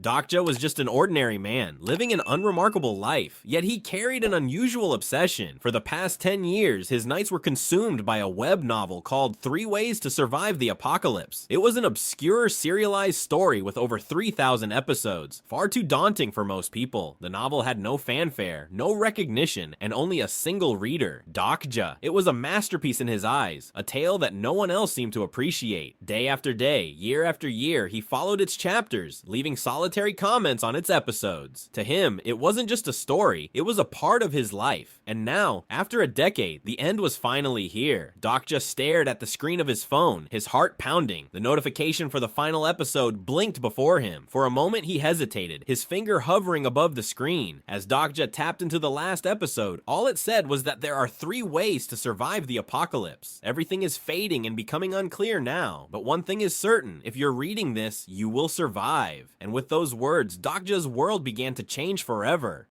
Dokja was just an ordinary man, living an unremarkable life, yet he carried an unusual obsession. For the past 10 years, his nights were consumed by a web novel called 3 Ways to Survive the Apocalypse. It was an obscure serialized story with over 3,000 episodes, far too daunting for most people. The novel had no fanfare, no recognition, and only a single reader, Dokja. It was a masterpiece in his eyes, a tale that no one else seemed to appreciate. Day after day, year after year, he followed its chapters, leaving solitary comments on its episodes. To him, it wasn't just a story, it was a part of his life. And now, after a decade, the end was finally here. Dokja stared at the screen of his phone, his heart pounding. The notification for the final episode blinked before him. For a moment he hesitated, his finger hovering above the screen. As Dokja tapped into the last episode, all it said was that there are 3 ways to survive the apocalypse. Everything is fading and becoming unclear now, but one thing is certain, if you're reading this, you will survive. And with those words, Dokja's world began to change forever.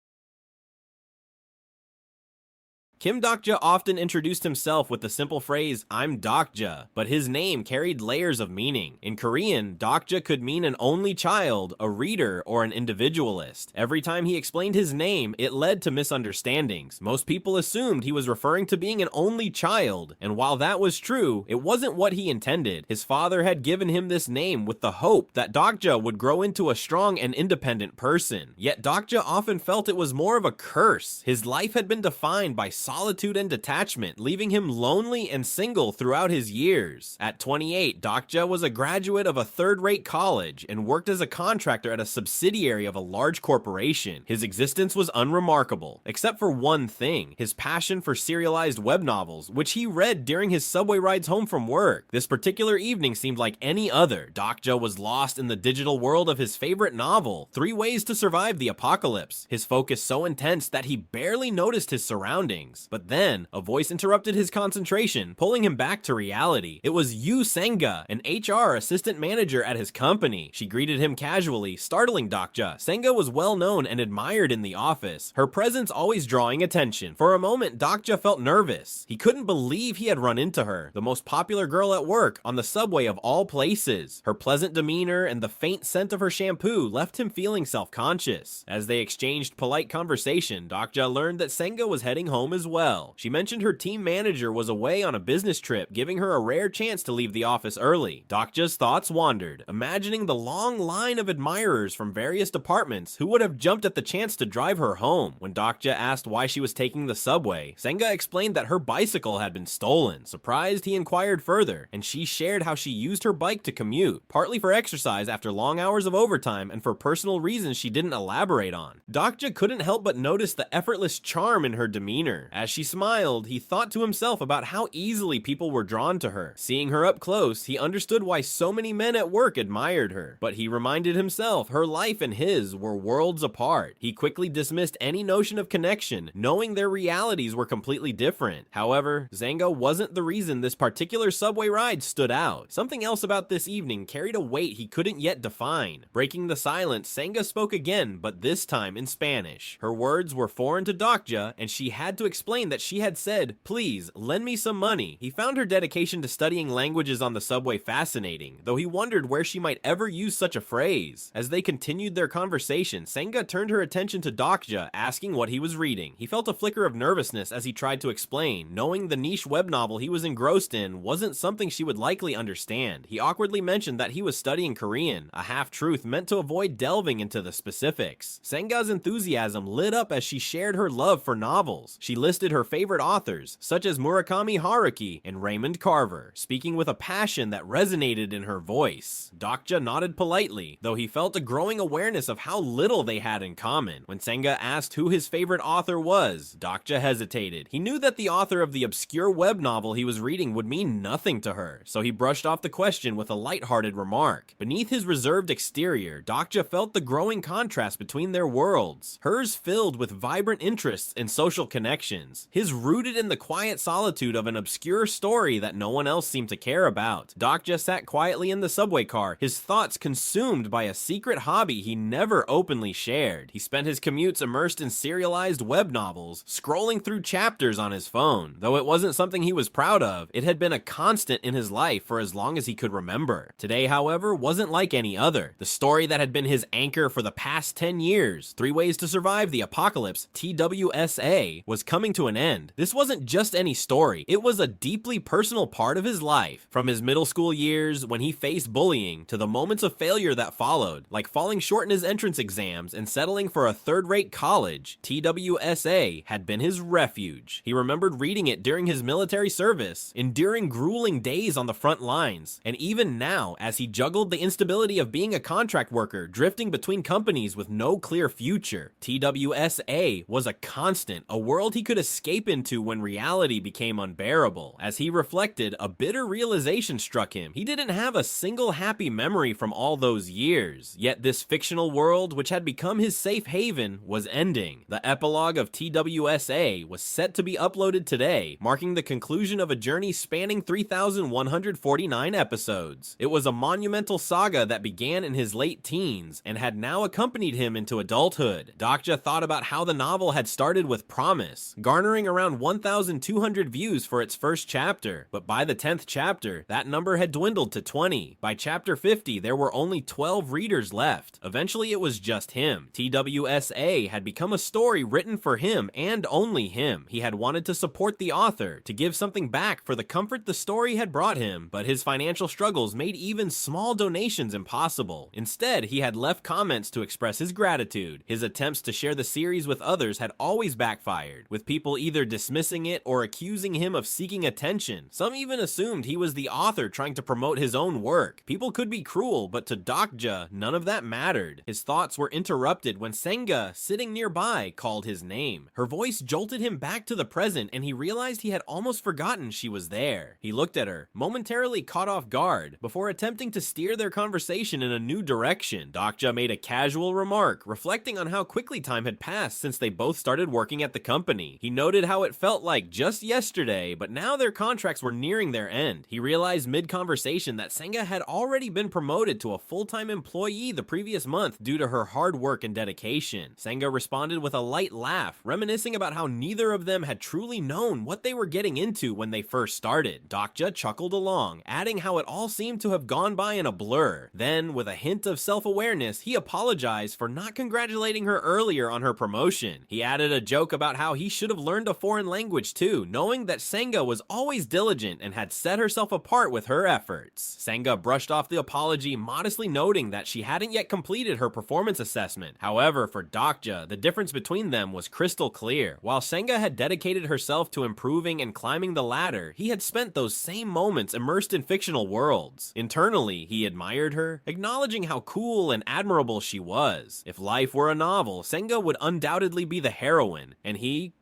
Kim Dokja often introduced himself with the simple phrase, "I'm Dokja," but his name carried layers of meaning. In Korean, Dokja could mean an only child, a reader, or an individualist. Every time he explained his name, it led to misunderstandings. Most people assumed he was referring to being an only child, and while that was true, it wasn't what he intended. His father had given him this name with the hope that Dokja would grow into a strong and independent person. Yet Dokja often felt it was more of a curse. His life had been defined by solitude and detachment, leaving him lonely and single throughout his years. At 28, Dokja was a graduate of a third-rate college and worked as a contractor at a subsidiary of a large corporation. His existence was unremarkable, except for one thing, his passion for serialized web novels, which he read during his subway rides home from work. This particular evening seemed like any other. Dokja was lost in the digital world of his favorite novel, 3 Ways to Survive the Apocalypse, his focus so intense that he barely noticed his surroundings. But then, a voice interrupted his concentration, pulling him back to reality. It was Yu Senga, an HR assistant manager at his company. She greeted him casually, startling Dokja. Senga was well known and admired in the office, her presence always drawing attention. For a moment, Dokja felt nervous. He couldn't believe he had run into her, the most popular girl at work, on the subway of all places. Her pleasant demeanor and the faint scent of her shampoo left him feeling self-conscious. As they exchanged polite conversation, Dokja learned that Senga was heading home as well. She mentioned her team manager was away on a business trip, giving her a rare chance to leave the office early. Dokja's thoughts wandered, imagining the long line of admirers from various departments who would have jumped at the chance to drive her home. When Dokja asked why she was taking the subway, Senga explained that her bicycle had been stolen. Surprised, he inquired further, and she shared how she used her bike to commute, partly for exercise after long hours of overtime and for personal reasons she didn't elaborate on. Dokja couldn't help but notice the effortless charm in her demeanor. As she smiled, he thought to himself about how easily people were drawn to her. Seeing her up close, he understood why so many men at work admired her. But he reminded himself her life and his were worlds apart. He quickly dismissed any notion of connection, knowing their realities were completely different. However, Senga wasn't the reason this particular subway ride stood out. Something else about this evening carried a weight he couldn't yet define. Breaking the silence, Senga spoke again, but this time in Spanish. Her words were foreign to Dokja, and she had to explain that she had said, "Please, lend me some money." He found her dedication to studying languages on the subway fascinating, though he wondered where she might ever use such a phrase. As they continued their conversation, Senga turned her attention to Dokja, asking what he was reading. He felt a flicker of nervousness as he tried to explain, knowing the niche web novel he was engrossed in wasn't something she would likely understand. He awkwardly mentioned that he was studying Korean, a half-truth meant to avoid delving into the specifics. Senga's enthusiasm lit up as she shared her love for novels. She listed her favorite authors, such as Murakami Haruki and Raymond Carver, speaking with a passion that resonated in her voice. Dokja nodded politely, though he felt a growing awareness of how little they had in common. When Senga asked who his favorite author was, Dokja hesitated. He knew that the author of the obscure web novel he was reading would mean nothing to her, so he brushed off the question with a lighthearted remark. Beneath his reserved exterior, Dokja felt the growing contrast between their worlds, hers filled with vibrant interests and social connections. origins. His rooted in the quiet solitude of an obscure story that no one else seemed to care about. Dokja sat quietly in the subway car, his thoughts consumed by a secret hobby he never openly shared. He spent his commutes immersed in serialized web novels, scrolling through chapters on his phone. Though it wasn't something he was proud of, it had been a constant in his life for as long as he could remember. Today, however, wasn't like any other. The story that had been his anchor for the past 10 years, 3 Ways to Survive the Apocalypse, TWSA, was coming to an end. This wasn't just any story, it was a deeply personal part of his life. From his middle school years, when he faced bullying, to the moments of failure that followed, like falling short in his entrance exams and settling for a third-rate college, TWSA had been his refuge. He remembered reading it during his military service, enduring grueling days on the front lines, and even now, as he juggled the instability of being a contract worker, drifting between companies with no clear future, TWSA was a constant, a world he could escape into when reality became unbearable. As he reflected, a bitter realization struck him. He didn't have a single happy memory from all those years, yet this fictional world, which had become his safe haven, was ending. The epilogue of TWSA was set to be uploaded today, marking the conclusion of a journey spanning 3,149 episodes. It was a monumental saga that began in his late teens and had now accompanied him into adulthood. Dokja thought about how the novel had started with promise, garnering around 1,200 views for its first chapter, but by the 10th chapter, that number had dwindled to 20. By chapter 50, there were only 12 readers left. Eventually, it was just him. TWSA had become a story written for him and only him. He had wanted to support the author, to give something back for the comfort the story had brought him, but his financial struggles made even small donations impossible. Instead, he had left comments to express his gratitude. His attempts to share the series with others had always backfired, with people either dismissing it or accusing him of seeking attention. Some even assumed he was the author trying to promote his own work. People could be cruel, but to Dokja, none of that mattered. His thoughts were interrupted when Senga, sitting nearby, called his name. Her voice jolted him back to the present, and he realized he had almost forgotten she was there. He looked at her, momentarily caught off guard, before attempting to steer their conversation in a new direction. Dokja made a casual remark, reflecting on how quickly time had passed since they both started working at the company. He noted how it felt like just yesterday, but now their contracts were nearing their end. He realized mid-conversation that Senga had already been promoted to a full-time employee the previous month due to her hard work and dedication. Senga responded with a light laugh, reminiscing about how neither of them had truly known what they were getting into when they first started. Dokja chuckled along, adding how it all seemed to have gone by in a blur. Then, with a hint of self-awareness, he apologized for not congratulating her earlier on her promotion. He added a joke about how he should have learned a foreign language too, knowing that Senga was always diligent and had set herself apart with her efforts. Senga brushed off the apology, modestly noting that she hadn't yet completed her performance assessment. However, for Dokja, the difference between them was crystal clear. While Senga had dedicated herself to improving and climbing the ladder, he had spent those same moments immersed in fictional worlds. Internally, he admired her, acknowledging how cool and admirable she was. If life were a novel, Senga would undoubtedly be the heroine, and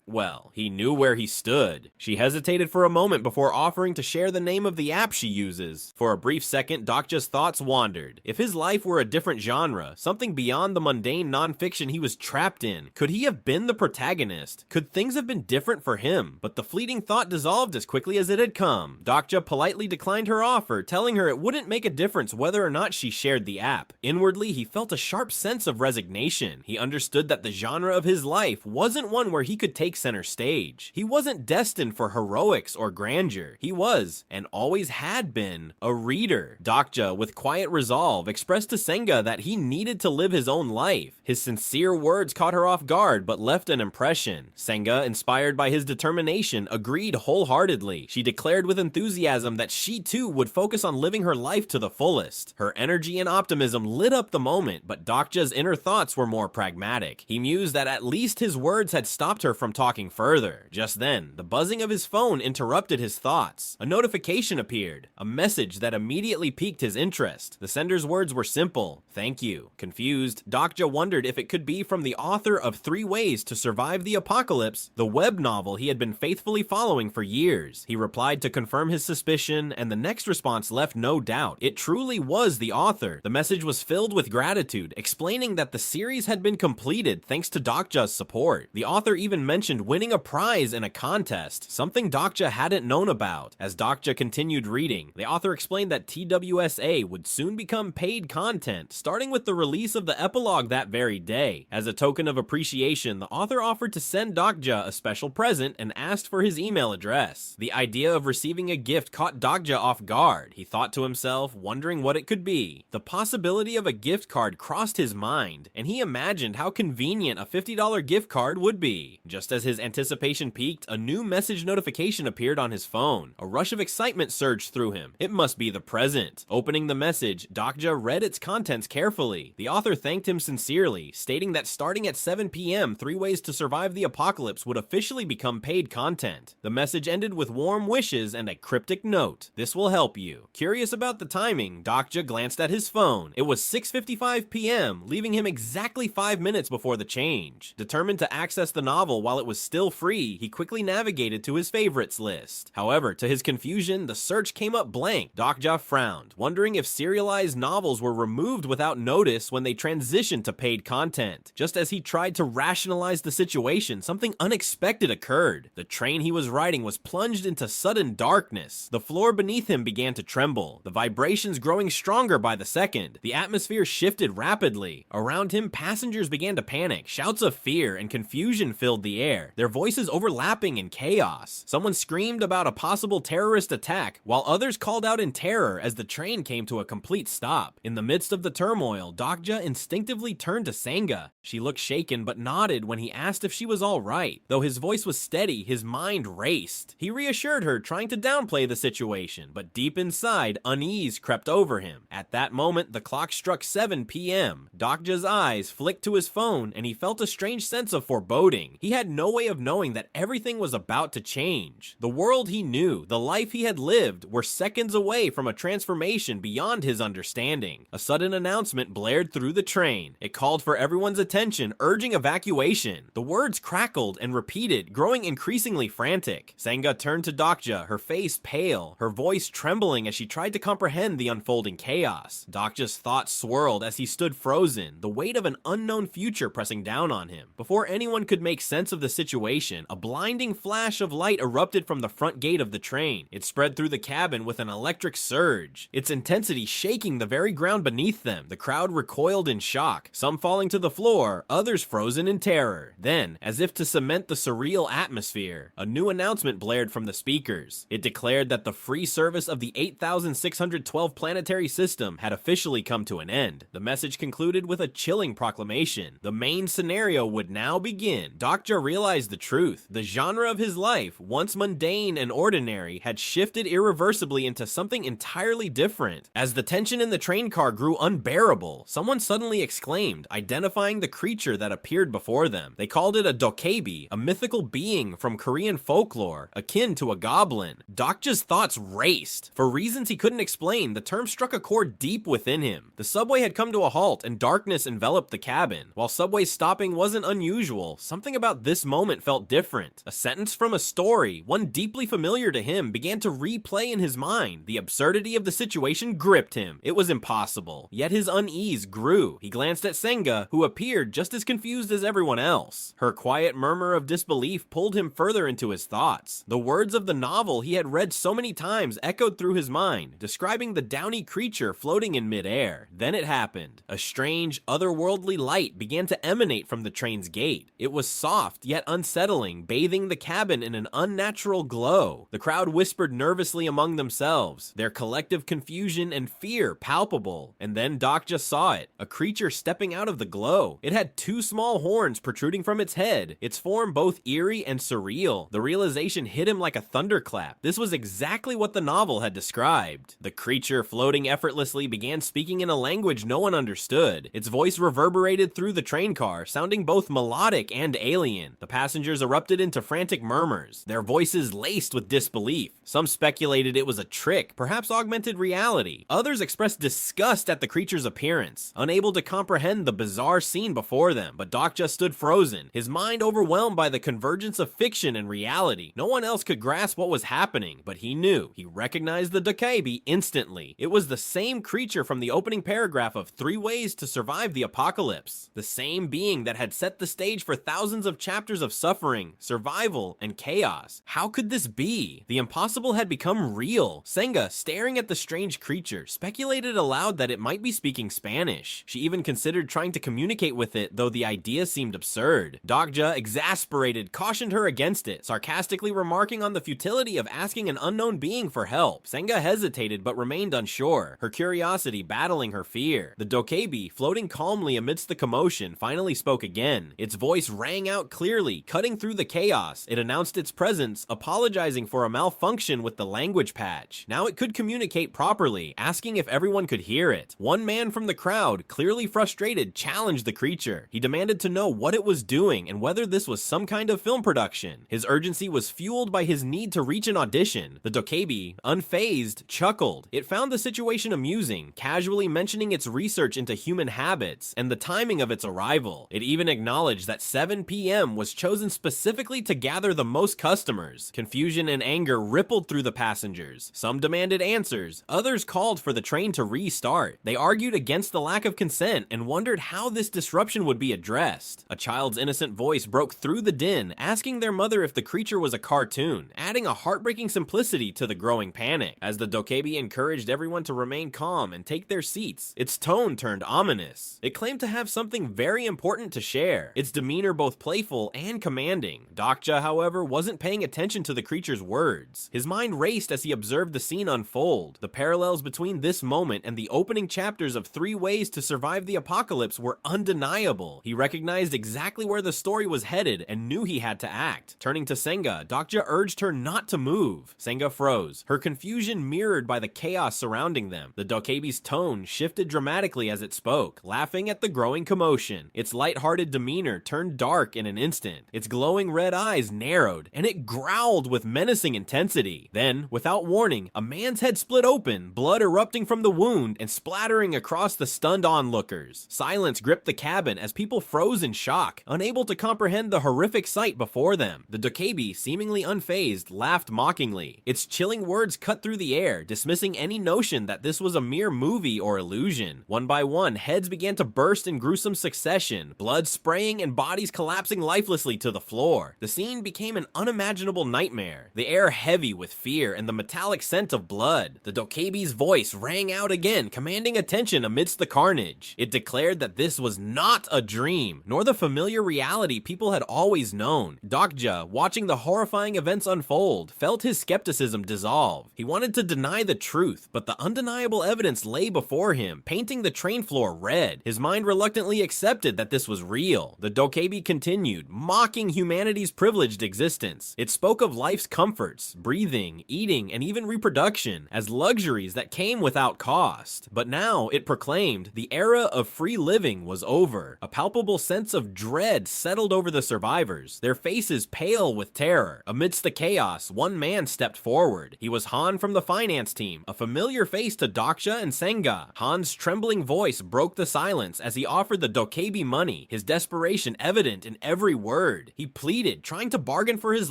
well, he knew where he stood. She hesitated for a moment before offering to share the name of the app she uses. For a brief second, Dokja's thoughts wandered. If his life were a different genre, something beyond the mundane nonfiction he was trapped in, could he have been the protagonist? Could things have been different for him? But the fleeting thought dissolved as quickly as it had come. Dokja politely declined her offer, telling her it wouldn't make a difference whether or not she shared the app. Inwardly, he felt a sharp sense of resignation. He understood that the genre of his life wasn't one where he could take center stage. He wasn't destined for heroics or grandeur. He was, and always had been, a reader. Dokja, with quiet resolve, expressed to Senga that he needed to live his own life. His sincere words caught her off guard, but left an impression. Senga, inspired by his determination, agreed wholeheartedly. She declared with enthusiasm that she too would focus on living her life to the fullest. Her energy and optimism lit up the moment, but Dokja's inner thoughts were more pragmatic. He mused that at least his words had stopped her from talking further. Just then, the buzzing of his phone interrupted his thoughts. A notification appeared, a message that immediately piqued his interest. The sender's words were simple: "Thank you." Confused, Dokja wondered if it could be from the author of 3 Ways to Survive the Apocalypse, the web novel he had been faithfully following for years. He replied to confirm his suspicion, and the next response left no doubt. It truly was the author. The message was filled with gratitude, explaining that the series had been completed thanks to Dokja's support. The author even mentioned mentioned winning a prize in a contest, something Dokja hadn't known about. As Dokja continued reading, the author explained that TWSA would soon become paid content, starting with the release of the epilogue that very day. As a token of appreciation, the author offered to send Dokja a special present and asked for his email address. The idea of receiving a gift caught Dokja off guard. He thought to himself, wondering what it could be. The possibility of a gift card crossed his mind, and he imagined how convenient a $50 gift card would be. Just as his anticipation peaked, a new message notification appeared on his phone. A rush of excitement surged through him. It must be the present. Opening the message, Dokja read its contents carefully. The author thanked him sincerely, stating that starting at 7 p.m., 3 Ways to Survive the Apocalypse would officially become paid content. The message ended with warm wishes and a cryptic note. This will help you. Curious about the timing, Dokja glanced at his phone. It was 6:55 p.m., leaving him exactly 5 minutes before the change. Determined to access the novel while it was still free, he quickly navigated to his favorites list. However, to his confusion, the search came up blank. Dokja frowned, wondering if serialized novels were removed without notice when they transitioned to paid content. Just as he tried to rationalize the situation, something unexpected occurred. The train he was riding was plunged into sudden darkness. The floor beneath him began to tremble, the vibrations growing stronger by the second. The atmosphere shifted rapidly. Around him, passengers began to panic. Shouts of fear and confusion filled the air, their voices overlapping in chaos. Someone screamed about a possible terrorist attack, while others called out in terror as the train came to a complete stop. In the midst of the turmoil, Dokja instinctively turned to Senga. She looked shaken but nodded when he asked if she was all right. Though his voice was steady, his mind raced. He reassured her, trying to downplay the situation, but deep inside, unease crept over him. At that moment, the clock struck 7 p.m. Dokja's eyes flicked to his phone, and he felt a strange sense of foreboding. He had no way of knowing that everything was about to change. The world he knew, the life he had lived, were seconds away from a transformation beyond his understanding. A sudden announcement blared through the train. It called for everyone's attention, urging evacuation. The words crackled and repeated, growing increasingly frantic. Senga turned to Dokja, her face pale, her voice trembling as she tried to comprehend the unfolding chaos. Dokja's thoughts swirled as he stood frozen, the weight of an unknown future pressing down on him. Before anyone could make sense of the situation, a blinding flash of light erupted from the front gate of the train. It spread through the cabin with an electric surge, its intensity shaking the very ground beneath them. The crowd recoiled in shock, some falling to the floor, others frozen in terror. Then, as if to cement the surreal atmosphere, a new announcement blared from the speakers. It declared that the free service of the 8,612 planetary system had officially come to an end. The message concluded with a chilling proclamation. The main scenario would now begin. Dokja realized the truth. The genre of his life, once mundane and ordinary, had shifted irreversibly into something entirely different. As the tension in the train car grew unbearable, someone suddenly exclaimed, identifying the creature that appeared before them. They called it a dokkaebi, a mythical being from Korean folklore, akin to a goblin. Dokja's thoughts raced. For reasons he couldn't explain, the term struck a chord deep within him. The subway had come to a halt and darkness enveloped the cabin. While subway stopping wasn't unusual, something about this moment felt different. A sentence from a story, one deeply familiar to him, began to replay in his mind. The absurdity of the situation gripped him. It was impossible. Yet his unease grew. He glanced at Senga, who appeared just as confused as everyone else. Her quiet murmur of disbelief pulled him further into his thoughts. The words of the novel he had read so many times echoed through his mind, describing the downy creature floating in midair. Then it happened. A strange, otherworldly light began to emanate from the train's gate. It was soft yet unsettling, bathing the cabin in an unnatural glow. The crowd whispered nervously among themselves, their collective confusion and fear palpable. And then Dokja saw it, a creature stepping out of the glow. It had 2 small horns protruding from its head, its form both eerie and surreal. The realization hit him like a thunderclap. This was exactly what the novel had described. The creature floating effortlessly began speaking in a language no one understood. Its voice reverberated through the train car, sounding both melodic and alien. The passengers erupted into frantic murmurs, their voices laced with disbelief. Some speculated it was a trick, perhaps augmented reality. Others expressed disgust at the creature's appearance, unable to comprehend the bizarre scene before them. But Dokja stood frozen, his mind overwhelmed by the convergence of fiction and reality. No one else could grasp what was happening, but he knew. He recognized the dokkaebi instantly. It was the same creature from the opening paragraph of 3 Ways to Survive the Apocalypse. The same being that had set the stage for thousands of chapters of suffering, survival, and chaos. How could this be? The impossible had become real. Senga, staring at the strange creature, speculated aloud that it might be speaking Spanish. She even considered trying to communicate with it, though the idea seemed absurd. Dokja, exasperated, cautioned her against it, sarcastically remarking on the futility of asking an unknown being for help. Senga hesitated but remained unsure, her curiosity battling her fear. The dokkaebi, floating calmly amidst the commotion, finally spoke again. Its voice rang out clearly, cutting through the chaos. It announced its presence, apologizing for a malfunction with the language patch. Now it could communicate properly, asking if everyone could hear it. One man from the crowd, clearly frustrated, challenged the creature. He demanded to know what it was doing and whether this was some kind of film production. His urgency was fueled by his need to reach an audition. The dokkaebi, unfazed, chuckled. It found the situation amusing, casually mentioning its research into human habits and the timing of its arrival. It even acknowledged that 7 p.m. was chosen specifically to gather the most customers. Confusion and anger rippled through the passengers. Some demanded answers, others called for the train to restart. They argued against the lack of consent and wondered how this disruption would be addressed. A child's innocent voice broke through the din, asking their mother if the creature was a cartoon, adding a heartbreaking simplicity to the growing panic. As the dokkaebi encouraged everyone to remain calm and take their seats, its tone turned ominous. It claimed to have something very important to share, its demeanor both playful and commanding. Dokja, however, wasn't paying attention to the creature's words. His mind raced as he observed the scene unfold. The parallels between this moment and the opening chapters of 3 Ways to Survive the Apocalypse were undeniable. He recognized exactly where the story was headed and knew he had to act. Turning to Senga, Dokja urged her not to move. Senga froze, her confusion mirrored by the chaos surrounding them. The dokkaebi's tone shifted dramatically as it spoke, laughing at the growing commotion. Its lighthearted demeanor turned dark in an instant. Its glowing red eyes narrowed, and it growled with menacing intensity. Then, without warning, a man's head split open, blood erupting from the wound and splattering across the stunned onlookers. Silence gripped the cabin as people froze in shock, unable to comprehend the horrific sight before them. The dokkaebi, seemingly unfazed, laughed mockingly. Its chilling words cut through the air, dismissing any notion that this was a mere movie or illusion. One by one, heads began to burst in gruesome succession, blood spraying and bodies collapsing lifelessly to the floor. The scene became an unimaginable nightmare, the air heavy with fear and the metallic scent of blood. The dokkaebi's voice rang out again, commanding attention amidst the carnage. It declared that this was not a dream, nor the familiar reality people had always known. Dokja, watching the horrifying events unfold, felt his skepticism dissolve. He wanted to deny the truth, but the undeniable evidence lay before him, painting the train floor red. His mind reluctantly accepted that this was real. The dokkaebi continued, mocking humanity's privileged existence. It spoke of life's comforts, breathing, eating, and even reproduction, as luxuries that came without cost. But now, it proclaimed, the era of free living was over. A palpable sense of dread settled over the survivors, their faces pale with terror. Amidst the chaos, one man stepped forward. He was Han from the finance team, a familiar face to Dokja and Senga. Han's trembling voice broke the silence as he offered the dokkaebi money, his desperation evident in every word. He pleaded, trying to bargain for his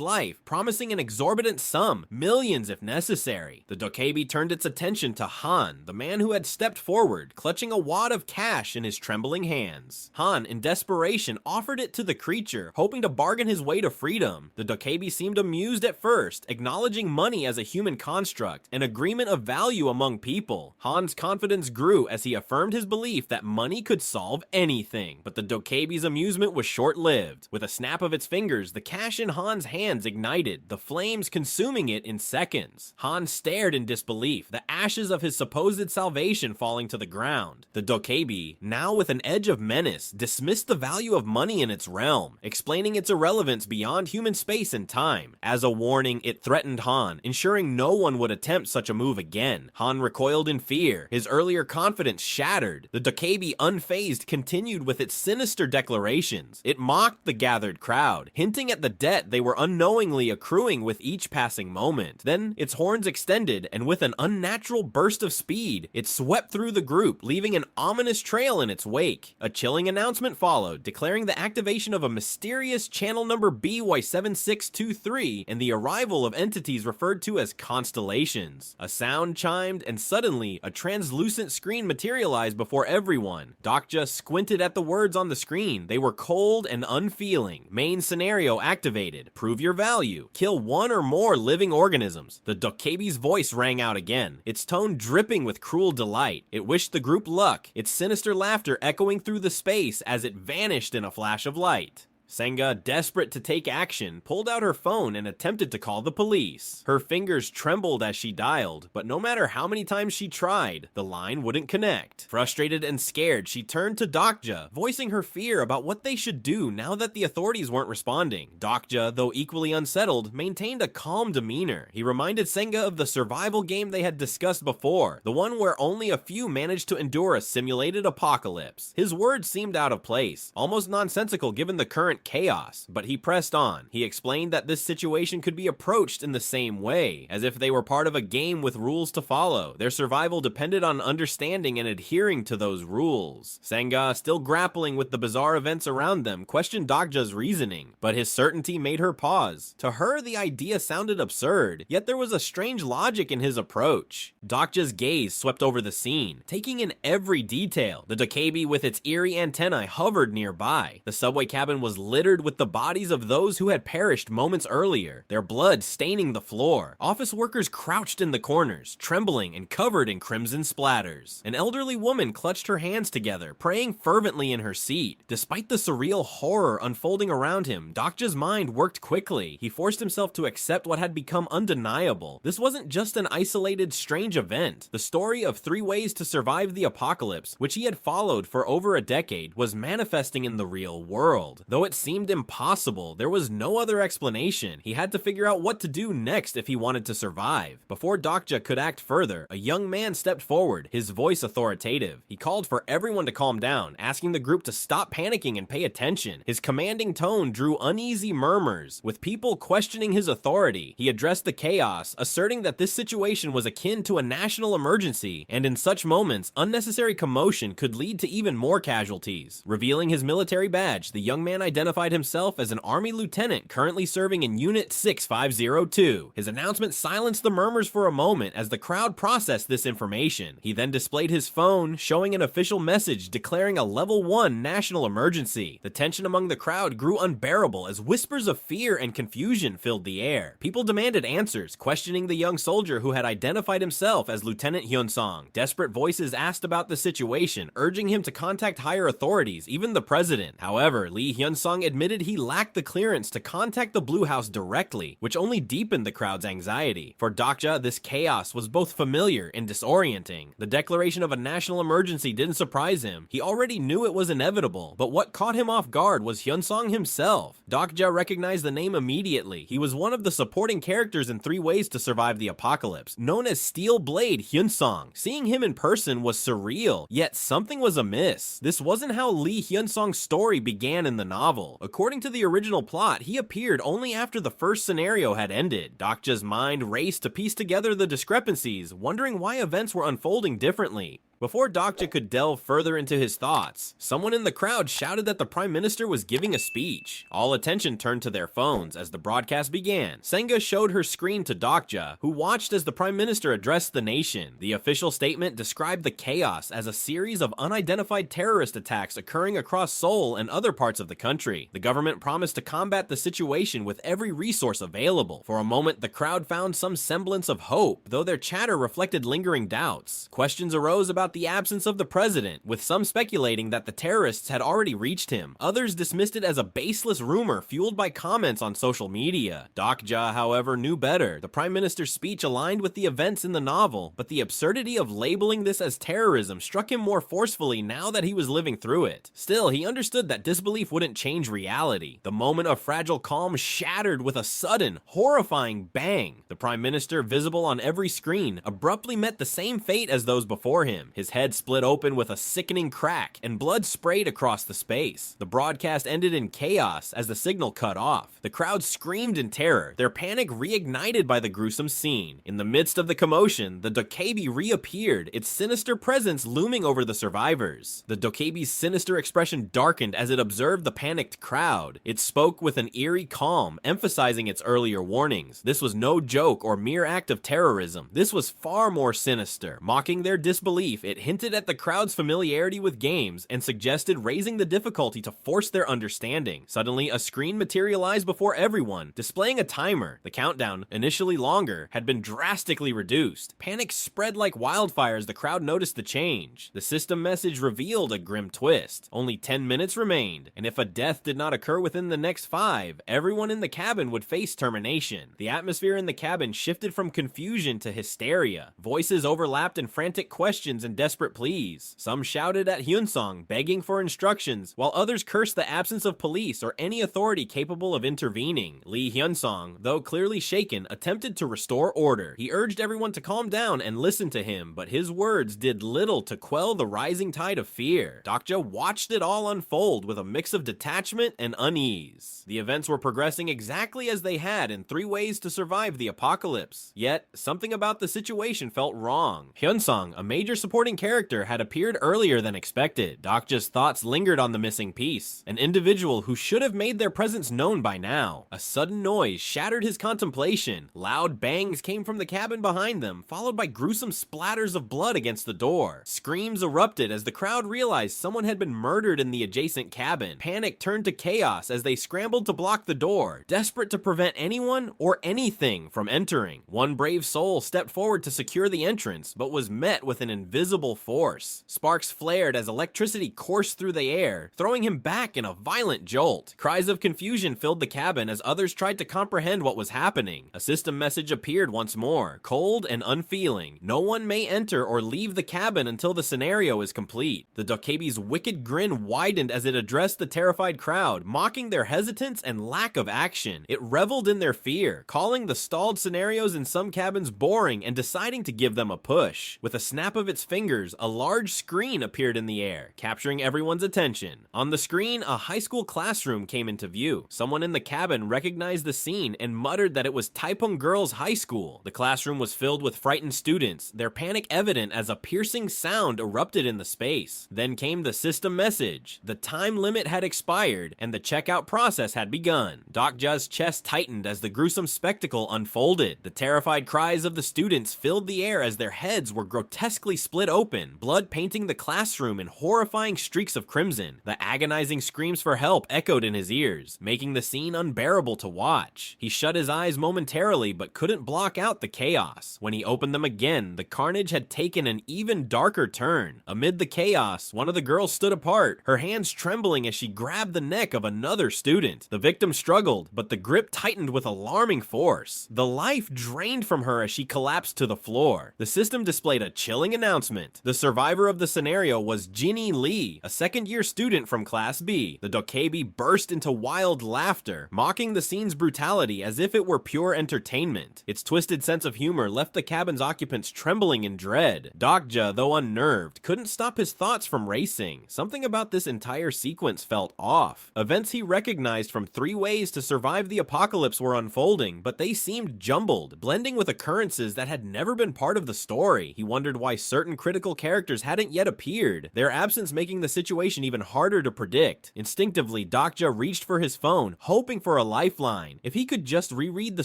life, promising an exorbitant sum, millions if necessary. The dokkaebi turned its attention to Han, the man who had stepped forward, clutching a wad of cash in his trembling hands. Han, in desperation, offered it to the creature, hoping to bargain his way to freedom. The dokkaebi seemed amused at first, acknowledging money as a human construct, an agreement of value among people. Han's confidence grew as he affirmed his belief that money could solve anything. But the dokkaebi's amusement was short-lived. With a snap of its fingers, the cash in Han's hands ignited, the flames consuming it in seconds. Han stared in disbelief, the ashes of his supposed salvation falling to the ground. The dokkaebi, now with an edge of menace, dismissed the value of money in its realm, explaining its irrelevance beyond human space and time. As a warning, it threatened Han, ensuring no one would attempt such a move again. Han recoiled in fear, his earlier confidence shattered. The dokkaebi, unfazed, continued with its sinister declarations. It mocked the gathered crowd, hinting at the debt they were unknowingly accruing with each passing moment. Then its horns extended, and with an unnatural burst of speed, it swept through the group, leaving an ominous trail in its wake. A chilling announcement followed, declaring the activation of a mysterious channel number BY7623 and the arrival of entities referred to as constellations. A sound chimed, and suddenly, a translucent screen materialized before everyone. Dokja squinted at the words on the screen. They were cold and unfeeling. Warning. Main scenario activated. Prove your value. Kill one or more living organisms. The dokkaebi's voice rang out again, its tone dripping with cruel delight. It wished the group luck, its sinister laughter echoing through the space as it vanished in a flash of light. Senga, desperate to take action, pulled out her phone and attempted to call the police. Her fingers trembled as she dialed, but no matter how many times she tried, the line wouldn't connect. Frustrated and scared, she turned to Dokja, voicing her fear about what they should do now that the authorities weren't responding. Dokja, though equally unsettled, maintained a calm demeanor. He reminded Senga of the survival game they had discussed before, the one where only a few managed to endure a simulated apocalypse. His words seemed out of place, almost nonsensical given the current chaos, but he pressed on. He explained that this situation could be approached in the same way, as if they were part of a game with rules to follow. Their survival depended on understanding and adhering to those rules. Senga, still grappling with the bizarre events around them, questioned Dokja's reasoning, but his certainty made her pause. To her, the idea sounded absurd, yet there was a strange logic in his approach. Dokja's gaze swept over the scene, taking in every detail. The dokkaebi with its eerie antennae hovered nearby. The subway cabin was littered with the bodies of those who had perished moments earlier, their blood staining the floor. Office workers crouched in the corners, trembling and covered in crimson splatters. An elderly woman clutched her hands together, praying fervently in her seat. Despite the surreal horror unfolding around him, Dokja's mind worked quickly. He forced himself to accept what had become undeniable. This wasn't just an isolated, strange event. The story of 3 ways to survive the apocalypse, which he had followed for over a decade, was manifesting in the real world. Though it seemed impossible, there was no other explanation. He had to figure out what to do next if he wanted to survive. Before Dokja could act further, a young man stepped forward, his voice authoritative. He called for everyone to calm down, asking the group to stop panicking and pay attention. His commanding tone drew uneasy murmurs, with people questioning his authority. He addressed the chaos, asserting that this situation was akin to a national emergency, and in such moments, unnecessary commotion could lead to even more casualties. Revealing his military badge, the young man identified himself as an army lieutenant currently serving in Unit 6502. His announcement silenced the murmurs for a moment as the crowd processed this information. He then displayed his phone, showing an official message declaring a level 1 national emergency. The tension among the crowd grew unbearable as whispers of fear and confusion filled the air. People demanded answers, questioning the young soldier who had identified himself as Lieutenant Hyunsong. Desperate voices asked about the situation, urging him to contact higher authorities, even the president. However, Lee Hyunsong admitted he lacked the clearance to contact the Blue House directly, which only deepened the crowd's anxiety. For Dokja, this chaos was both familiar and disorienting. The declaration of a national emergency didn't surprise him. He already knew it was inevitable, but what caught him off guard was Hyunsong himself. Dokja recognized the name immediately. He was one of the supporting characters in 3 Ways to Survive the Apocalypse, known as Steel Blade Hyunsong. Seeing him in person was surreal, yet something was amiss. This wasn't how Lee Hyunsong's story began in the novel. According to the original plot, he appeared only after the first scenario had ended. Dokja's mind raced to piece together the discrepancies, wondering why events were unfolding differently. Before Dokja could delve further into his thoughts, someone in the crowd shouted that the Prime Minister was giving a speech. All attention turned to their phones as the broadcast began. Senga showed her screen to Dokja, who watched as the Prime Minister addressed the nation. The official statement described the chaos as a series of unidentified terrorist attacks occurring across Seoul and other parts of the country. The government promised to combat the situation with every resource available. For a moment, the crowd found some semblance of hope, though their chatter reflected lingering doubts. Questions arose about the absence of the president, with some speculating that the terrorists had already reached him. Others dismissed it as a baseless rumor fueled by comments on social media. Dokja, however, knew better. The Prime Minister's speech aligned with the events in the novel, but the absurdity of labeling this as terrorism struck him more forcefully now that he was living through it. Still, he understood that disbelief wouldn't change reality. The moment of fragile calm shattered with a sudden, horrifying bang. The Prime Minister, visible on every screen, abruptly met the same fate as those before him. His head split open with a sickening crack, and blood sprayed across the space. The broadcast ended in chaos as the signal cut off. The crowd screamed in terror, their panic reignited by the gruesome scene. In the midst of the commotion, the dokkaebi reappeared, its sinister presence looming over the survivors. The dokkaebi's sinister expression darkened as it observed the panicked crowd. It spoke with an eerie calm, emphasizing its earlier warnings. This was no joke or mere act of terrorism. This was far more sinister, mocking their disbelief it hinted at the crowd's familiarity with games and suggested raising the difficulty to force their understanding. Suddenly, a screen materialized before everyone, displaying a timer. The countdown, initially longer, had been drastically reduced. Panic spread like wildfire as the crowd noticed the change. The system message revealed a grim twist. Only 10 minutes remained, and if a death did not occur within the next 5, everyone in the cabin would face termination. The atmosphere in the cabin shifted from confusion to hysteria. Voices overlapped in frantic questions and desperate pleas. Some shouted at Hyunsong, begging for instructions, while others cursed the absence of police or any authority capable of intervening. Lee Hyunsong, though clearly shaken, attempted to restore order. He urged everyone to calm down and listen to him, but his words did little to quell the rising tide of fear. Dokja watched it all unfold with a mix of detachment and unease. The events were progressing exactly as they had in 3 Ways to Survive the Apocalypse. Yet, something about the situation felt wrong. Hyunsong, a major supporting character, had appeared earlier than expected. Dokja's thoughts lingered on the missing piece, an individual who should have made their presence known by now. A sudden noise shattered his contemplation. Loud bangs came from the cabin behind them, followed by gruesome splatters of blood against the door. Screams erupted as the crowd realized someone had been murdered in the adjacent cabin. Panic turned to chaos as they scrambled to block the door, desperate to prevent anyone or anything from entering. One brave soul stepped forward to secure the entrance, but was met with an invisible force. Sparks flared as electricity coursed through the air, throwing him back in a violent jolt. Cries of confusion filled the cabin as others tried to comprehend what was happening. A system message appeared once more, cold and unfeeling. No one may enter or leave the cabin until the scenario is complete. The dokkaebi's wicked grin widened as it addressed the terrified crowd, mocking their hesitance and lack of action. It reveled in their fear, calling the stalled scenarios in some cabins boring and deciding to give them a push. With a snap of its fingers, a large screen appeared in the air, capturing everyone's attention. On the screen, a high school classroom came into view. Someone in the cabin recognized the scene and muttered that it was Taepung Girls High School. The classroom was filled with frightened students, their panic evident as a piercing sound erupted in the space. Then came the system message. The time limit had expired, and the checkout process had begun. Dokja's chest tightened as the gruesome spectacle unfolded. The terrified cries of the students filled the air as their heads were grotesquely split open, blood painting the classroom in horrifying streaks of crimson. The agonizing screams for help echoed in his ears, making the scene unbearable to watch. He shut his eyes momentarily but couldn't block out the chaos. When he opened them again, the carnage had taken an even darker turn. Amid the chaos, one of the girls stood apart, her hands trembling as she grabbed the neck of another student. The victim struggled, but the grip tightened with alarming force. The life drained from her as she collapsed to the floor. The system displayed a chilling announcement. The survivor of the scenario was Jinny Lee, a second-year student from Class B. The dokkaebi burst into wild laughter, mocking the scene's brutality as if it were pure entertainment. Its twisted sense of humor left the cabin's occupants trembling in dread. Dokja, though unnerved, couldn't stop his thoughts from racing. Something about this entire sequence felt off. Events he recognized from 3 Ways to Survive the Apocalypse were unfolding, but they seemed jumbled, blending with occurrences that had never been part of the story. He wondered why certain critical characters hadn't yet appeared, their absence making the situation even harder to predict. Instinctively, Dokja reached for his phone, hoping for a lifeline. If he could just reread the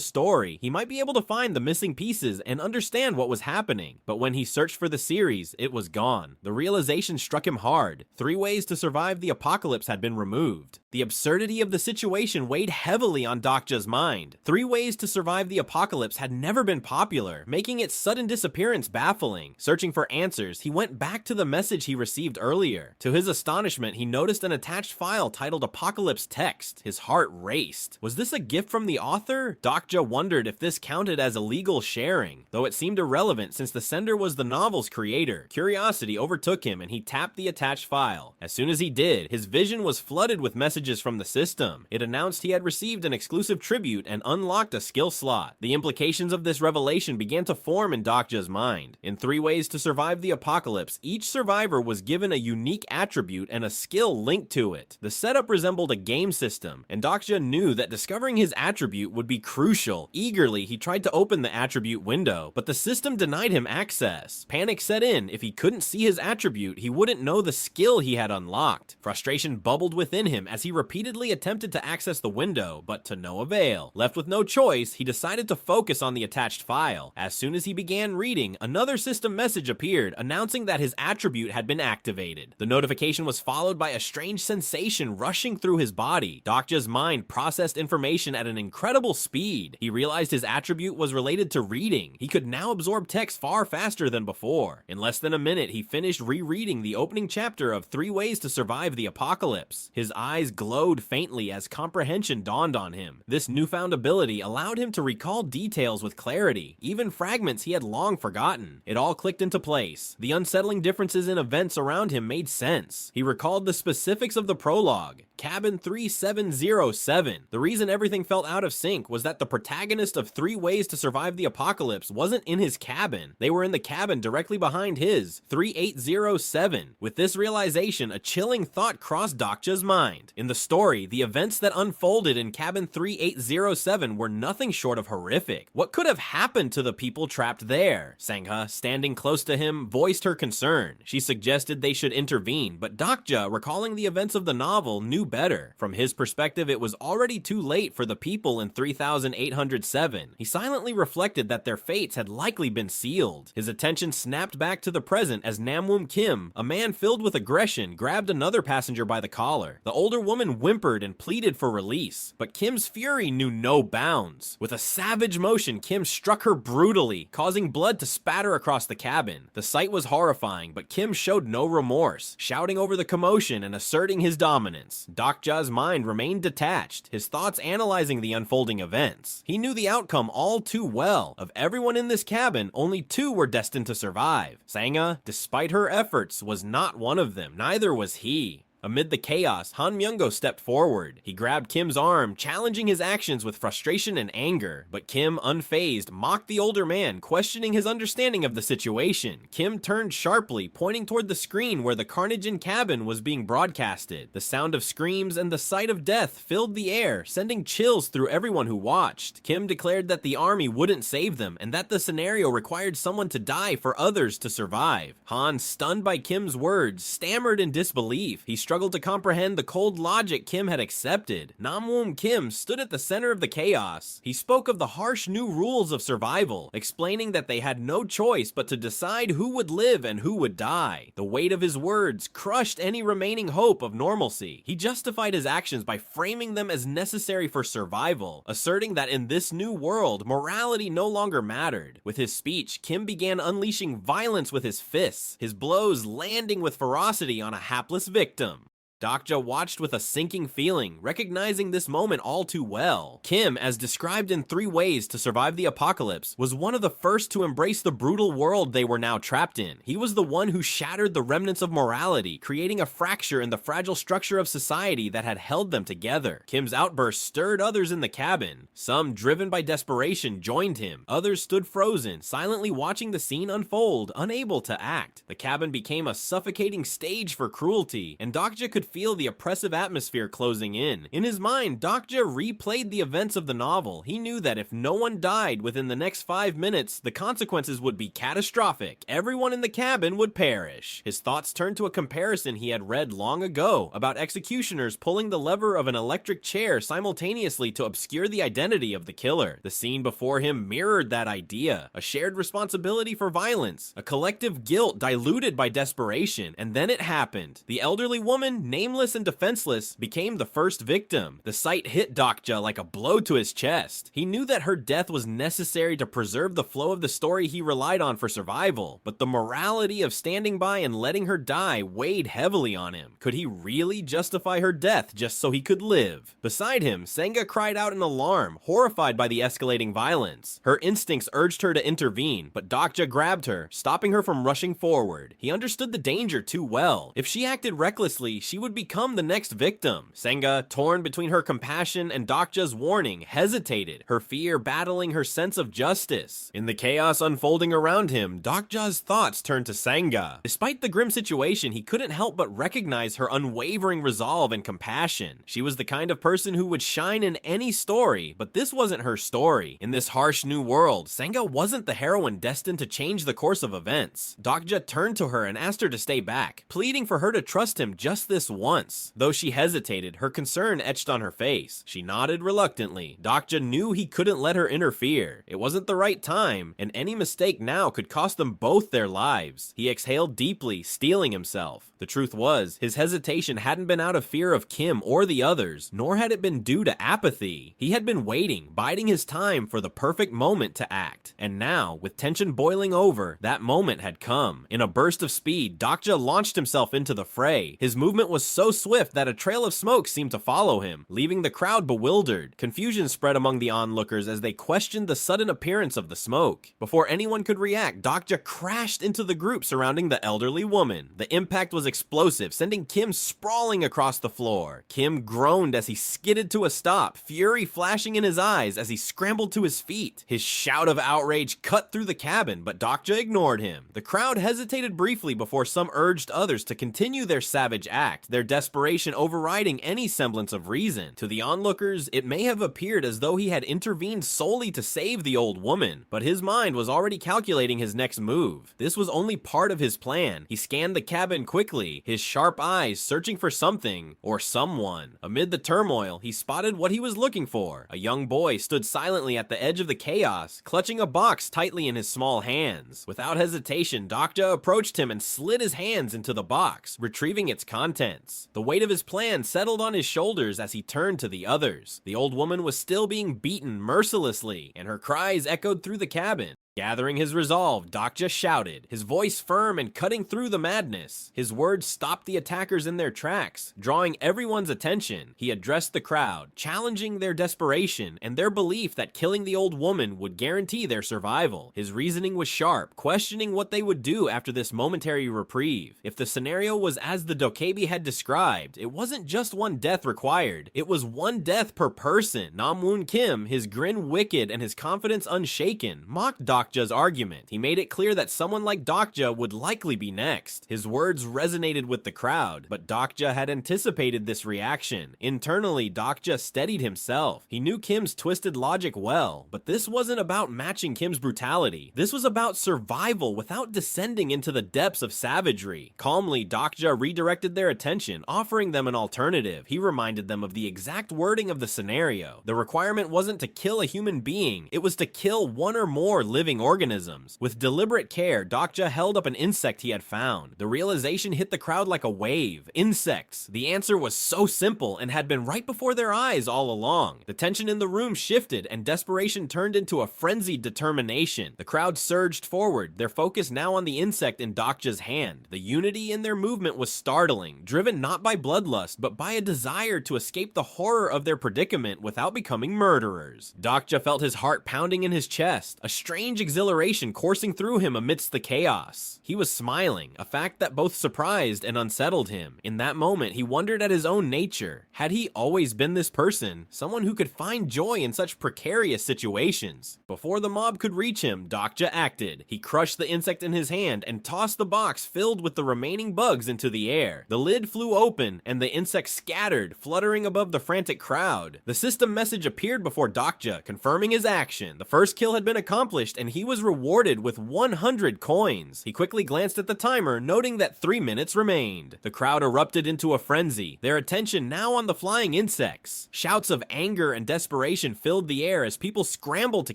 story, he might be able to find the missing pieces and understand what was happening. But when he searched for the series, it was gone. The realization struck him hard. 3 Ways to Survive the Apocalypse had been removed. The absurdity of the situation weighed heavily on Dokja's mind. 3 Ways to Survive the Apocalypse had never been popular, making its sudden disappearance baffling. Searching for answers, he went back to the message he received earlier. To his astonishment, he noticed an attached file titled Apocalypse Text. His heart raced. Was this a gift from the author? Dokja wondered if this counted as illegal sharing, though it seemed irrelevant since the sender was the novel's creator. Curiosity overtook him and he tapped the attached file. As soon as he did, his vision was flooded with messages from the system. It announced he had received an exclusive tribute and unlocked a skill slot. The implications of this revelation began to form in Dokja's mind. In 3 Ways to Survive the Apocalypse, each survivor was given a unique attribute and a skill linked to it. The setup resembled a game system, and Dokja knew that discovering his attribute would be crucial. Eagerly, he tried to open the attribute window, but the system denied him access. Panic set in. If he couldn't see his attribute, he wouldn't know the skill he had unlocked. Frustration bubbled within him as he repeatedly attempted to access the window, but to no avail. Left with no choice, he decided to focus on the attached file. As soon as he began reading, another system message appeared, appeared, announcing that his attribute had been activated. The notification was followed by a strange sensation rushing through his body. Dokja's mind processed information at an incredible speed. He realized his attribute was related to reading. He could now absorb text far faster than before. In less than a minute, he finished rereading the opening chapter of 3 Ways to Survive the Apocalypse. His eyes glowed faintly as comprehension dawned on him. This newfound ability allowed him to recall details with clarity, even fragments he had long forgotten. It all clicked into place. The unsettling differences in events around him made sense. He recalled the specifics of the prologue. Cabin 3707. The reason everything felt out of sync was that the protagonist of 3 Ways to Survive the Apocalypse wasn't in his cabin. They were in the cabin directly behind his, 3807. With this realization, a chilling thought crossed Dokja's mind. In the story, the events that unfolded in cabin 3807 were nothing short of horrific. What could have happened to the people trapped there? Sangha, standing close to him, voiced her concern. She suggested they should intervene, but Dokja, recalling the events of the novel, knew better. From his perspective, it was already too late for the people in 3807. He silently reflected that their fates had likely been sealed. His attention snapped back to the present as Namwoon Kim, a man filled with aggression, grabbed another passenger by the collar. The older woman whimpered and pleaded for release, but Kim's fury knew no bounds. With a savage motion, Kim struck her brutally, causing blood to spatter across the cabin. The sight was horrifying, but Kim showed no remorse, shouting over the commotion and asserting his dominance. Dokja's mind remained detached, his thoughts analyzing the unfolding events. He knew the outcome all too well. Of everyone in this cabin, only 2 were destined to survive. Sangha, despite her efforts, was not one of them. Neither was he. Amid the chaos, Han Myung-go stepped forward. He grabbed Kim's arm, challenging his actions with frustration and anger. But Kim, unfazed, mocked the older man, questioning his understanding of the situation. Kim turned sharply, pointing toward the screen where the carnage in cabin was being broadcasted. The sound of screams and the sight of death filled the air, sending chills through everyone who watched. Kim declared that the army wouldn't save them, and that the scenario required someone to die for others to survive. Han, stunned by Kim's words, stammered in disbelief. He struggled to comprehend the cold logic Kim had accepted. Namwoon Kim stood at the center of the chaos. He spoke of the harsh new rules of survival, explaining that they had no choice but to decide who would live and who would die. The weight of his words crushed any remaining hope of normalcy. He justified his actions by framing them as necessary for survival, asserting that in this new world, morality no longer mattered. With his speech, Kim began unleashing violence with his fists, his blows landing with ferocity on a hapless victim. Dokja watched with a sinking feeling, recognizing this moment all too well. Kim, as described in 3 Ways to Survive the Apocalypse, was one of the first to embrace the brutal world they were now trapped in. He was the one who shattered the remnants of morality, creating a fracture in the fragile structure of society that had held them together. Kim's outburst stirred others in the cabin. Some, driven by desperation, joined him. Others stood frozen, silently watching the scene unfold, unable to act. The cabin became a suffocating stage for cruelty, and Dokja could feel the oppressive atmosphere closing in. In his mind, Dokja replayed the events of the novel. He knew that if no one died within the next 5 minutes, the consequences would be catastrophic. Everyone in the cabin would perish. His thoughts turned to a comparison he had read long ago about executioners pulling the lever of an electric chair simultaneously to obscure the identity of the killer. The scene before him mirrored that idea. A shared responsibility for violence, a collective guilt diluted by desperation, and then it happened. The elderly woman, nameless and defenseless, became the first victim. The sight hit Dokja like a blow to his chest. He knew that her death was necessary to preserve the flow of the story he relied on for survival, but the morality of standing by and letting her die weighed heavily on him. Could he really justify her death just so he could live? Beside him, Sangha cried out in alarm, horrified by the escalating violence. Her instincts urged her to intervene, but Dokja grabbed her, stopping her from rushing forward. He understood the danger too well. If she acted recklessly, she would become the next victim. Sangha, torn between her compassion and Dokja's warning, hesitated, her fear battling her sense of justice. In the chaos unfolding around him, Dokja's thoughts turned to Sangha. Despite the grim situation, he couldn't help but recognize her unwavering resolve and compassion. She was the kind of person who would shine in any story, but this wasn't her story. In this harsh new world, Sangha wasn't the heroine destined to change the course of events. Dokja turned to her and asked her to stay back, pleading for her to trust him just this once. Though she hesitated, her concern etched on her face. She nodded reluctantly. Dokja knew he couldn't let her interfere. It wasn't the right time, and any mistake now could cost them both their lives. He exhaled deeply, steeling himself. The truth was, his hesitation hadn't been out of fear of Kim or the others, nor had it been due to apathy. He had been waiting, biding his time for the perfect moment to act. And now, with tension boiling over, that moment had come. In a burst of speed, Dokja launched himself into the fray. His movement was so swift that a trail of smoke seemed to follow him, leaving the crowd bewildered. Confusion spread among the onlookers as they questioned the sudden appearance of the smoke. Before anyone could react, Dokja crashed into the group surrounding the elderly woman. The impact was explosive, sending Kim sprawling across the floor. Kim groaned as he skidded to a stop, fury flashing in his eyes as he scrambled to his feet. His shout of outrage cut through the cabin, but Dokja ignored him. The crowd hesitated briefly before some urged others to continue their savage act, their desperation overriding any semblance of reason. To the onlookers, it may have appeared as though he had intervened solely to save the old woman, but his mind was already calculating his next move. This was only part of his plan. He scanned the cabin quickly, his sharp eyes searching for something or someone. Amid the turmoil, he spotted what he was looking for. A young boy stood silently at the edge of the chaos, clutching a box tightly in his small hands. Without hesitation, Dokja approached him and slid his hands into the box, retrieving its contents. The weight of his plan settled on his shoulders as he turned to the others. The old woman was still being beaten mercilessly, and her cries echoed through the cabin. Gathering his resolve, Dokja shouted, his voice firm and cutting through the madness. His words stopped the attackers in their tracks, drawing everyone's attention. He addressed the crowd, challenging their desperation and their belief that killing the old woman would guarantee their survival. His reasoning was sharp, questioning what they would do after this momentary reprieve. If the scenario was as the dokkaebi had described, it wasn't just one death required, it was one death per person. Namwoon Kim, his grin wicked and his confidence unshaken, mocked Dokja's argument. He made it clear that someone like Dokja would likely be next. His words resonated with the crowd, but Dokja had anticipated this reaction. Internally, Dokja steadied himself. He knew Kim's twisted logic well, but this wasn't about matching Kim's brutality. This was about survival without descending into the depths of savagery. Calmly, Dokja redirected their attention, offering them an alternative. He reminded them of the exact wording of the scenario. The requirement wasn't to kill a human being, it was to kill one or more living organisms. With deliberate care, Dokja held up an insect he had found. The realization hit the crowd like a wave. Insects. The answer was so simple and had been right before their eyes all along. The tension in the room shifted and desperation turned into a frenzied determination. The crowd surged forward, their focus now on the insect in Dokja's hand. The unity in their movement was startling, driven not by bloodlust, but by a desire to escape the horror of their predicament without becoming murderers. Dokja felt his heart pounding in his chest, a strange exhilaration coursing through him amidst the chaos. He was smiling, a fact that both surprised and unsettled him. In that moment, he wondered at his own nature. Had he always been this person, someone who could find joy in such precarious situations? Before the mob could reach him, Dokja acted. He crushed the insect in his hand and tossed the box filled with the remaining bugs into the air. The lid flew open, and the insect scattered, fluttering above the frantic crowd. The system message appeared before Dokja, confirming his action. The first kill had been accomplished, and he was rewarded with 100 coins. He quickly glanced at the timer, noting that 3 minutes remained. The crowd erupted into a frenzy, their attention now on the flying insects. Shouts of anger and desperation filled the air as people scrambled to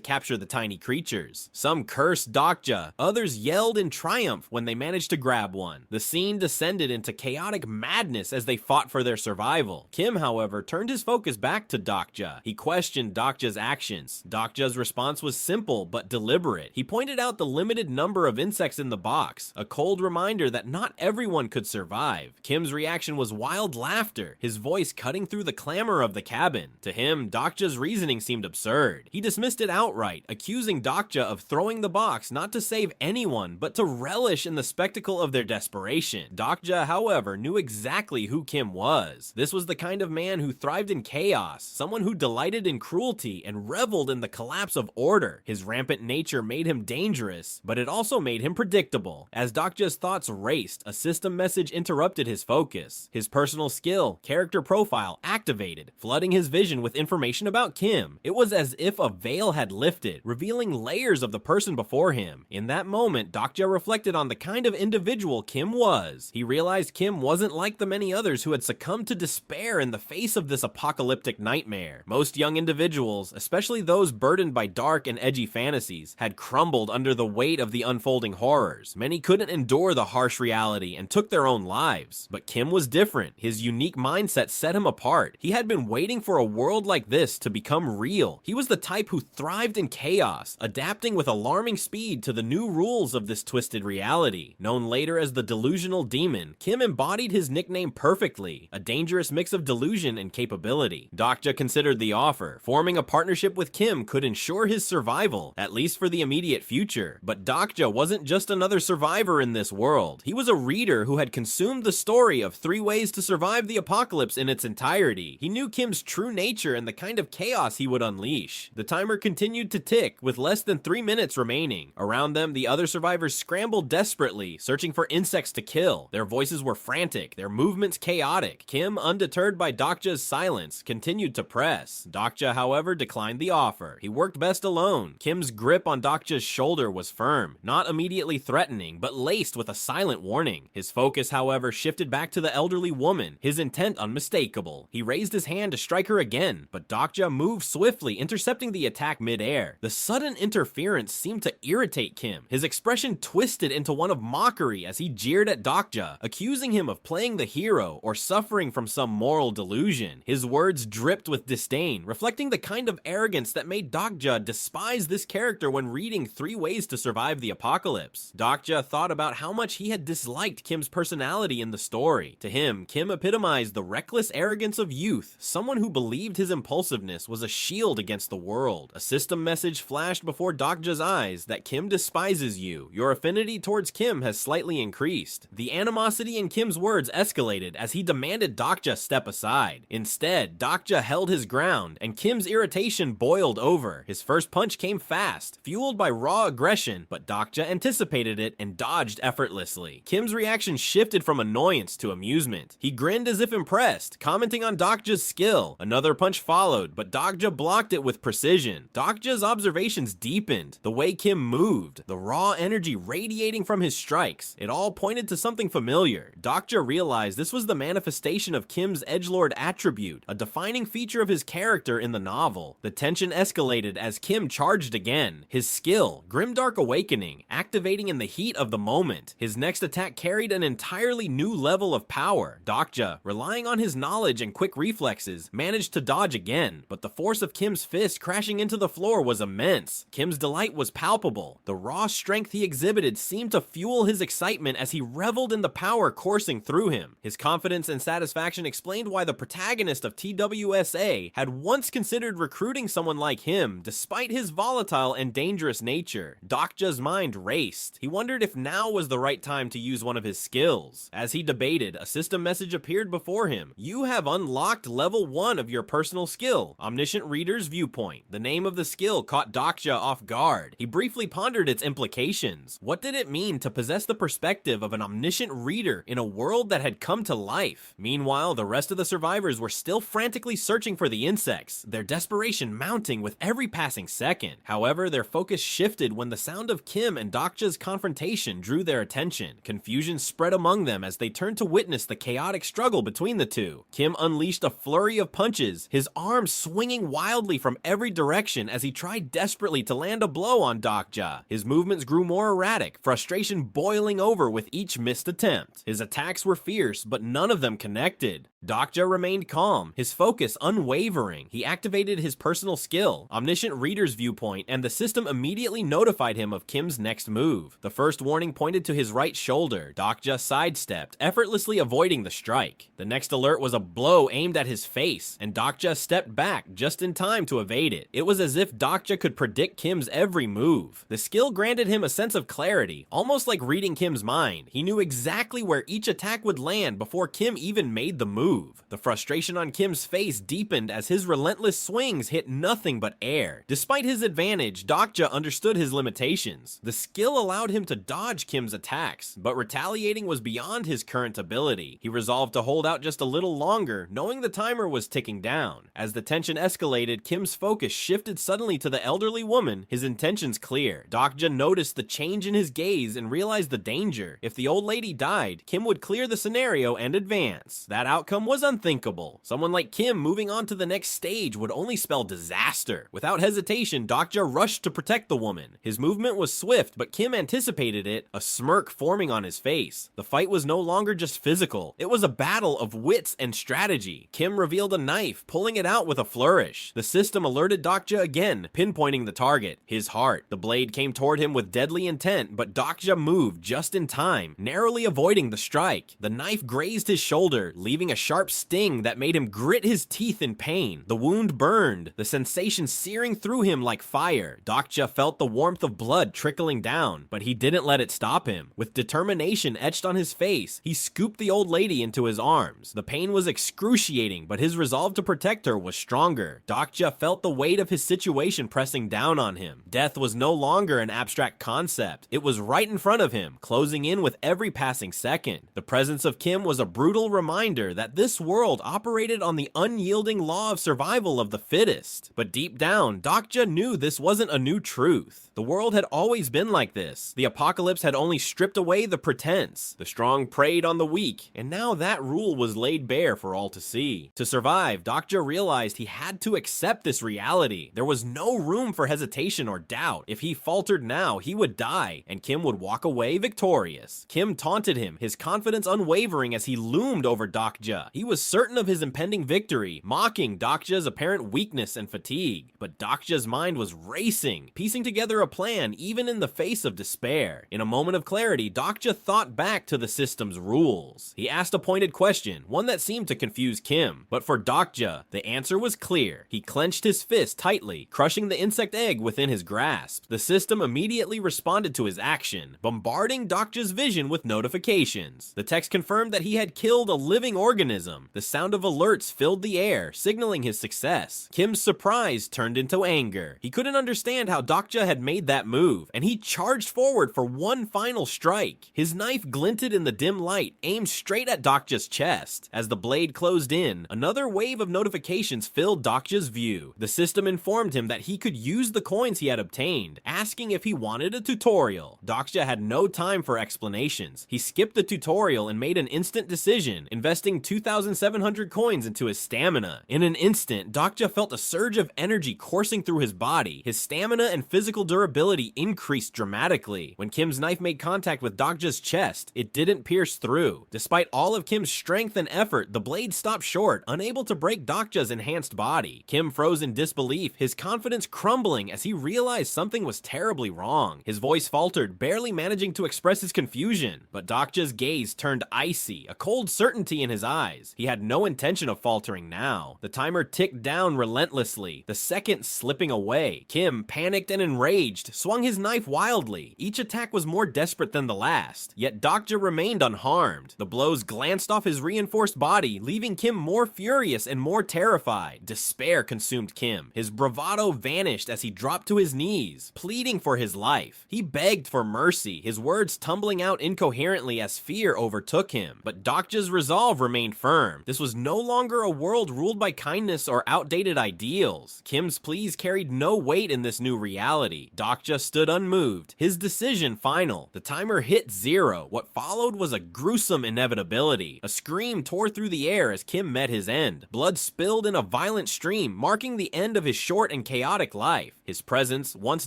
capture the tiny creatures. Some cursed Dokja, others yelled in triumph when they managed to grab one. The scene descended into chaotic madness as they fought for their survival. Kim, however, turned his focus back to Dokja. He questioned Dokja's actions. Dokja's response was simple but deliberate. He pointed out the limited number of insects in the box, a cold reminder that not everyone could survive. Kim's reaction was wild laughter, his voice cutting through the clamor of the cabin. To him, Dokja's reasoning seemed absurd. He dismissed it outright, accusing Dokja of throwing the box not to save anyone, but to relish in the spectacle of their desperation. Dokja, however, knew exactly who Kim was. This was the kind of man who thrived in chaos, someone who delighted in cruelty and reveled in the collapse of order. His rampant nature nature made him dangerous, but it also made him predictable. As Dokja's thoughts raced, a system message interrupted his focus. His personal skill, character profile activated, flooding his vision with information about Kim. It was as if a veil had lifted, revealing layers of the person before him. In that moment, Dokja reflected on the kind of individual Kim was. He realized Kim wasn't like the many others who had succumbed to despair in the face of this apocalyptic nightmare. Most young individuals, especially those burdened by dark and edgy fantasies, had crumbled under the weight of the unfolding horrors. Many couldn't endure the harsh reality and took their own lives. But Kim was different. His unique mindset set him apart. He had been waiting for a world like this to become real. He was the type who thrived in chaos, adapting with alarming speed to the new rules of this twisted reality. Known later as the delusional demon, Kim embodied his nickname perfectly, a dangerous mix of delusion and capability. Dokja considered the offer. Forming a partnership with Kim could ensure his survival, at least for the immediate future. But Dokja wasn't just another survivor in this world. He was a reader who had consumed the story of 3 ways to survive the apocalypse in its entirety. He knew Kim's true nature and the kind of chaos he would unleash. The timer continued to tick, with less than 3 minutes remaining. Around them, the other survivors scrambled desperately, searching for insects to kill. Their voices were frantic, their movements chaotic. Kim, undeterred by Dokja's silence, continued to press. Dokja, however, declined the offer. He worked best alone. Kim's grip on Dokja's shoulder was firm, not immediately threatening, but laced with a silent warning. His focus, however, shifted back to the elderly woman, his intent unmistakable. He raised his hand to strike her again, but Dokja moved swiftly, intercepting the attack mid-air. The sudden interference seemed to irritate Kim. His expression twisted into one of mockery as he jeered at Dokja, accusing him of playing the hero or suffering from some moral delusion. His words dripped with disdain, reflecting the kind of arrogance that made Dokja despise this character when reading 3 Ways to Survive the Apocalypse. Dokja thought about how much he had disliked Kim's personality in the story. To him, Kim epitomized the reckless arrogance of youth, someone who believed his impulsiveness was a shield against the world. A system message flashed before Dokja's eyes that Kim despises you. Your affinity towards Kim has slightly increased. The animosity in Kim's words escalated as he demanded Dokja step aside. Instead, Dokja held his ground, and Kim's irritation boiled over. His first punch came fast, fueled by raw aggression, but Dokja anticipated it and dodged effortlessly. Kim's reaction shifted from annoyance to amusement. He grinned as if impressed, commenting on Dokja's skill. Another punch followed, but Dokja blocked it with precision. Dokja's observations deepened. The way Kim moved, the raw energy radiating from his strikes, it all pointed to something familiar. Dokja realized this was the manifestation of Kim's edgelord attribute, a defining feature of his character in the novel. The tension escalated as Kim charged again. His skill, Grimdark Awakening, activating in the heat of the moment. His next attack carried an entirely new level of power. Dokja, relying on his knowledge and quick reflexes, managed to dodge again, but the force of Kim's fist crashing into the floor was immense. Kim's delight was palpable. The raw strength he exhibited seemed to fuel his excitement as he reveled in the power coursing through him. His confidence and satisfaction explained why the protagonist of TWSA had once considered recruiting someone like him, despite his volatile and dangerous nature. Dokja's mind raced. He wondered if now was the right time to use one of his skills. As he debated, a system message appeared before him. You have unlocked level 1 of your personal skill, Omniscient Reader's Viewpoint. The name of the skill caught Dokja off guard. He briefly pondered its implications. What did it mean to possess the perspective of an omniscient reader in a world that had come to life? Meanwhile, the rest of the survivors were still frantically searching for the insects, their desperation mounting with every passing second. However, their focus shifted when the sound of Kim and Dokja's confrontation drew their attention. Confusion spread among them as they turned to witness the chaotic struggle between the two. Kim unleashed a flurry of punches, his arms swinging wildly from every direction as he tried desperately to land a blow on Dokja. His movements grew more erratic, frustration boiling over with each missed attempt. His attacks were fierce, but none of them connected. Dokja remained calm, his focus unwavering. He activated his personal skill, Omniscient Reader's Viewpoint, and the system immediately notified him of Kim's next move. The first warning pointed to his right shoulder. Dokja sidestepped, effortlessly avoiding the strike. The next alert was a blow aimed at his face, and Dokja stepped back just in time to evade it. It was as if Dokja could predict Kim's every move. The skill granted him a sense of clarity, almost like reading Kim's mind. He knew exactly where each attack would land before Kim even made the move. The frustration on Kim's face deepened as his relentless swings hit nothing but air. Despite his advantage, Dokja Dokja understood his limitations. The skill allowed him to dodge Kim's attacks, but retaliating was beyond his current ability. He resolved to hold out just a little longer, knowing the timer was ticking down. As the tension escalated, Kim's focus shifted suddenly to the elderly woman, his intentions clear. Dokja noticed the change in his gaze and realized the danger. If the old lady died, Kim would clear the scenario and advance. That outcome was unthinkable. Someone like Kim moving on to the next stage would only spell disaster. Without hesitation, Dokja rushed to protect the woman. His movement was swift, but Kim anticipated it, a smirk forming on his face. The fight was no longer just physical. It was a battle of wits and strategy. Kim revealed a knife, pulling it out with a flourish. The system alerted Dokja again, pinpointing the target, his heart. The blade came toward him with deadly intent, but Dokja moved just in time, narrowly avoiding the strike. The knife grazed his shoulder, leaving a sharp sting that made him grit his teeth in pain. The wound burned, the sensation searing through him like fire. Dokja felt the warmth of blood trickling down, but he didn't let it stop him. With determination etched on his face, he scooped the old lady into his arms. The pain was excruciating, but his resolve to protect her was stronger. Dokja felt the weight of his situation pressing down on him. Death was no longer an abstract concept. It was right in front of him, closing in with every passing second. The presence of Kim was a brutal reminder that this world operated on the unyielding law of survival of the fittest. But deep down, Dokja knew this wasn't a new truth. The world had always been like this. The apocalypse had only stripped away the pretense. The strong preyed on the weak, and now that rule was laid bare for all to see. To survive, Dokja realized he had to accept this reality. There was no room for hesitation or doubt. If he faltered now, he would die, and Kim would walk away victorious. Kim taunted him, his confidence unwavering as he loomed over Dokja. He was certain of his impending victory, mocking Dokja's apparent weakness and fatigue. But Dokja's mind was racing, piecing together a plan even in the face of despair. In a moment of clarity, Dokja thought back to the system's rules. He asked a pointed question, one that seemed to confuse Kim. But for Dokja, the answer was clear. He clenched his fist tightly, crushing the insect egg within his grasp. The system immediately responded to his action, bombarding Dokja's vision with notifications. The text confirmed that he had killed a living organism. The sound of alerts filled the air, signaling his success. Kim's surprise turned into anger. He couldn't understand how Dokja had made that move, and he charged forward for one final strike. His knife glinted in the dim light, aimed straight at Dokja's chest. As the blade closed in, another wave of notifications filled Dokja's view. The system informed him that he could use the coins he had obtained, asking if he wanted a tutorial. Dokja had no time for explanations. He skipped the tutorial and made an instant decision, investing 2,700 coins into his stamina. In an instant, Dokja felt a surge of energy coursing through his body. His stamina and physical durability increased dramatically. When Kim's knife made contact with Dokja's chest, it didn't pierce through. Despite all of Kim's strength and effort, the blade stopped short, unable to break Dokja's enhanced body. Kim froze in disbelief, his confidence crumbling as he realized something was terribly wrong. His voice faltered, barely managing to express his confusion. But Dokja's gaze turned icy, a cold certainty in his eyes. He had no intention of faltering now. The timer ticked down relentlessly, the seconds slipping away. Kim, panicked and enraged, swung his knife wildly. Each attack was more desperate than the last, yet Dokja remained unharmed. The blows glanced off his reinforced body, leaving Kim more furious and more terrified. Despair consumed Kim. His bravado vanished as he dropped to his knees, pleading for his life. He begged for mercy, his words tumbling out incoherently as fear overtook him. But Dokja's resolve remained firm. This was no longer a world ruled by kindness or outdated ideals. Kim's pleas carried no weight in this new reality. Dokja stood unmoved, his decision final. The timer hit 0. What followed was a gruesome inevitability. A scream tore through the air as Kim met his end. Blood spilled in a violent stream, marking the end of his short and chaotic life. His presence, once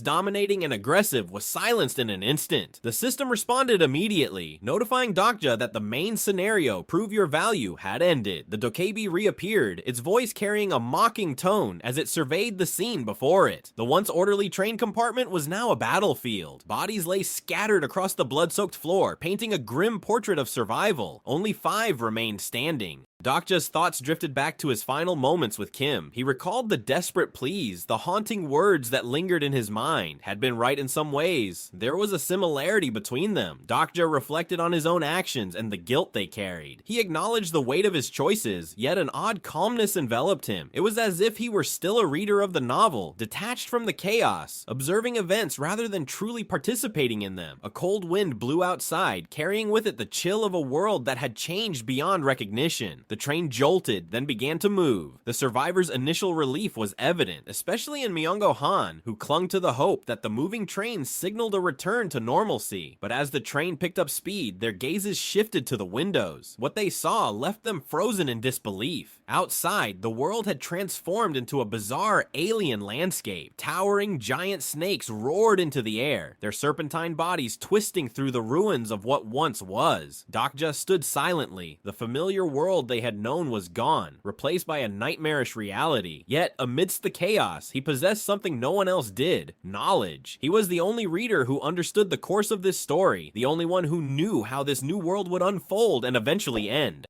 dominating and aggressive, was silenced in an instant. The system responded immediately, notifying Dokja that the main scenario, Prove Your Value, had ended. The dokkaebi reappeared, its voice carrying a mocking tone as it surveyed the scene before it. The once orderly train compartment was now a battlefield. Bodies lay scattered across the blood-soaked floor, painting a grim portrait of survival. Only 5 remained standing. Dokja's thoughts drifted back to his final moments with Kim. He recalled the desperate pleas, the haunting words that lingered in his mind. Had been right in some ways. There was a similarity between them. Dokja reflected on his own actions and the guilt they carried. He acknowledged the weight of his choices, yet an odd calmness enveloped him. It was as if he were still a reader of the novel, detached from the chaos, observing events rather than truly participating in them. A cold wind blew outside, carrying with it the chill of a world that had changed beyond recognition. The train jolted, then began to move. The survivors' initial relief was evident, especially in Myungo Han, who clung to the hope that the moving train signaled a return to normalcy. But as the train picked up speed, their gazes shifted to the windows. What they saw left them frozen in disbelief. Outside, the world had transformed into a bizarre alien landscape. Towering giant snakes roared into the air, their serpentine bodies twisting through the ruins of what once was. Dokja stood silently. The familiar world they had known was gone, replaced by a nightmarish reality. Yet, amidst the chaos, he possessed something no one else did: knowledge. He was the only reader who understood the course of this story, the only one who knew how this new world would unfold and eventually end.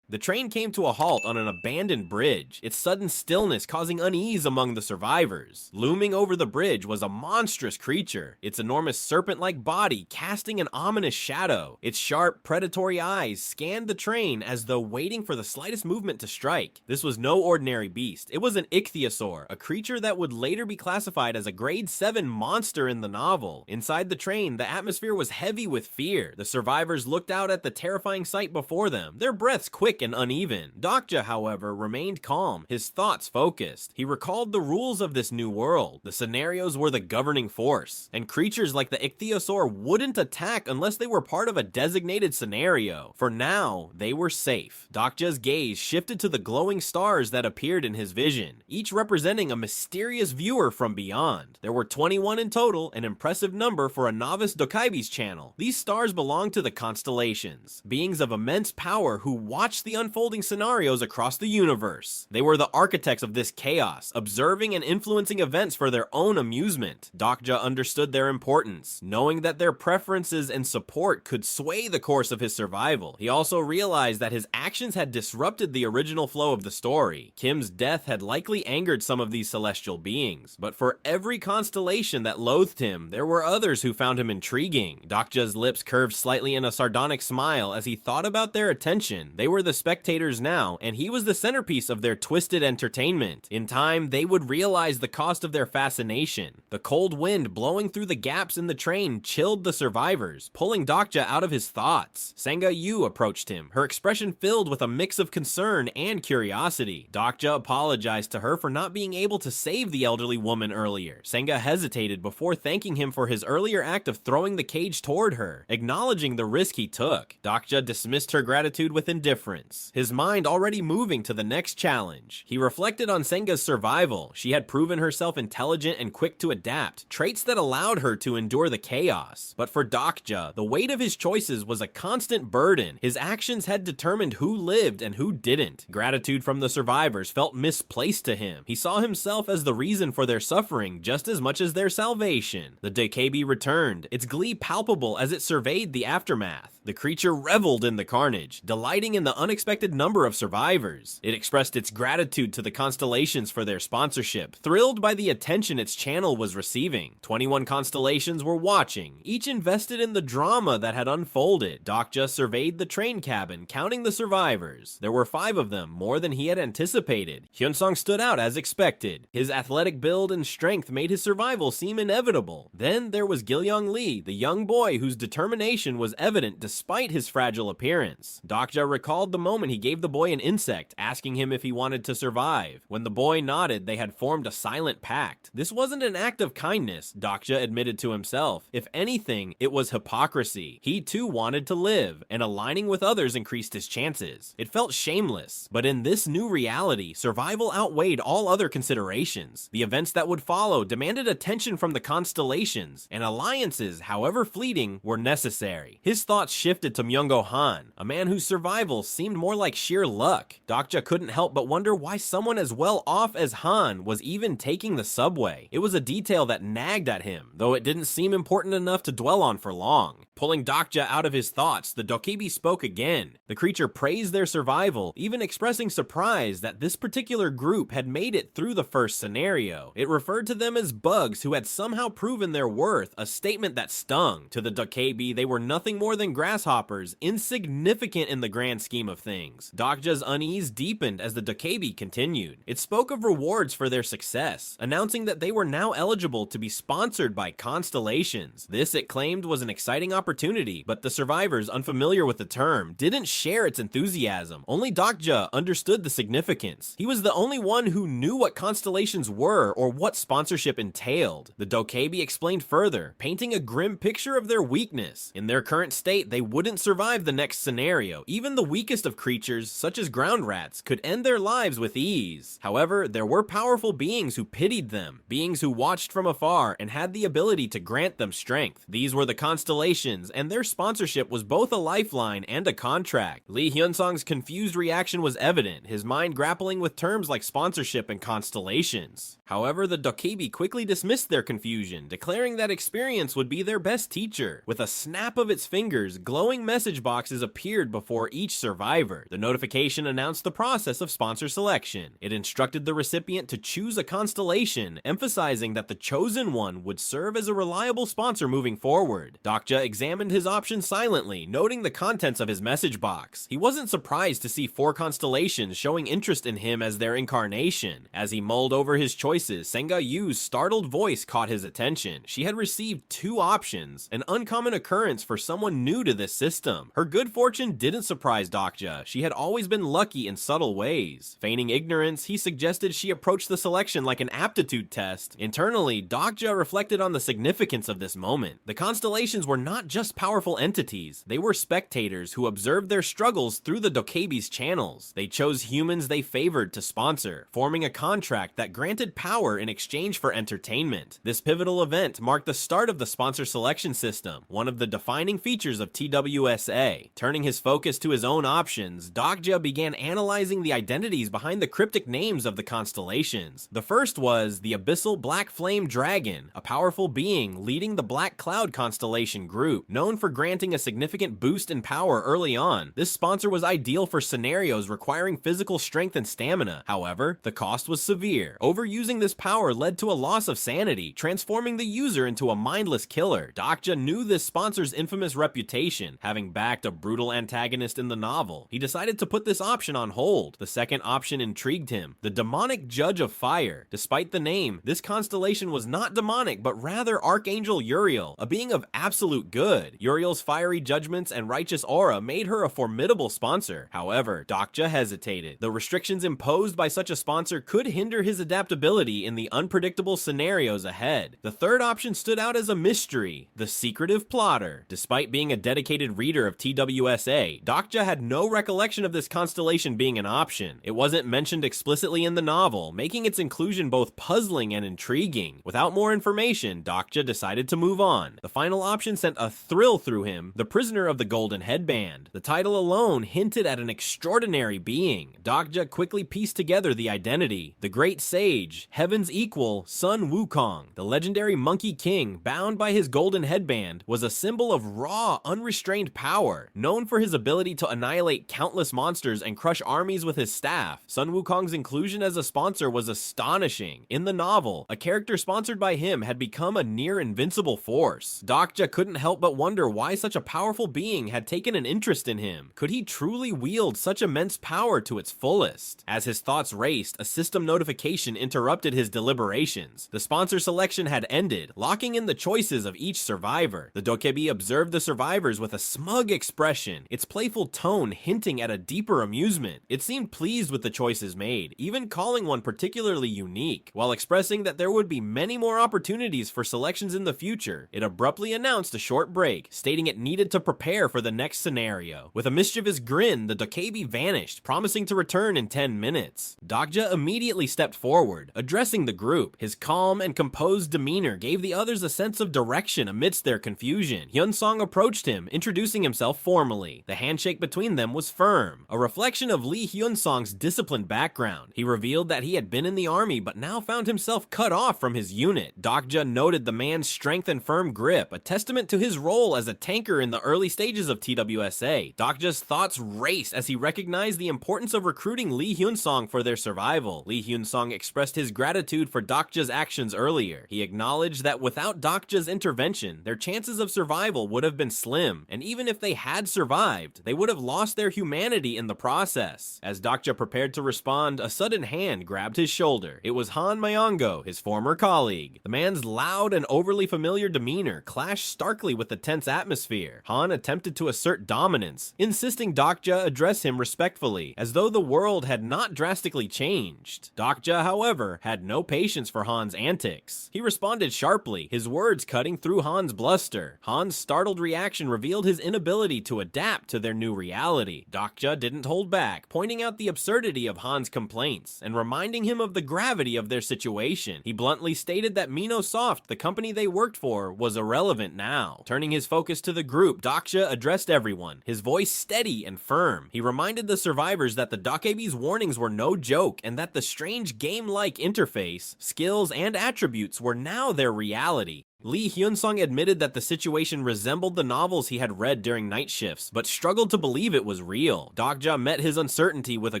The train came to a halt on an abandoned bridge, its sudden stillness causing unease among the survivors. Looming over the bridge was a monstrous creature, its enormous serpent-like body casting an ominous shadow. Its sharp, predatory eyes scanned the train as though waiting for the slightest movement to strike. This was no ordinary beast. It was an ichthyosaur, a creature that would later be classified as a grade 7 monster in the novel. Inside the train, the atmosphere was heavy with fear. The survivors looked out at the terrifying sight before them, their breaths quick and uneven. Dokja, however, remained calm, his thoughts focused. He recalled the rules of this new world. The scenarios were the governing force, and creatures like the ichthyosaur wouldn't attack unless they were part of a designated scenario. For now, they were safe. Dokja's gaze shifted to the glowing stars that appeared in his vision, each representing a mysterious viewer from beyond. There were 21 in total, an impressive number for a novice dokkaebi's channel. These stars belonged to the constellations, beings of immense power who watched the unfolding scenarios across the universe. They were the architects of this chaos, observing and influencing events for their own amusement. Dokja understood their importance, knowing that their preferences and support could sway the course of his survival. He also realized that his actions had disrupted the original flow of the story. Kim's death had likely angered some of these celestial beings, but for every constellation that loathed him, there were others who found him intriguing. Dokja's lips curved slightly in a sardonic smile as he thought about their attention. They were the spectators now, and he was the centerpiece of their twisted entertainment. In time, they would realize the cost of their fascination. The cold wind blowing through the gaps in the train chilled the survivors, pulling Dokja out of his thoughts. Senga Yu approached him, her expression filled with a mix of concern and curiosity. Dokja apologized to her for not being able to save the elderly woman earlier. Senga hesitated before thanking him for his earlier act of throwing the cage toward her, acknowledging the risk he took. Dokja dismissed her gratitude with indifference, his mind already moving to the next challenge. He reflected on Senga's survival. She had proven herself intelligent and quick to adapt, traits that allowed her to endure the chaos. But for Dokja, the weight of his choices was a constant burden. His actions had determined who lived and who didn't. Gratitude from the survivors felt misplaced to him. He saw himself as the reason for their suffering just as much as their salvation. The dokkaebi returned, its glee palpable as it surveyed the aftermath. The creature reveled in the carnage, delighting in the unexpected number of survivors. It expressed its gratitude to the constellations for their sponsorship, thrilled by the attention its channel was receiving. 21 constellations were watching, each invested in the drama that had unfolded. Dokja surveyed the train cabin, counting the survivors. There were 5 of them, more than he had anticipated. Hyunsong stood out as expected. His athletic build and strength made his survival seem inevitable. Then there was Gilyong Lee, the young boy whose determination was evident despite his fragile appearance. Dokja recalled the moment he gave the boy an insect, asking him if he wanted to survive. When the boy nodded, they had formed a silent pact. This wasn't an act of kindness, Dokja admitted to himself. If anything, it was hypocrisy. He too wanted to live, and aligning with others increased his chances. It felt shameless, but in this new reality, survival outweighed all other considerations. The events that would follow demanded attention from the constellations, and alliances, however fleeting, were necessary. His thoughts shifted to Myungo Han, a man whose survival seemed seemed more like sheer luck. Dokja couldn't help but wonder why someone as well off as Han was even taking the subway. It was a detail that nagged at him, though it didn't seem important enough to dwell on for long. Pulling Dokja out of his thoughts, the dokkaebi spoke again. The creature praised their survival, even expressing surprise that this particular group had made it through the first scenario. It referred to them as bugs who had somehow proven their worth, a statement that stung. To the dokkaebi, they were nothing more than grasshoppers, insignificant in the grand scheme of things. Dokja's unease deepened as the dokkaebi continued. It spoke of rewards for their success, announcing that they were now eligible to be sponsored by constellations. This, it claimed, was an exciting opportunity, but the survivors, unfamiliar with the term, didn't share its enthusiasm. Only Dokja understood the significance. He was the only one who knew what constellations were or what sponsorship entailed. The dokkaebi explained further, painting a grim picture of their weakness. In their current state, they wouldn't survive the next scenario. Even the weakest of creatures, such as ground rats, could end their lives with ease. However, there were powerful beings who pitied them, beings who watched from afar and had the ability to grant them strength. These were the constellations, and their sponsorship was both a lifeline and a contract. Lee Hyun-sung's confused reaction was evident, his mind grappling with terms like sponsorship and constellations. However, the dokkaebi quickly dismissed their confusion, declaring that experience would be their best teacher. With a snap of its fingers, glowing message boxes appeared before each survivor. The notification announced the process of sponsor selection. It instructed the recipient to choose a constellation, emphasizing that the chosen one would serve as a reliable sponsor moving forward. Dokja examined his options silently, noting the contents of his message box. He wasn't surprised to see 4 constellations showing interest in him as their incarnation. As he mulled over his choices, Senga Yu's startled voice caught his attention. She had received 2 options, an uncommon occurrence for someone new to this system. Her good fortune didn't surprise Dokja. She had always been lucky in subtle ways. Feigning ignorance, he suggested she approach the selection like an aptitude test. Internally, Dokja reflected on the significance of this moment. The constellations were not just powerful entities, they were spectators who observed their struggles through the dokkaibi's channels. They chose humans they favored to sponsor, forming a contract that granted power in exchange for entertainment. This pivotal event marked the start of the sponsor selection system, one of the defining features of TWSA. Turning his focus to his own options, Dokja began analyzing the identities behind the cryptic names of the constellations. The first was the Abyssal Black Flame Dragon, a powerful being leading the Black Cloud constellation group. Known for granting a significant boost in power early on, this sponsor was ideal for scenarios requiring physical strength and stamina. However, the cost was severe. Overusing this power led to a loss of sanity, transforming the user into a mindless killer. Dokja knew this sponsor's infamous reputation, having backed a brutal antagonist in the novel. He decided to put this option on hold. The second option intrigued him, the Demonic Judge of Fire. Despite the name, this constellation was not demonic, but rather Archangel Uriel, a being of absolute good. Uriel's fiery judgments and righteous aura made her a formidable sponsor. However, Dokja hesitated. The restrictions imposed by such a sponsor could hinder his adaptability in the unpredictable scenarios ahead. The third option stood out as a mystery, the Secretive Plotter. Despite being a dedicated reader of TWSA, Dokja had no recollection of this constellation being an option. It wasn't mentioned explicitly in the novel, making its inclusion both puzzling and intriguing. Without more information, Dokja decided to move on. The final option sent a thrill through him, the Prisoner of the Golden Headband. The title alone hinted at an extraordinary being. Dokja quickly pieced together the identity. The Great Sage, Heaven's Equal, Sun Wukong, the legendary Monkey King, bound by his golden headband, was a symbol of raw, unrestrained power. Known for his ability to annihilate countless monsters and crush armies with his staff, Sun Wukong's inclusion as a sponsor was astonishing. In the novel, a character sponsored by him had become a near invincible force. Dokja couldn't help but wonder why such a powerful being had taken an interest in him. Could he truly wield such immense power to its fullest? As his thoughts raced, a system notification interrupted his deliberations. The sponsor selection had ended, locking in the choices of each survivor. The dokkaebi observed the survivors with a smug expression, its playful tone hinting at a deeper amusement. It seemed pleased with the choices made, even calling one particularly unique. While expressing that there would be many more opportunities for selections in the future, it abruptly announced a short break, stating it needed to prepare for the next scenario. With a mischievous grin, the dokkaebi vanished, promising to return in 10 minutes. Dokja immediately stepped forward, addressing the group. His calm and composed demeanor gave the others a sense of direction amidst their confusion. Hyun-sung approached him, introducing himself formally. The handshake between them was was firm, a reflection of Lee Hyun-song's disciplined background. He revealed that he had been in the army but now found himself cut off from his unit. Dokja noted the man's strength and firm grip, a testament to his role as a tanker in the early stages of TWSA. Dokja's thoughts raced as he recognized the importance of recruiting Lee Hyun-song for their survival. Lee Hyun-song expressed his gratitude for Dokja's actions earlier. He acknowledged that without Dokja's intervention, their chances of survival would have been slim, and even if they had survived, they would have lost their humanity in the process. As Dokja prepared to respond, a sudden hand grabbed his shoulder. It was Han Mayongo, his former colleague. The man's loud and overly familiar demeanor clashed starkly with the tense atmosphere. Han attempted to assert dominance, insisting Dokja address him respectfully, as though the world had not drastically changed. Dokja, however, had no patience for Han's antics. He responded sharply, his words cutting through Han's bluster. Han's startled reaction revealed his inability to adapt to their new reality. Dokja didn't hold back, pointing out the absurdity of Han's complaints and reminding him of the gravity of their situation. He bluntly stated that Minosoft, the company they worked for, was irrelevant now. Turning his focus to the group, Dokja addressed everyone, his voice steady and firm. He reminded the survivors that the dokkaebi's warnings were no joke and that the strange game-like interface, skills, and attributes were now their reality. Lee Hyun-song admitted that the situation resembled the novels he had read during night shifts, but struggled to believe it was real. Dokja met his uncertainty with a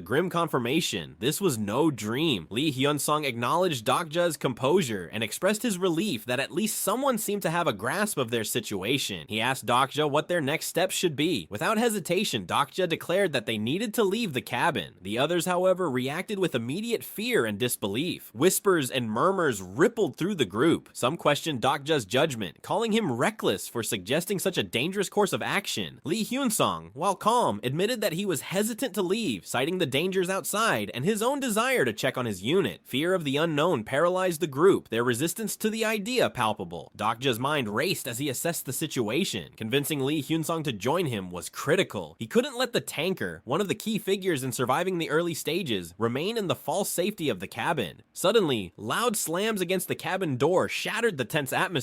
grim confirmation. This was no dream. Lee Hyun-song acknowledged Dokja's composure and expressed his relief that at least someone seemed to have a grasp of their situation. He asked Dokja what their next steps should be. Without hesitation, Dokja declared that they needed to leave the cabin. The others, however, reacted with immediate fear and disbelief. Whispers and murmurs rippled through the group. Some questioned Dokja's judgment, calling him reckless for suggesting such a dangerous course of action. Lee Hyun-song, while calm, admitted that he was hesitant to leave, citing the dangers outside and his own desire to check on his unit. Fear of the unknown paralyzed the group, their resistance to the idea palpable. Dokja's mind raced as he assessed the situation. Convincing Lee Hyun-song to join him was critical. He couldn't let the tanker, one of the key figures in surviving the early stages, remain in the false safety of the cabin. Suddenly, loud slams against the cabin door shattered the tense atmosphere.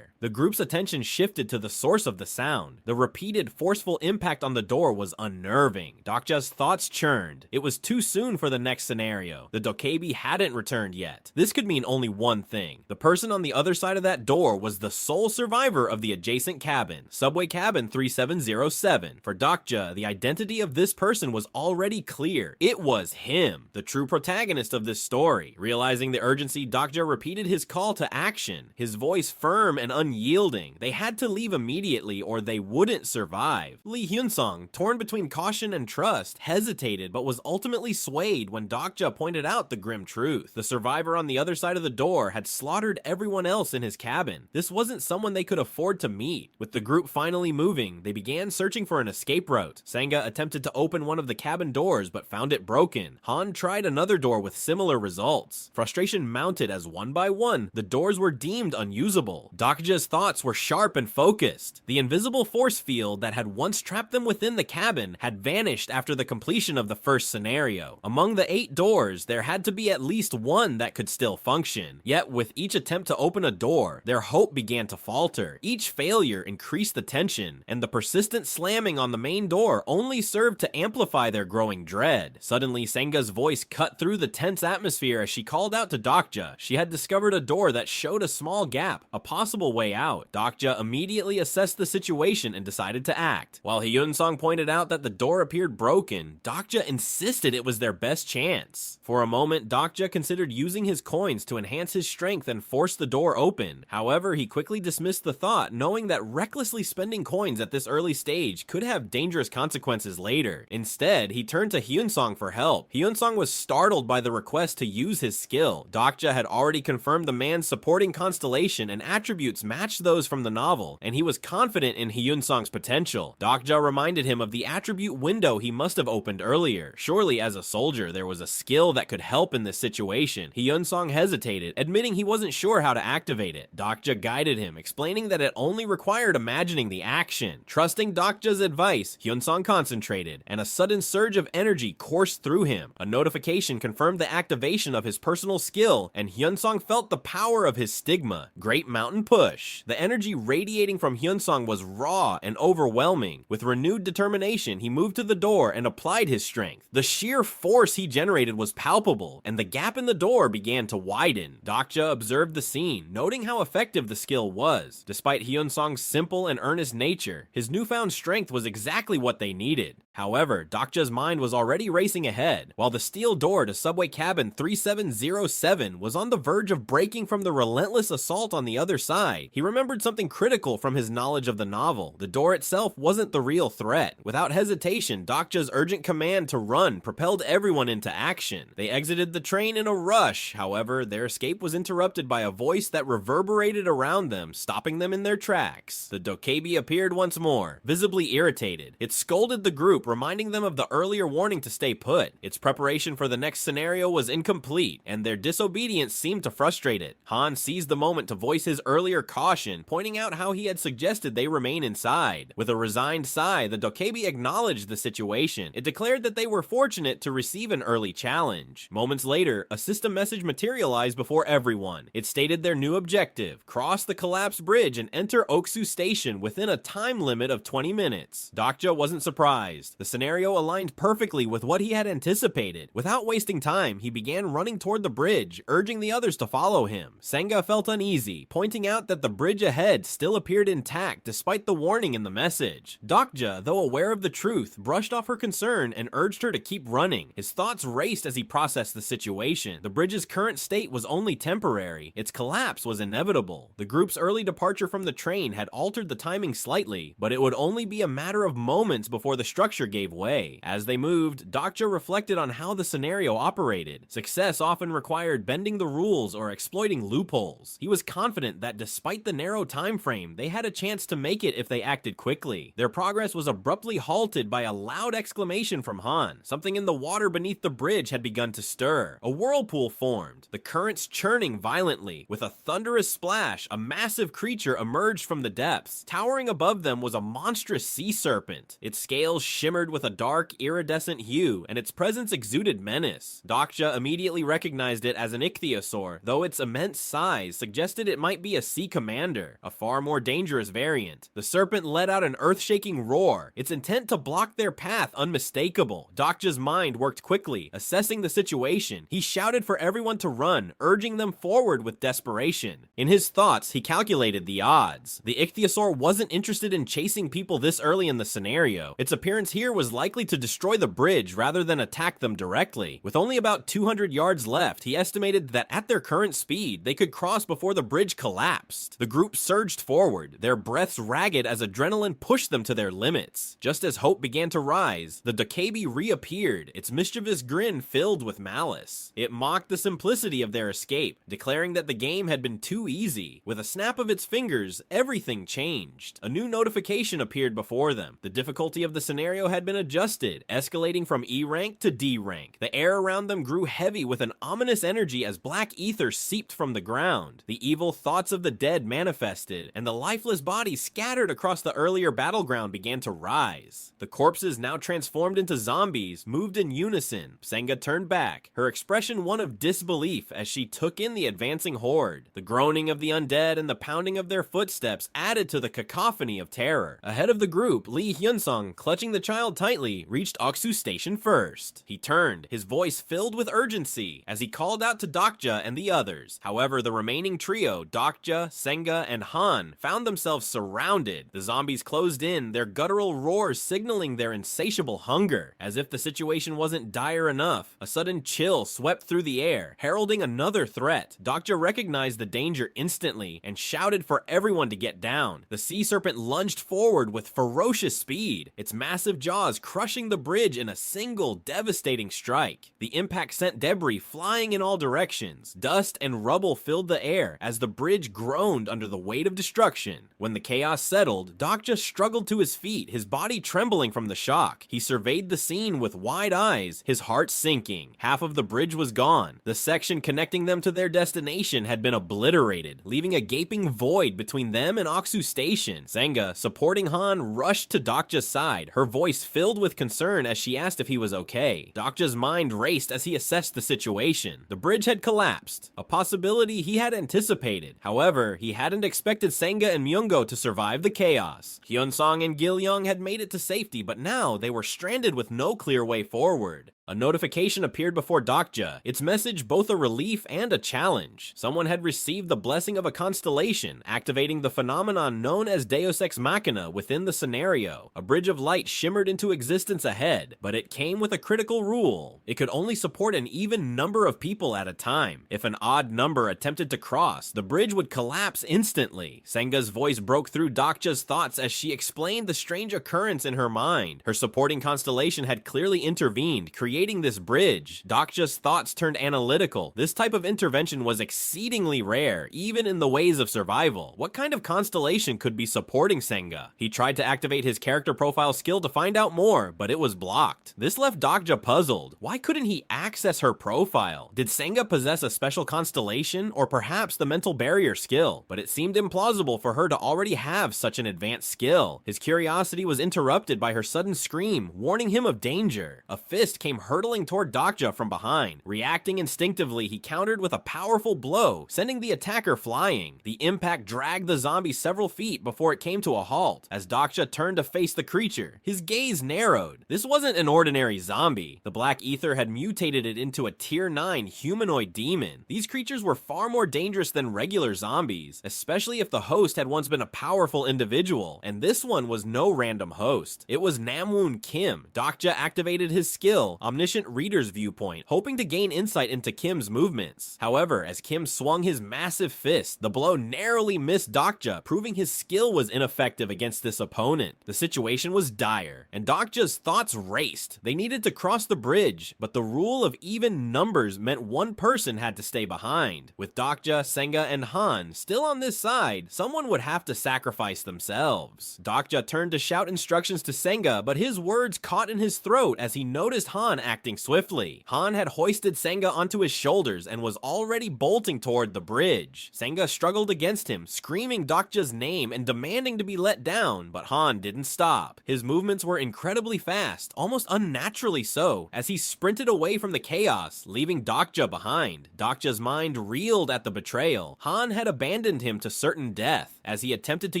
The group's attention shifted to the source of the sound. The repeated, forceful impact on the door was unnerving. Dokja's thoughts churned. It was too soon for the next scenario. The dokkaebi hadn't returned yet. This could mean only one thing. The person on the other side of that door was the sole survivor of the adjacent cabin, Subway Cabin 3707. For Dokja, the identity of this person was already clear. It was him, the true protagonist of this story. Realizing the urgency, Dokja repeated his call to action, his voice firm and unyielding. They had to leave immediately or they wouldn't survive. Lee Hyun-song, torn between caution and trust, hesitated but was ultimately swayed when Dokja pointed out the grim truth. The survivor on the other side of the door had slaughtered everyone else in his cabin. This wasn't someone they could afford to meet. With the group finally moving, they began searching for an escape route. Sanga attempted to open one of the cabin doors but found it broken. Han tried another door with similar results. Frustration mounted as one by one, the doors were deemed unusable. Dokja's thoughts were sharp and focused. The invisible force field that had once trapped them within the cabin had vanished after the completion of the first scenario. Among the 8 doors, there had to be at least one that could still function. Yet, with each attempt to open a door, their hope began to falter. Each failure increased the tension, and the persistent slamming on the main door only served to amplify their growing dread. Suddenly, Sanga's voice cut through the tense atmosphere as she called out to Dokja. She had discovered a door that showed a small gap, a possible way out. Dokja immediately assessed the situation and decided to act. While Hyun-song pointed out that the door appeared broken, Dokja insisted it was their best chance. For a moment, Dokja considered using his coins to enhance his strength and force the door open. However, he quickly dismissed the thought, knowing that recklessly spending coins at this early stage could have dangerous consequences later. Instead, he turned to Hyun-song for help. Hyun-song was startled by the request to use his skill. Dokja had already confirmed the man's supporting constellation and attributes matched those from the novel, and he was confident in Hyun-song's potential. Dokja reminded him of the attribute window he must have opened earlier. Surely, as a soldier, there was a skill that could help in this situation. Hyun-song hesitated, admitting he wasn't sure how to activate it. Dokja guided him, explaining that it only required imagining the action. Trusting Dokja's advice, Hyun-song concentrated, and a sudden surge of energy coursed through him. A notification confirmed the activation of his personal skill, and Hyun-song felt the power of his stigma. Great mountain push. The energy radiating from Hyunsong was raw and overwhelming. With renewed determination, he moved to the door and applied his strength. The sheer force he generated was palpable, and the gap in the door began to widen. Dokja observed the scene, noting how effective the skill was. Despite Hyunsong's simple and earnest nature, his newfound strength was exactly what they needed. However, Dokja's mind was already racing ahead. While the steel door to subway cabin 3707 was on the verge of breaking from the relentless assault on the other side, he remembered something critical from his knowledge of the novel. The door itself wasn't the real threat. Without hesitation, Dokja's urgent command to run propelled everyone into action. They exited the train in a rush. However, their escape was interrupted by a voice that reverberated around them, stopping them in their tracks. The dokkaebi appeared once more, visibly irritated. It scolded the group, reminding them of the earlier warning to stay put. Its preparation for the next scenario was incomplete, and their disobedience seemed to frustrate it. Han seized the moment to voice his earlier caution, pointing out how he had suggested they remain inside. With a resigned sigh, the dokkaebi acknowledged the situation. It declared that they were fortunate to receive an early challenge. Moments later, a system message materialized before everyone. It stated their new objective: cross the collapsed bridge and enter Oksu Station within a time limit of 20 minutes. Dokja wasn't surprised. The scenario aligned perfectly with what he had anticipated. Without wasting time, he began running toward the bridge, urging the others to follow him. Senga felt uneasy, pointing out that the bridge ahead still appeared intact despite the warning in the message. Dokja, though aware of the truth, brushed off her concern and urged her to keep running. His thoughts raced as he processed the situation. The bridge's current state was only temporary. Its collapse was inevitable. The group's early departure from the train had altered the timing slightly, but it would only be a matter of moments before the structure gave way. As they moved, Dokja reflected on how the scenario operated. Success often required bending the rules or exploiting loopholes. He was confident that despite the narrow time frame, they had a chance to make it if they acted quickly. Their progress was abruptly halted by a loud exclamation from Han. Something in the water beneath the bridge had begun to stir. A whirlpool formed, the currents churning violently. With a thunderous splash, a massive creature emerged from the depths. Towering above them was a monstrous sea serpent. Its scales shimmered with a dark, iridescent hue, and its presence exuded menace. Dokja immediately recognized it as an ichthyosaur, though its immense size suggested it might be a sea commander, a far more dangerous variant. The serpent let out an earth-shaking roar, its intent to block their path unmistakable. Dokja's mind worked quickly, assessing the situation. He shouted for everyone to run, urging them forward with desperation. In his thoughts, he calculated the odds. The ichthyosaur wasn't interested in chasing people this early in the scenario. Its appearance here was likely to destroy the bridge rather than attack them directly. With only about 200 yards left, he estimated that at their current speed, they could cross before the bridge collapsed. The group surged forward, their breaths ragged as adrenaline pushed them to their limits. Just as hope began to rise, the dokkaebi reappeared, its mischievous grin filled with malice. It mocked the simplicity of their escape, declaring that the game had been too easy. With a snap of its fingers, everything changed. A new notification appeared before them. The difficulty of the scenario had been adjusted, escalating from E rank to D rank. The air around them grew heavy with an ominous energy as black ether seeped from the ground. The evil thoughts of the dead manifested, and the lifeless bodies scattered across the earlier battleground began to rise. The corpses, now transformed into zombies, moved in unison. Senga turned back, her expression one of disbelief as she took in the advancing horde. The groaning of the undead and the pounding of their footsteps added to the cacophony of terror. Ahead of the group, Lee Hyunsong, clutching the child tightly, reached Oksu Station first. He turned, his voice filled with urgency, as he called out to Dokja and the others. However, the remaining trio, Dokja, Senga, and Han, found themselves surrounded. The zombies closed in, their guttural roars signaling their insatiable hunger. As if the situation wasn't dire enough, a sudden chill swept through the air, heralding another threat. Dokja recognized the danger instantly and shouted for everyone to get down. The sea serpent lunged forward with ferocious speed, its massive jaws crushing the bridge in a single devastating strike. The impact sent debris flying in all directions. Dust and rubble filled the air as the bridge groaned under the weight of destruction. When the chaos settled, Dokja struggled to his feet, his body trembling from the shock. He surveyed the scene with wide eyes, his heart sinking. Half of the bridge was gone. The section connecting them to their destination had been obliterated, leaving a gaping void between them and Oksu Station. Senga, supporting Han, rushed to Dokja's side, her voice voice filled with concern as she asked if he was okay. Dokja's mind raced as he assessed the situation. The bridge had collapsed, a possibility he had anticipated. However, he hadn't expected Senga and Myungo to survive the chaos. Hyunsong and Gil-young had made it to safety, but now they were stranded with no clear way forward. A notification appeared before Dokja, its message both a relief and a challenge. Someone had received the blessing of a constellation, activating the phenomenon known as Deus Ex Machina within the scenario. A bridge of light shimmered into existence ahead, but it came with a critical rule. It could only support an even number of people at a time. If an odd number attempted to cross, the bridge would collapse instantly. Senga's voice broke through Dokja's thoughts as she explained the strange occurrence in her mind. Her supporting constellation had clearly intervened, creating this bridge. Dokja's thoughts turned analytical. This type of intervention was exceedingly rare, even in the ways of survival. What kind of constellation could be supporting Senga? He tried to activate his character profile skill to find out more, but it was blocked. This left Dokja puzzled. Why couldn't he access her profile? Did Senga possess a special constellation, or perhaps the mental barrier skill? But it seemed implausible for her to already have such an advanced skill. His curiosity was interrupted by her sudden scream, warning him of danger. A fist came hurtling toward Dokja from behind. Reacting instinctively, he countered with a powerful blow, sending the attacker flying. The impact dragged the zombie several feet before it came to a halt. As Dokja turned to face the creature, his gaze narrowed. This wasn't an ordinary zombie. The black ether had mutated it into a tier 9 humanoid demon. These creatures were far more dangerous than regular zombies, especially if the host had once been a powerful individual, and this one was no random host. It was Namwoon Kim. Dokja activated his skill, Omniscient Reader's Viewpoint, hoping to gain insight into Kim's movements. However, as Kim swung his massive fist, the blow narrowly missed Dokja, proving his skill was ineffective against this opponent. The situation was dire, and Dokja's thoughts raced. They needed to cross the bridge, but the rule of even numbers meant one person had to stay behind. With Dokja, Senga, and Han still on this side, someone would have to sacrifice themselves. Dokja turned to shout instructions to Senga, but his words caught in his throat as he noticed Han acting swiftly. Han had hoisted Senga onto his shoulders and was already bolting toward the bridge. Senga struggled against him, screaming Dokja's name and demanding to be let down, but Han didn't stop. His movements were incredibly fast, almost unnaturally so, as he sprinted away from the chaos, leaving Dokja behind. Dokja's mind reeled at the betrayal. Han had abandoned him to certain death. As he attempted to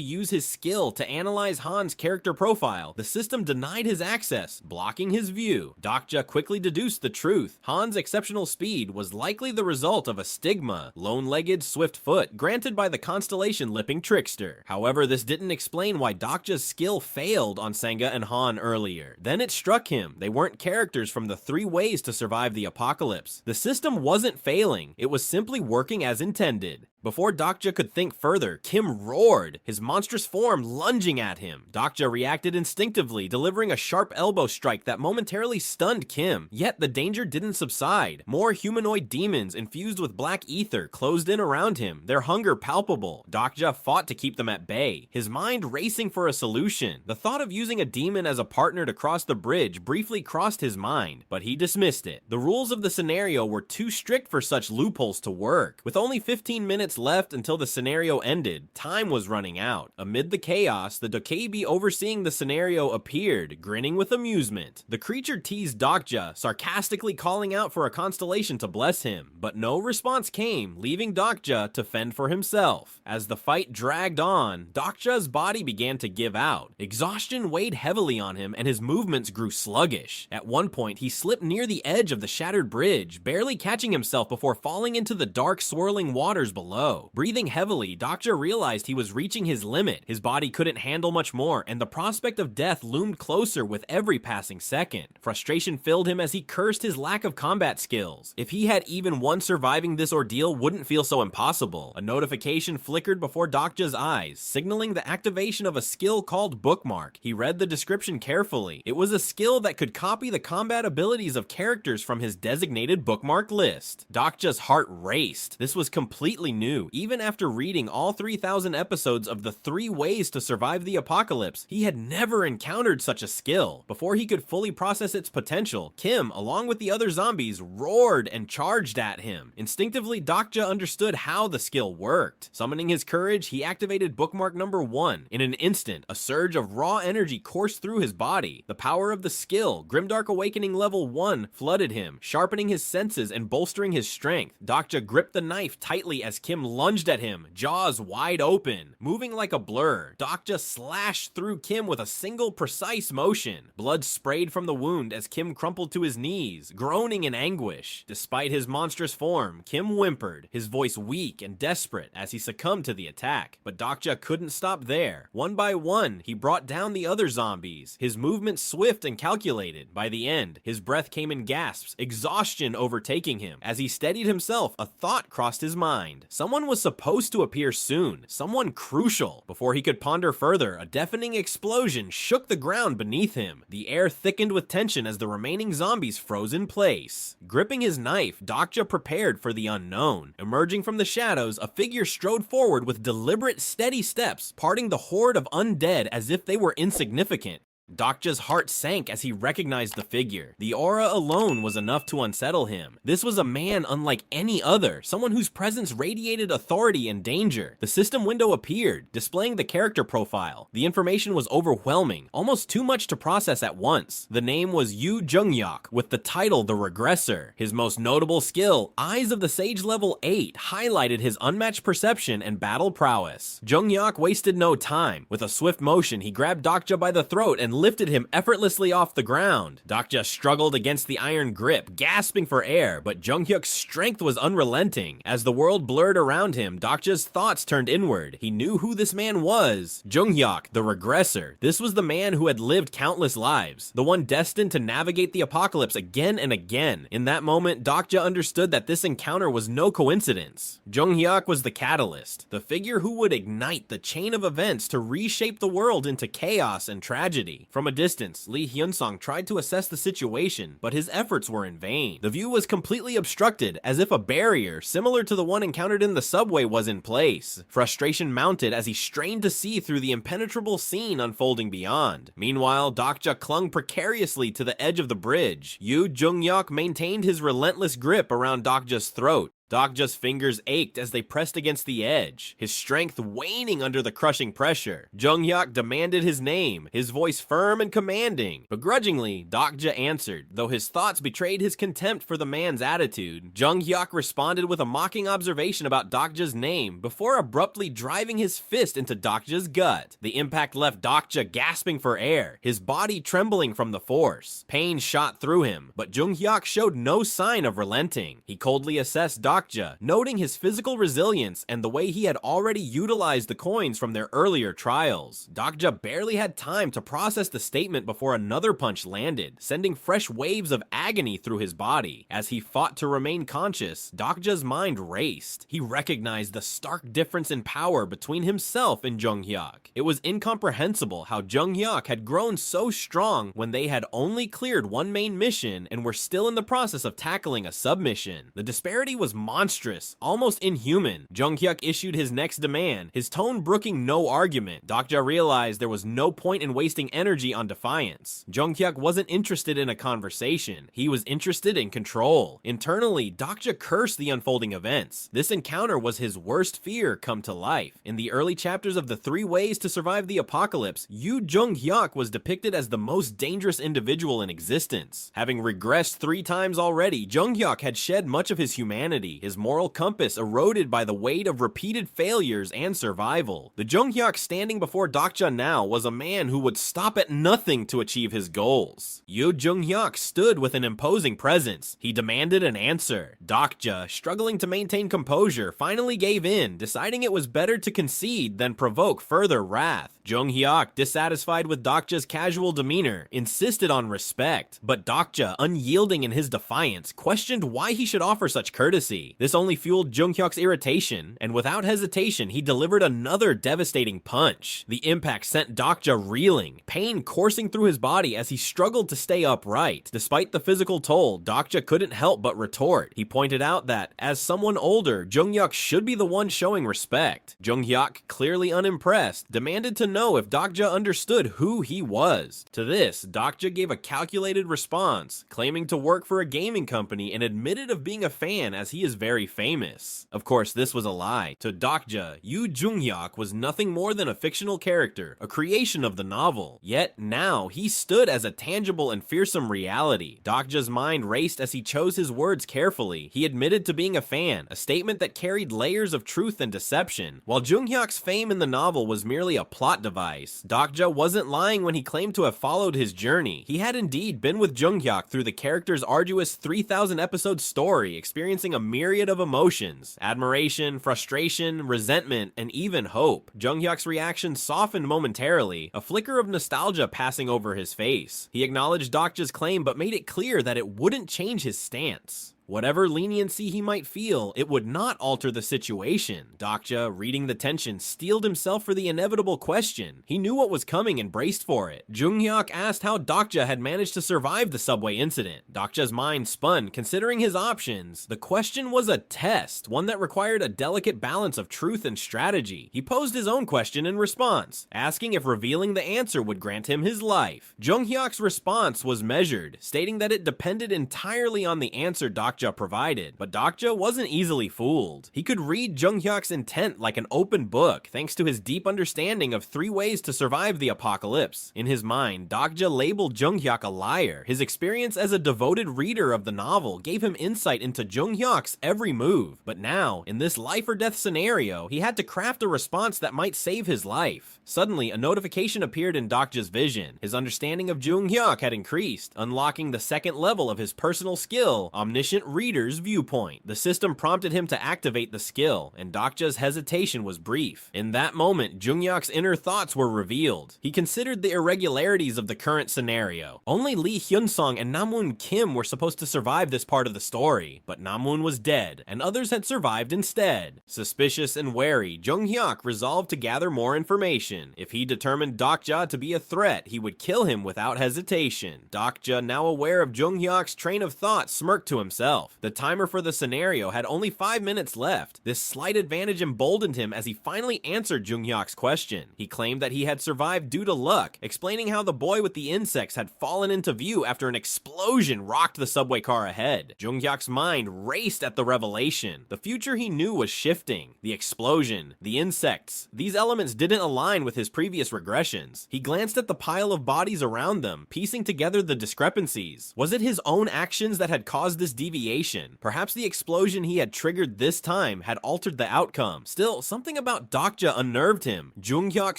use his skill to analyze Han's character profile, the system denied his access, blocking his view. Dokja quickly deduced the truth. Han's exceptional speed was likely the result of a stigma, lone-legged, swift foot, granted by the constellation Lipping Trickster. However, this didn't explain why Dokja's skill failed on Senga and Han earlier. Then it struck him. They weren't characters from the 3 ways to survive the apocalypse. The system wasn't failing. It was simply working as intended. Before Dokja could think further, Kim roared, his monstrous form lunging at him. Dokja reacted instinctively, delivering a sharp elbow strike that momentarily stunned Kim. Yet the danger didn't subside. More humanoid demons infused with black ether closed in around him, their hunger palpable. Dokja fought to keep them at bay, his mind racing for a solution. The thought of using a demon as a partner to cross the bridge briefly crossed his mind, but he dismissed it. The rules of the scenario were too strict for such loopholes to work. With only 15 minutes left until the scenario ended, time was running out. Amid the chaos, the dokkaebi overseeing the scenario appeared, grinning with amusement. The creature teased Dokja, sarcastically calling out for a constellation to bless him, but no response came, leaving Dokja to fend for himself. As the fight dragged on, Dokja's body began to give out. Exhaustion weighed heavily on him and his movements grew sluggish. At one point, he slipped near the edge of the shattered bridge, barely catching himself before falling into the dark, swirling waters below. Breathing heavily, Dokja realized he was reaching his limit. His body couldn't handle much more, and the prospect of death loomed closer with every passing second. Frustration filled him as he cursed his lack of combat skills. If he had even one surviving this ordeal wouldn't feel so impossible. A notification flickered before Dokja's eyes, signaling the activation of a skill called Bookmark. He read the description carefully. It was a skill that could copy the combat abilities of characters from his designated bookmark list. Dokja's heart raced. This was completely new knew, even after reading all 3,000 episodes of the 3 Ways to Survive the Apocalypse, he had never encountered such a skill. Before he could fully process its potential, Kim, along with the other zombies, roared and charged at him. Instinctively, Dokja understood how the skill worked. Summoning his courage, he activated bookmark number 1. In an instant, a surge of raw energy coursed through his body. The power of the skill, Grimdark Awakening level 1, flooded him, sharpening his senses and bolstering his strength. Dokja gripped the knife tightly as Kim lunged at him, jaws wide open. Moving like a blur, Dokja slashed through Kim with a single precise motion. Blood sprayed from the wound as Kim crumpled to his knees, groaning in anguish. Despite his monstrous form, Kim whimpered, his voice weak and desperate as he succumbed to the attack. But Dokja couldn't stop there. One by one, he brought down the other zombies, his movements swift and calculated. By the end, his breath came in gasps, exhaustion overtaking him. As he steadied himself, a thought crossed his mind. Someone was supposed to appear soon, someone crucial. Before he could ponder further, a deafening explosion shook the ground beneath him. The air thickened with tension as the remaining zombies froze in place. Gripping his knife, Dokja prepared for the unknown. Emerging from the shadows, a figure strode forward with deliberate, steady steps, parting the horde of undead as if they were insignificant. Dokja's heart sank as he recognized the figure. The aura alone was enough to unsettle him. This was a man unlike any other, someone whose presence radiated authority and danger. The system window appeared, displaying the character profile. The information was overwhelming, almost too much to process at once. The name was Yu Jung-hyuk, with the title The Regressor. His most notable skill, Eyes of the Sage level 8, highlighted his unmatched perception and battle prowess. Jung-hyuk wasted no time. With a swift motion, he grabbed Dokja by the throat and lifted him effortlessly off the ground. Dokja struggled against the iron grip, gasping for air, but Jung-hyuk's strength was unrelenting. As the world blurred around him, Dokja's thoughts turned inward. He knew who this man was. Jung-hyuk, the Regressor. This was the man who had lived countless lives, the one destined to navigate the apocalypse again and again. In that moment, Dokja understood that this encounter was no coincidence. Jung-hyuk was the catalyst, the figure who would ignite the chain of events to reshape the world into chaos and tragedy. From a distance, Lee Hyun-sung tried to assess the situation, but his efforts were in vain. The view was completely obstructed, as if a barrier, similar to the one encountered in the subway, was in place. Frustration mounted as he strained to see through the impenetrable scene unfolding beyond. Meanwhile, Dokja clung precariously to the edge of the bridge. Yu Jung-hyuk maintained his relentless grip around Dokja's throat. Dokja's fingers ached as they pressed against the edge, his strength waning under the crushing pressure. Jung-hyuk demanded his name, his voice firm and commanding. Begrudgingly, Dokja answered, though his thoughts betrayed his contempt for the man's attitude. Jung-hyuk responded with a mocking observation about Dokja's name before abruptly driving his fist into Dokja's gut. The impact left Dokja gasping for air, his body trembling from the force. Pain shot through him, but Jung-hyuk showed no sign of relenting. He coldly assessed Dokja, noting his physical resilience and the way he had already utilized the coins from their earlier trials. Dokja barely had time to process the statement before another punch landed, sending fresh waves of agony through his body. As he fought to remain conscious, Dokja's mind raced. He recognized the stark difference in power between himself and Jung-hyuk. It was incomprehensible how Jung-hyuk had grown so strong when they had only cleared one main mission and were still in the process of tackling a submission. The disparity was monstrous, almost inhuman. Jung-hyuk issued his next demand, his tone brooking no argument. Dokja realized there was no point in wasting energy on defiance. Jung-hyuk wasn't interested in a conversation. He was interested in control. Internally, Dokja cursed the unfolding events. This encounter was his worst fear come to life. In the early chapters of the 3 Ways to Survive the Apocalypse, Yu Jung-hyuk was depicted as the most dangerous individual in existence. Having regressed 3 times already, Jung-hyuk had shed much of his humanity, his moral compass eroded by the weight of repeated failures and survival. The Jung-hyuk standing before Dokja now was a man who would stop at nothing to achieve his goals. Yu Jung-hyuk stood with an imposing presence. He demanded an answer. Dokja, struggling to maintain composure, finally gave in, deciding it was better to concede than provoke further wrath. Jung-hyuk, dissatisfied with Dokja's casual demeanor, insisted on respect, but Dokja, unyielding in his defiance, questioned why he should offer such courtesy. immediately. This only fueled Jung-hyuk's irritation, and without hesitation, he delivered another devastating punch. The impact sent Dokja reeling, pain coursing through his body as he struggled to stay upright. Despite the physical toll, Dokja couldn't help but retort. He pointed out that, as someone older, Jung-hyuk should be the one showing respect. Jung-hyuk, clearly unimpressed, demanded to know if Dokja understood who he was. To this, Dokja gave a calculated response, claiming to work for a gaming company and admitted of being a fan as he is very famous. Of course, this was a lie. To Dokja, Yu Jung-hyuk was nothing more than a fictional character, a creation of the novel. Yet now, he stood as a tangible and fearsome reality. Dokja's mind raced as he chose his words carefully. He admitted to being a fan, a statement that carried layers of truth and deception. While Jung-hyuk's fame in the novel was merely a plot device, Dokja wasn't lying when he claimed to have followed his journey. He had indeed been with Jung-hyuk through the character's arduous 3,000 episode story, experiencing a myriad of emotions: admiration, frustration, resentment, and even hope. Jung-hyuk's reaction softened momentarily, a flicker of nostalgia passing over his face. He acknowledged Dokja's claim but made it clear that it wouldn't change his stance. Whatever leniency he might feel, it would not alter the situation. Dokja, reading the tension, steeled himself for the inevitable question. He knew what was coming and braced for it. Jung-hyuk asked how Dokja had managed to survive the subway incident. Dokja's mind spun, considering his options. The question was a test, one that required a delicate balance of truth and strategy. He posed his own question in response, asking if revealing the answer would grant him his life. Jung-hyuk's response was measured, stating that it depended entirely on the answer Dokja provided, but Dokja wasn't easily fooled. He could read Jung-hyuk's intent like an open book, thanks to his deep understanding of 3 ways to survive the apocalypse. In his mind, Dokja labeled Jung-hyuk a liar. His experience as a devoted reader of the novel gave him insight into Jung-hyuk's every move, but now, in this life or death scenario, he had to craft a response that might save his life. Suddenly, a notification appeared in Dokja's vision. His understanding of Jung-hyuk had increased, unlocking the second level of his personal skill, Omniscient Reader's Viewpoint. The system prompted him to activate the skill, and Dokja's hesitation was brief. In that moment, Jung-hyuk's inner thoughts were revealed. He considered the irregularities of the current scenario. Only Lee Hyun-sung and Namwoon Kim were supposed to survive this part of the story, but Namwoon was dead, and others had survived instead. Suspicious and wary, Jung-hyuk resolved to gather more information. If he determined Dokja to be a threat, he would kill him without hesitation. Dokja, now aware of Jung-hyuk's train of thought, smirked to himself. The timer for the scenario had only 5 minutes left. This slight advantage emboldened him as he finally answered Jung-hyuk's question. He claimed that he had survived due to luck, explaining how the boy with the insects had fallen into view after an explosion rocked the subway car ahead. Jung-hyuk's mind raced at the revelation. The future he knew was shifting. The explosion, the insects, these elements didn't align with his previous regressions. He glanced at the pile of bodies around them, piecing together the discrepancies. Was it his own actions that had caused this deviation? Perhaps the explosion he had triggered this time had altered the outcome. Still, something about Dokja unnerved him. Jung-hyuk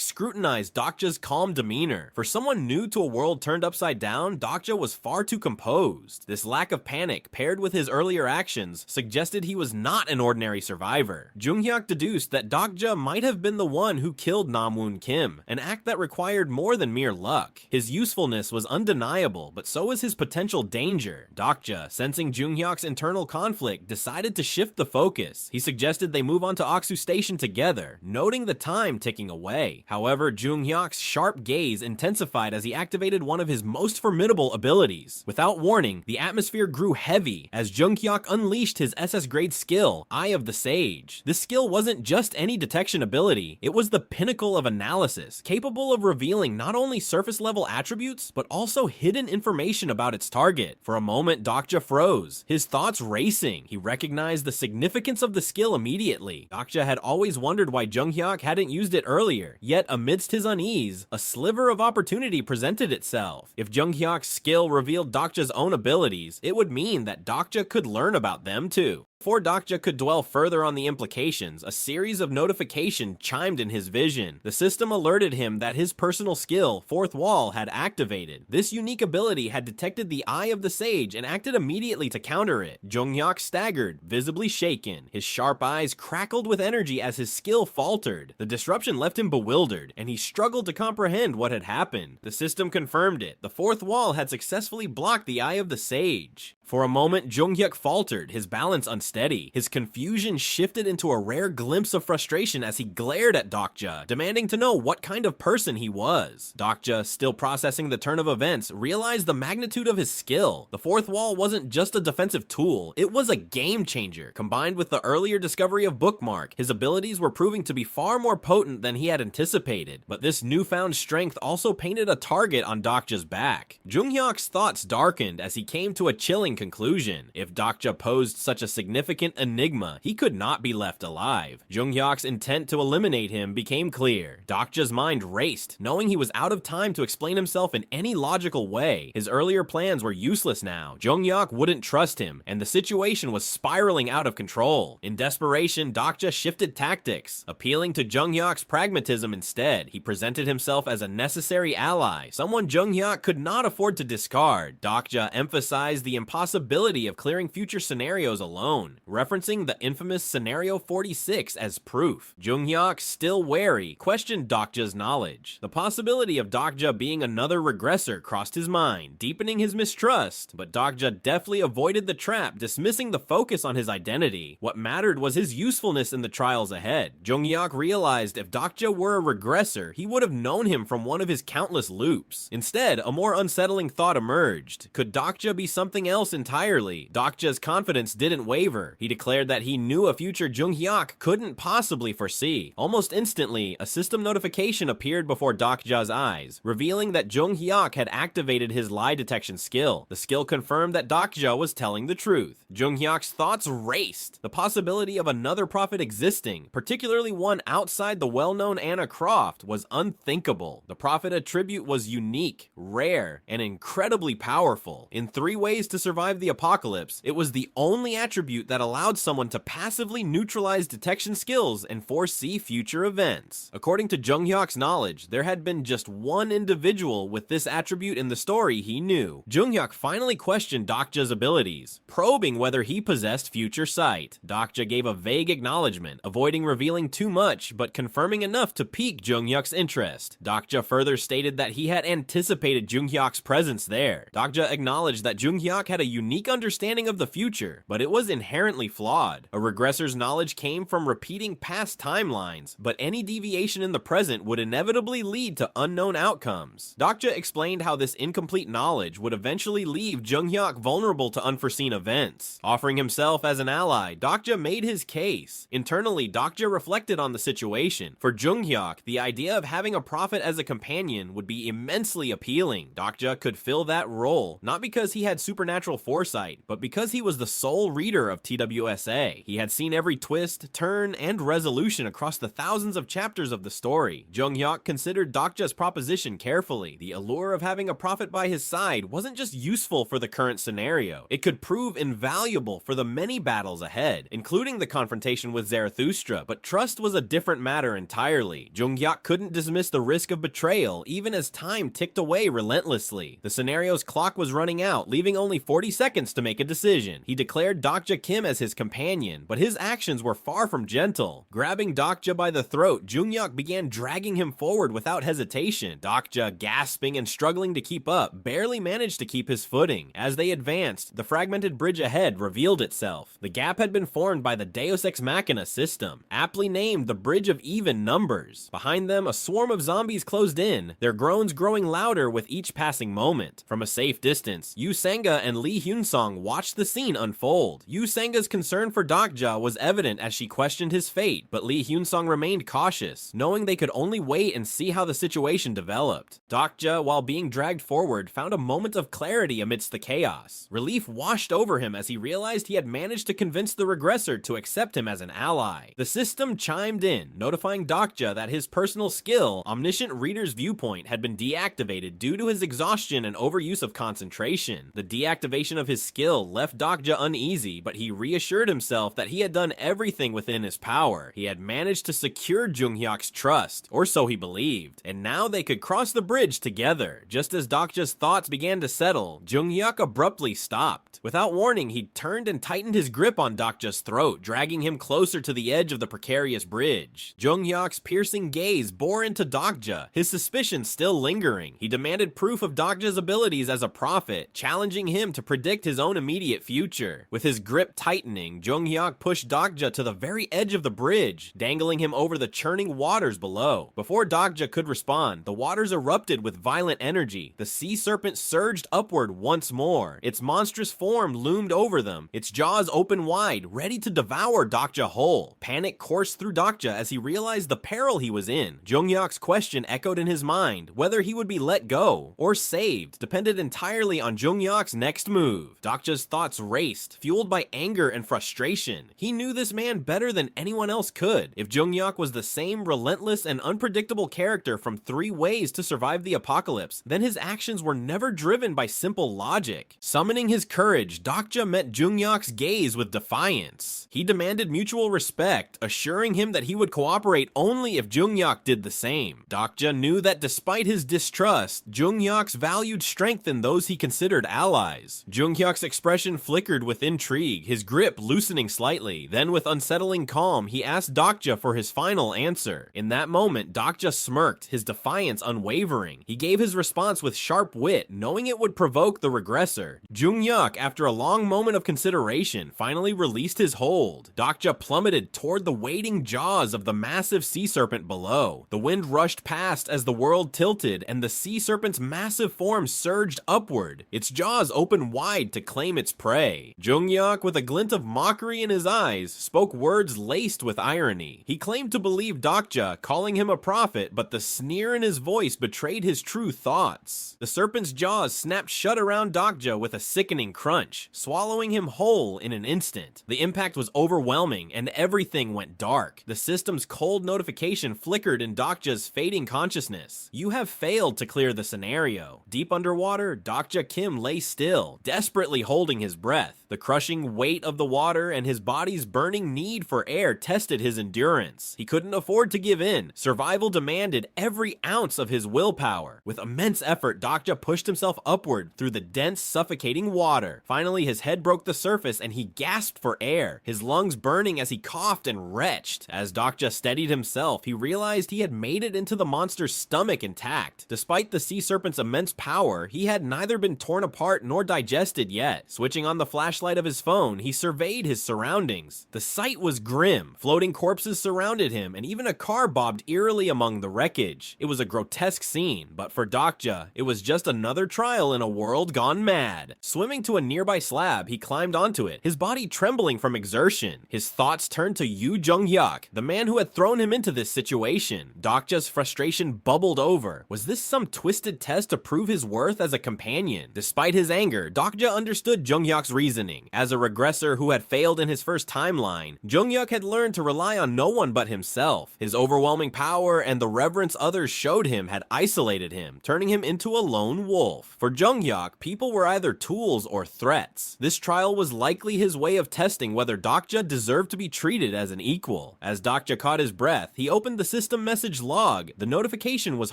scrutinized Dokja's calm demeanor. For someone new to a world turned upside down, Dokja was far too composed. This lack of panic, paired with his earlier actions, suggested he was not an ordinary survivor. Jung-hyuk deduced that Dokja might have been the one who killed Namwoon Kim, an act that required more than mere luck. His usefulness was undeniable, but so was his potential danger. Dokja, sensing Jung-hyuk's internal conflict, decided to shift the focus. He suggested they move on to Oksu Station together, noting the time ticking away. However, Jung-hyuk's sharp gaze intensified as he activated one of his most formidable abilities. Without warning, the atmosphere grew heavy as Jung-hyuk unleashed his SS-grade skill, Eye of the Sage. This skill wasn't just any detection ability, it was the pinnacle of analysis, capable of revealing not only surface-level attributes, but also hidden information about its target. For a moment, Dokja froze, his thoughts racing. He recognized the significance of the skill immediately. Dokja had always wondered why Jung-hyuk hadn't used it earlier, yet amidst his unease, a sliver of opportunity presented itself. If Jung-hyuk's skill revealed Dokja's own abilities, it would mean that Dokja could learn about them too. Before Dokja could dwell further on the implications, a series of notifications chimed in his vision. The system alerted him that his personal skill, Fourth Wall, had activated. This unique ability had detected the Eye of the Sage and acted immediately to counter it. Jung-hyuk staggered, visibly shaken. His sharp eyes crackled with energy as his skill faltered. The disruption left him bewildered, and he struggled to comprehend what had happened. The system confirmed it. The Fourth Wall had successfully blocked the Eye of the Sage. For a moment, Jung-hyuk faltered, his balance unsteady. His confusion shifted into a rare glimpse of frustration as he glared at Dokja, demanding to know what kind of person he was. Dokja, still processing the turn of events, realized the magnitude of his skill. The fourth wall wasn't just a defensive tool, it was a game changer. Combined with the earlier discovery of Bookmark, his abilities were proving to be far more potent than he had anticipated. But this newfound strength also painted a target on Dokja's back. Jung-hyuk's thoughts darkened as he came to a chilling conclusion. If Dokja posed such a significant enigma, he could not be left alive. Jung-hyuk's intent to eliminate him became clear. Dokja's mind raced, knowing he was out of time to explain himself in any logical way. His earlier plans were useless now. Jung-hyuk wouldn't trust him, and the situation was spiraling out of control. In desperation, Dokja shifted tactics. Appealing to Jung-hyuk's pragmatism instead, he presented himself as a necessary ally, someone Jung-hyuk could not afford to discard. Dokja emphasized the impossibility of clearing future scenarios alone, referencing the infamous Scenario 46 as proof. Jung-hyuk, still wary, questioned Dokja's knowledge. The possibility of Dokja being another regressor crossed his mind, deepening his mistrust, but Dokja deftly avoided the trap, dismissing the focus on his identity. What mattered was his usefulness in the trials ahead. Jung-hyuk realized if Dokja were a regressor, he would have known him from one of his countless loops. Instead, a more unsettling thought emerged. Could Dokja be something else entirely? Dokja's confidence didn't waver. He declared that he knew a future Jung-hyuk couldn't possibly foresee. Almost instantly, a system notification appeared before Dokja's eyes, revealing that Jung-hyuk had activated his lie detection skill. The skill confirmed that Dokja was telling the truth. Jung-hyuk's thoughts raced. The possibility of another prophet existing, particularly one outside the well-known Anna Croft, was unthinkable. The prophet attribute was unique, rare, and incredibly powerful. In 3 ways to survive the apocalypse, it was the only attribute that allowed someone to passively neutralize detection skills and foresee future events. According to Jung-hyuk's knowledge, there had been just one individual with this attribute in the story he knew. Jung-hyuk finally questioned Dokja's abilities, probing whether he possessed future sight. Dokja gave a vague acknowledgement, avoiding revealing too much, but confirming enough to pique Jung-hyuk's interest. Dokja further stated that he had anticipated Jung-hyuk's presence there. Dokja acknowledged that Jung-hyuk had a unique understanding of the future, but it was inherently flawed. A regressor's knowledge came from repeating past timelines, but any deviation in the present would inevitably lead to unknown outcomes. Dokja explained how this incomplete knowledge would eventually leave Jung-hyuk vulnerable to unforeseen events. Offering himself as an ally, Dokja made his case. Internally, Dokja reflected on the situation. For Jung-hyuk, the idea of having a prophet as a companion would be immensely appealing. Dokja could fill that role, not because he had supernatural foresight, but because he was the sole reader of TWSA. He had seen every twist, turn, and resolution across the thousands of chapters of the story. Jung-hyuk considered Dokja's proposition carefully. The allure of having a prophet by his side wasn't just useful for the current scenario, it could prove invaluable for the many battles ahead, including the confrontation with Zarathustra, but trust was a different matter entirely. Jung-hyuk couldn't dismiss the risk of betrayal, even as time ticked away relentlessly. The scenario's clock was running out, leaving only 40 seconds to make a decision. He declared Dokja Kim as his companion, but his actions were far from gentle. Grabbing Dokja by the throat, Jung-hyuk began dragging him forward without hesitation. Dokja, gasping and struggling to keep up, barely managed to keep his footing. As they advanced, the fragmented bridge ahead revealed itself. The gap had been formed by the Deus Ex Machina system, aptly named the Bridge of Even Numbers. Behind them, a swarm of zombies closed in, their groans growing louder with each passing moment. From a safe distance, Yu Senga and Lee Hyun-song watched the scene unfold. Yu Senga's concern for Dokja was evident as she questioned his fate, but Lee Hyun-song remained cautious, knowing they could only wait and see how the situation developed. Dokja, while being dragged forward, found a moment of clarity amidst the chaos. Relief washed over him as he realized he had managed to convince the regressor to accept him as an ally. The system chimed in, notifying Dokja that his personal skill, Omniscient Reader's Viewpoint, had been deactivated due to his exhaustion and overuse of concentration. The deactivation of his skill left Dokja uneasy, but he reassured himself that he had done everything within his power. He had managed to secure Jung-hyuk's trust, or so he believed, and now they could cross the bridge together. Just as Dokja's thoughts began to settle, Jung-hyuk abruptly stopped. Without warning, he turned and tightened his grip on Dokja's throat, dragging him closer to the edge of the precarious bridge. Jung-hyuk's piercing gaze bore into Dokja, his suspicions still lingering. He demanded proof of Dokja's abilities as a prophet, challenging him to predict predict his own immediate future. With his grip tightening, Jung-hyuk pushed Dokja to the very edge of the bridge, dangling him over the churning waters below. Before Dokja could respond, the waters erupted with violent energy. The sea serpent surged upward once more. Its monstrous form loomed over them, its jaws open wide, ready to devour Dokja whole. Panic coursed through Dokja as he realized the peril he was in. Jung-hyuk's question echoed in his mind. Whether he would be let go or saved depended entirely on Jung-hyuk's next move. Dokja's thoughts raced, fueled by anger and frustration. He knew this man better than anyone else could. If Jung-hyuk was the same relentless and unpredictable character from 3 ways to survive the apocalypse, then his actions were never driven by simple logic. Summoning his courage, Dokja met Jung-hyuk's gaze with defiance. He demanded mutual respect, assuring him that he would cooperate only if Jung-hyuk did the same. Dokja knew that despite his distrust, Jung-hyuk's valued strength in those he considered allies. Jung-hyuk's expression flickered with intrigue, his grip loosening slightly. Then with unsettling calm, he asked Dokja for his final answer. In that moment, Dokja smirked, his defiance unwavering. He gave his response with sharp wit, knowing it would provoke the regressor. Jung-hyuk, after a long moment of consideration, finally released his hold. Dokja plummeted toward the waiting jaws of the massive sea serpent below. The wind rushed past as the world tilted, and the sea serpent's massive form surged upward, its jaws open wide to claim its prey. Jung-hyuk, with a glint of mockery in his eyes, spoke words laced with irony. He claimed to believe Dokja, calling him a prophet, but the sneer in his voice betrayed his true thoughts. The serpent's jaws snapped shut around Dokja with a sickening crunch, swallowing him whole in an instant. The impact was overwhelming, and everything went dark. The system's cold notification flickered in Dokja's fading consciousness. You have failed to clear the scenario. Deep underwater, Dokja Kim lay still, desperately holding his breath. The crushing weight of the water and his body's burning need for air tested his endurance. He couldn't afford to give in. Survival demanded every ounce of his willpower. With immense effort, Dokja pushed himself upward through the dense, suffocating water. Finally, his head broke the surface and he gasped for air, his lungs burning as he coughed and retched. As Dokja steadied himself, he realized he had made it into the monster's stomach intact. Despite the sea serpent's immense power, he had neither been torn apart nor digested yet. Switching on the flashlight of his phone, he surveyed his surroundings. The sight was grim. Floating corpses surrounded him, and even a car bobbed eerily among the wreckage. It was a grotesque scene, but for Dokja, it was just another trial in a world gone mad. Swimming to a nearby slab, he climbed onto it, his body trembling from exertion. His thoughts turned to Yu Jung-hyuk, the man who had thrown him into this situation. Dokja's frustration bubbled over. Was this some twisted test to prove his worth as a companion? Despite his anger, Dokja understood Jung-hyuk's reasoning. As a regressor who had failed in his first timeline, Jung-hyuk had learned to rely on no one but himself. His overwhelming power and the reverence others showed him had isolated him, turning him into a lone wolf. For Jung-hyuk, people were either tools or threats. This trial was likely his way of testing whether Dokja deserved to be treated as an equal. As Dokja caught his breath, he opened the system message log. The notification was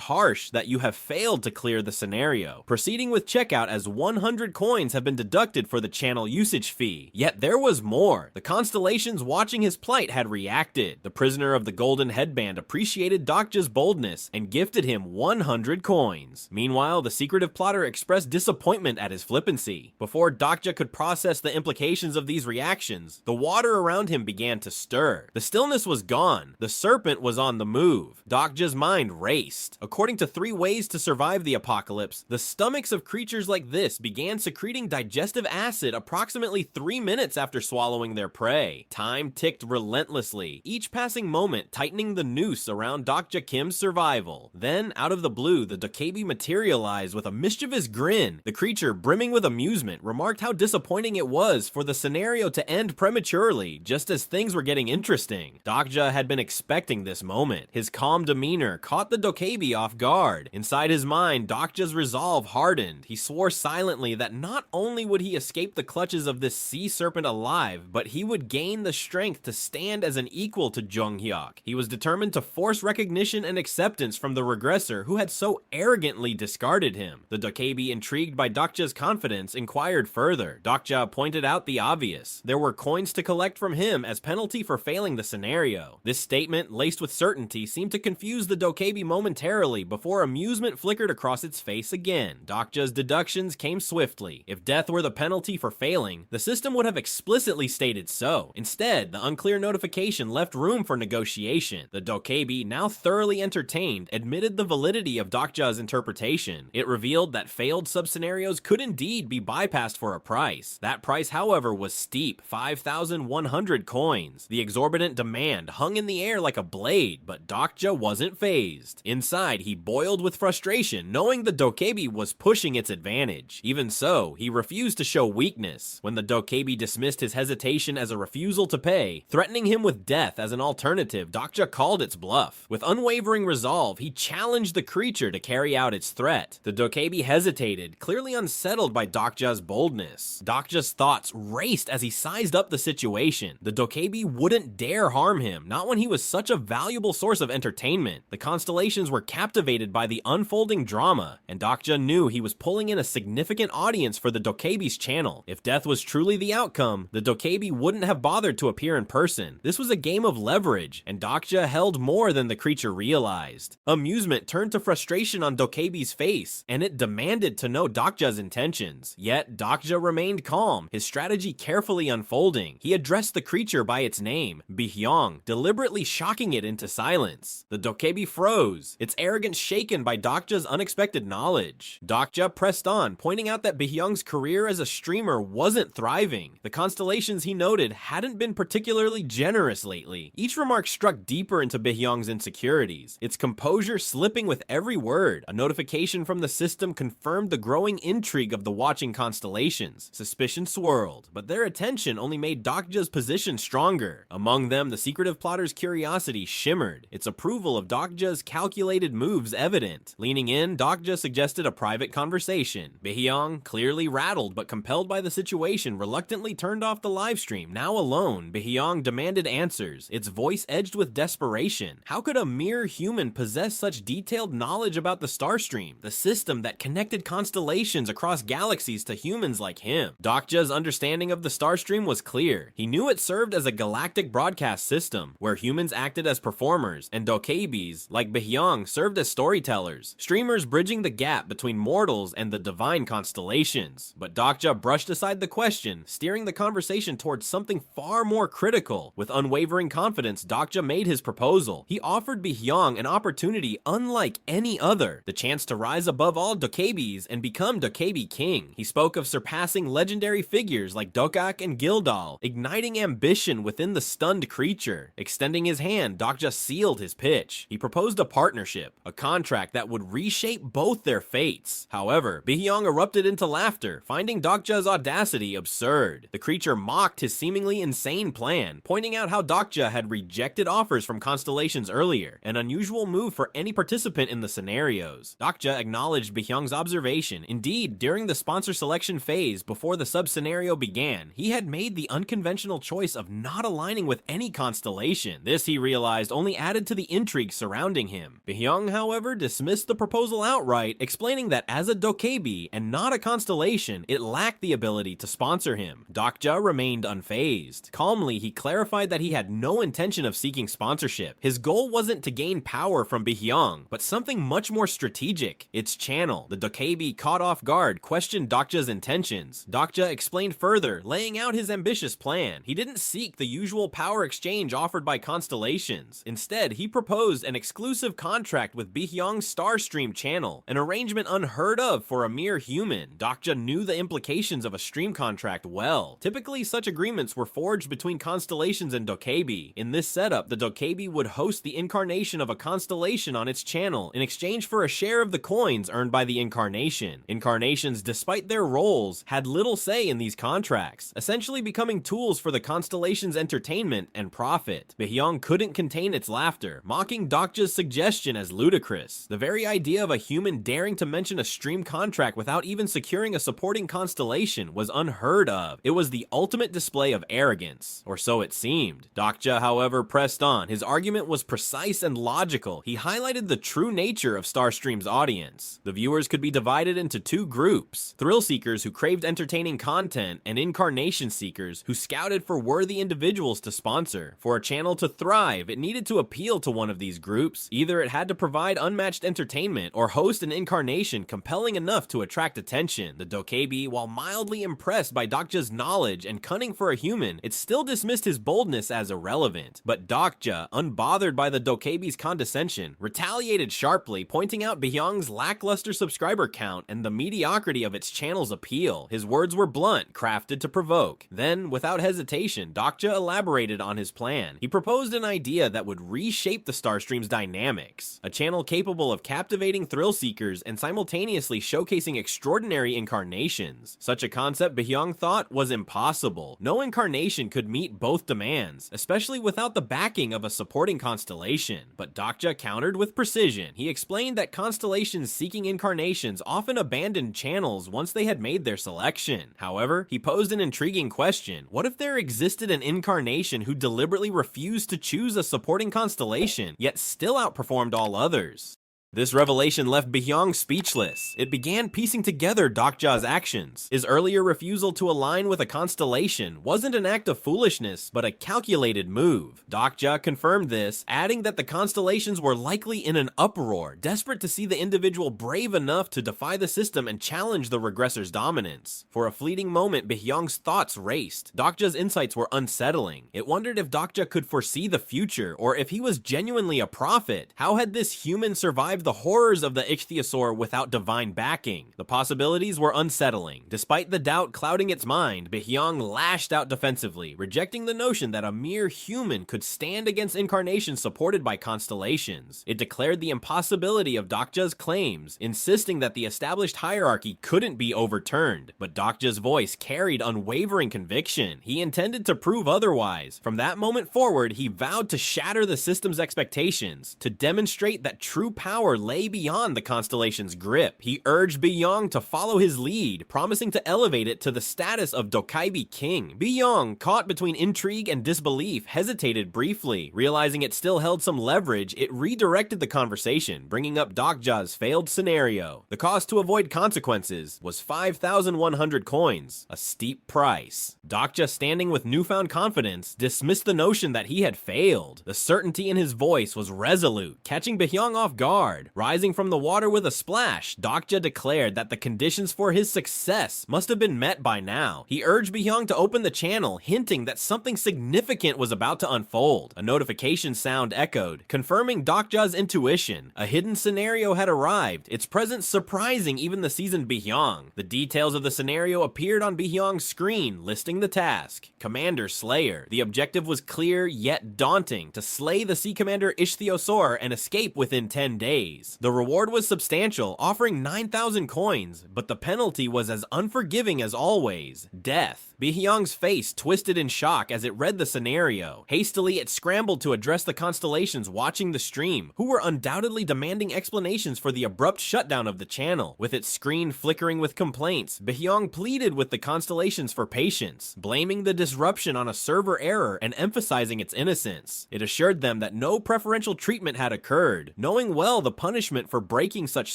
harsh that you have failed to clear the scenario, proceeding with checkout as 100 coins have been deducted for the channel usage fee. Yet there was more. The constellations watching his plight had reacted. The prisoner of the golden headband appreciated Dokja's boldness and gifted him 100 coins. Meanwhile, the secretive plotter expressed disappointment at his flippancy. Before Dokja could process the implications of these reactions, the water around him began to stir. The stillness was gone. The serpent was on the move. Dokja's mind raced. According to 3 ways to survive the apocalypse, the stomachs of creatures like this began secreting digestive acid approximately 3 minutes after swallowing their prey. Time ticked relentlessly, each passing moment tightening the noose around Dokja Kim's survival. Then, out of the blue, the dokkaebi materialized with a mischievous grin. The creature, brimming with amusement, remarked how disappointing it was for the scenario to end prematurely, just as things were getting interesting. Dokja had been expecting this moment. His calm demeanor caught the dokkaebi off guard. Inside his mind, Dokja's resolve hardened. He swore silently that not only would he escape the clutches of this sea serpent alive, but he would gain the strength to stand as an equal to Jung-hyuk. He was determined to force recognition and acceptance from the regressor who had so arrogantly discarded him. The dokkaebi, intrigued by Dokja's confidence, inquired further. Dokja pointed out the obvious. There were coins to collect from him as penalty for failing the scenario. This statement, laced with certainty, seemed to confuse the dokkaebi momentarily before amusement flickered across its face again. Dokja's deductions came swiftly. If If death were the penalty for failing, the system would have explicitly stated so. Instead, the unclear notification left room for negotiation. The dokkaebi, now thoroughly entertained, admitted the validity of Dokja's interpretation. It revealed that failed sub-scenarios could indeed be bypassed for a price. That price, however, was steep, 5,100 coins. The exorbitant demand hung in the air like a blade, but Dokja wasn't fazed. Inside, he boiled with frustration, knowing the dokkaebi was pushing its advantage. Even so, he refused to show weakness. When the dokkaebi dismissed his hesitation as a refusal to pay, threatening him with death as an alternative, Dokja called its bluff. With unwavering resolve, he challenged the creature to carry out its threat. The dokkaebi hesitated, clearly unsettled by Dokja's boldness. Dokja's thoughts raced as he sized up the situation. The dokkaebi wouldn't dare harm him, not when he was such a valuable source of entertainment. The constellations were captivated by the unfolding drama, and Dokja knew he was pulling in a significant audience for the dokkaebi's channel. If death was truly the outcome, the dokkaebi wouldn't have bothered to appear in person. This was a game of leverage, and Dokja held more than the creature realized. Amusement turned to frustration on dokkaebi's face, and it demanded to know Dokja's intentions. Yet, Dokja remained calm, his strategy carefully unfolding. He addressed the creature by its name, Bihyong, deliberately shocking it into silence. The dokkaebi froze, its arrogance shaken by Dokja's unexpected knowledge. Dokja pressed on, pointing out that Bihyong's career as a streamer wasn't thriving. The constellations he noted hadn't been particularly generous lately. Each remark struck deeper into Bihyong's insecurities, its composure slipping with every word. A notification from the system confirmed the growing intrigue of the watching constellations. Suspicion swirled, but their attention only made Dokja's position stronger. Among them, the secretive plotter's curiosity shimmered, its approval of Dokja's calculated moves evident. Leaning in, Dokja suggested a private conversation. Bihyong, clearly rattled but compelled by the situation, reluctantly turned off the livestream. Now alone, Bihyong demanded answers, its voice edged with desperation. How could a mere human possess such detailed knowledge about the Starstream, the system that connected constellations across galaxies to humans like him? Dokja's understanding of the Starstream was clear. He knew it served as a galactic broadcast system, where humans acted as performers, and dokkaebis, like Bihyong, served as storytellers, streamers bridging the gap between mortals and the divine constellations. But Dokja brushed aside the question, steering the conversation towards something far more critical. With unwavering confidence, Dokja made his proposal. He offered Bihyong an opportunity unlike any other, the chance to rise above all dokkaebis and become dokkaebi king. He spoke of surpassing legendary figures like Dokak and Gildal, igniting ambition within the stunned creature. Extending his hand, Dokja sealed his pitch. He proposed a partnership, a contract that would reshape both their fates. However, Bihyong erupted into laughter, finding Dokja's audacity absurd. The creature mocked his seemingly insane plan, pointing out how Dokja had rejected offers from constellations earlier, an unusual move for any participant in the scenarios. Dokja acknowledged Bihyong's observation. Indeed, during the sponsor selection phase before the sub-scenario began, he had made the unconventional choice of not aligning with any constellation. This, he realized, only added to the intrigue surrounding him. Bihyong, however, dismissed the proposal outright, explaining that as a dokkaebi and not a constellation, it lacked the ability to sponsor him. Dokja remained unfazed. Calmly, he clarified that he had no intention of seeking sponsorship. His goal wasn't to gain power from Bihyong, but something much more strategic, its channel. The dokkaebi, caught off guard, questioned Dokja's intentions. Dokja explained further, laying out his ambitious plan. He didn't seek the usual power exchange offered by constellations. Instead, he proposed an exclusive contract with Bihyong's Starstream channel, an arrangement unheard of for a mere human. Dokja knew the implications of a stream contract well. Typically, such agreements were forged between constellations and dokkaebi. In this setup, the dokkaebi would host the incarnation of a constellation on its channel in exchange for a share of the coins earned by the incarnation. Incarnations, despite their roles, had little say in these contracts, essentially becoming tools for the constellation's entertainment and profit. Bihyong couldn't contain its laughter, mocking Dokja's suggestion as ludicrous. The very idea of a human daring to mention a stream contract without even securing a supporting constellation was unheard of. It was the ultimate display of arrogance, or so it seemed. Dokja, however, pressed on. His argument was precise and logical. He highlighted the true nature of Starstream's audience. The viewers could be divided into two groups: thrill seekers who craved entertaining content, and incarnation seekers who scouted for worthy individuals to sponsor. For a channel to thrive, it needed to appeal to one of these groups. Either it had to provide unmatched entertainment or host an incarnation compelling enough to attract attention. The dokkaebi, while mildly impressed by Dokja's knowledge and cunning for a human, it still dismissed his boldness as irrelevant. But Dokja, unbothered by the dokkaebi's condescension, retaliated sharply, pointing out Byung's lackluster subscriber count and the mediocrity of its channel's appeal. His words were blunt, crafted to provoke. Then, without hesitation, Dokja elaborated on his plan. He proposed an idea that would reshape the Starstream's dynamics, a channel capable of captivating thrill-seekers and simultaneously showcasing extraordinary incarnations. Such a concept Byung thought was impossible. No incarnation could meet both demands, especially without the backing of a supporting constellation. But Dokja countered with precision. He explained that constellations seeking incarnations often abandoned channels once they had made their selection. However, he posed an intriguing question. What if there existed an incarnation who deliberately refused to choose a supporting constellation, yet still outperformed all others? This revelation left Byung speechless. It began piecing together Dokja's actions. His earlier refusal to align with a constellation wasn't an act of foolishness, but a calculated move. Dokja confirmed this, adding that the constellations were likely in an uproar, desperate to see the individual brave enough to defy the system and challenge the regressors' dominance. For a fleeting moment, Byung's thoughts raced. Dokja's insights were unsettling. It wondered if Dokja could foresee the future, or if he was genuinely a prophet. How had this human survived the horrors of the ichthyosaur without divine backing? The possibilities were unsettling. Despite the doubt clouding its mind, Byung lashed out defensively, rejecting the notion that a mere human could stand against incarnations supported by constellations. It declared the impossibility of Dokja's claims, insisting that the established hierarchy couldn't be overturned. But Dokja's voice carried unwavering conviction. He intended to prove otherwise. From that moment forward, he vowed to shatter the system's expectations, to demonstrate that true power lay beyond the constellation's grip. He urged Byung to follow his lead, promising to elevate it to the status of dokkaebi king. Byung, caught between intrigue and disbelief, hesitated briefly. Realizing it still held some leverage, it redirected the conversation, bringing up Dokja's failed scenario. The cost to avoid consequences was 5,100 coins, a steep price. Dokja, standing with newfound confidence, dismissed the notion that he had failed. The certainty in his voice was resolute, catching Byung off guard. Rising from the water with a splash, Dokja declared that the conditions for his success must have been met by now. He urged Byung to open the channel, hinting that something significant was about to unfold. A notification sound echoed, confirming Dokja's intuition. A hidden scenario had arrived, its presence surprising even the seasoned Byung. The details of the scenario appeared on Byung's screen, listing the task: Commander Slayer. The objective was clear yet daunting: to slay the Sea Commander Ichthyosaur and escape within 10 days. The reward was substantial, offering 9,000 coins, but the penalty was as unforgiving as always: death. Byung's face twisted in shock as it read the scenario. Hastily, it scrambled to address the constellations watching the stream, who were undoubtedly demanding explanations for the abrupt shutdown of the channel. With its screen flickering with complaints, Byung pleaded with the constellations for patience, blaming the disruption on a server error and emphasizing its innocence. It assured them that no preferential treatment had occurred, knowing well the punishment for breaking such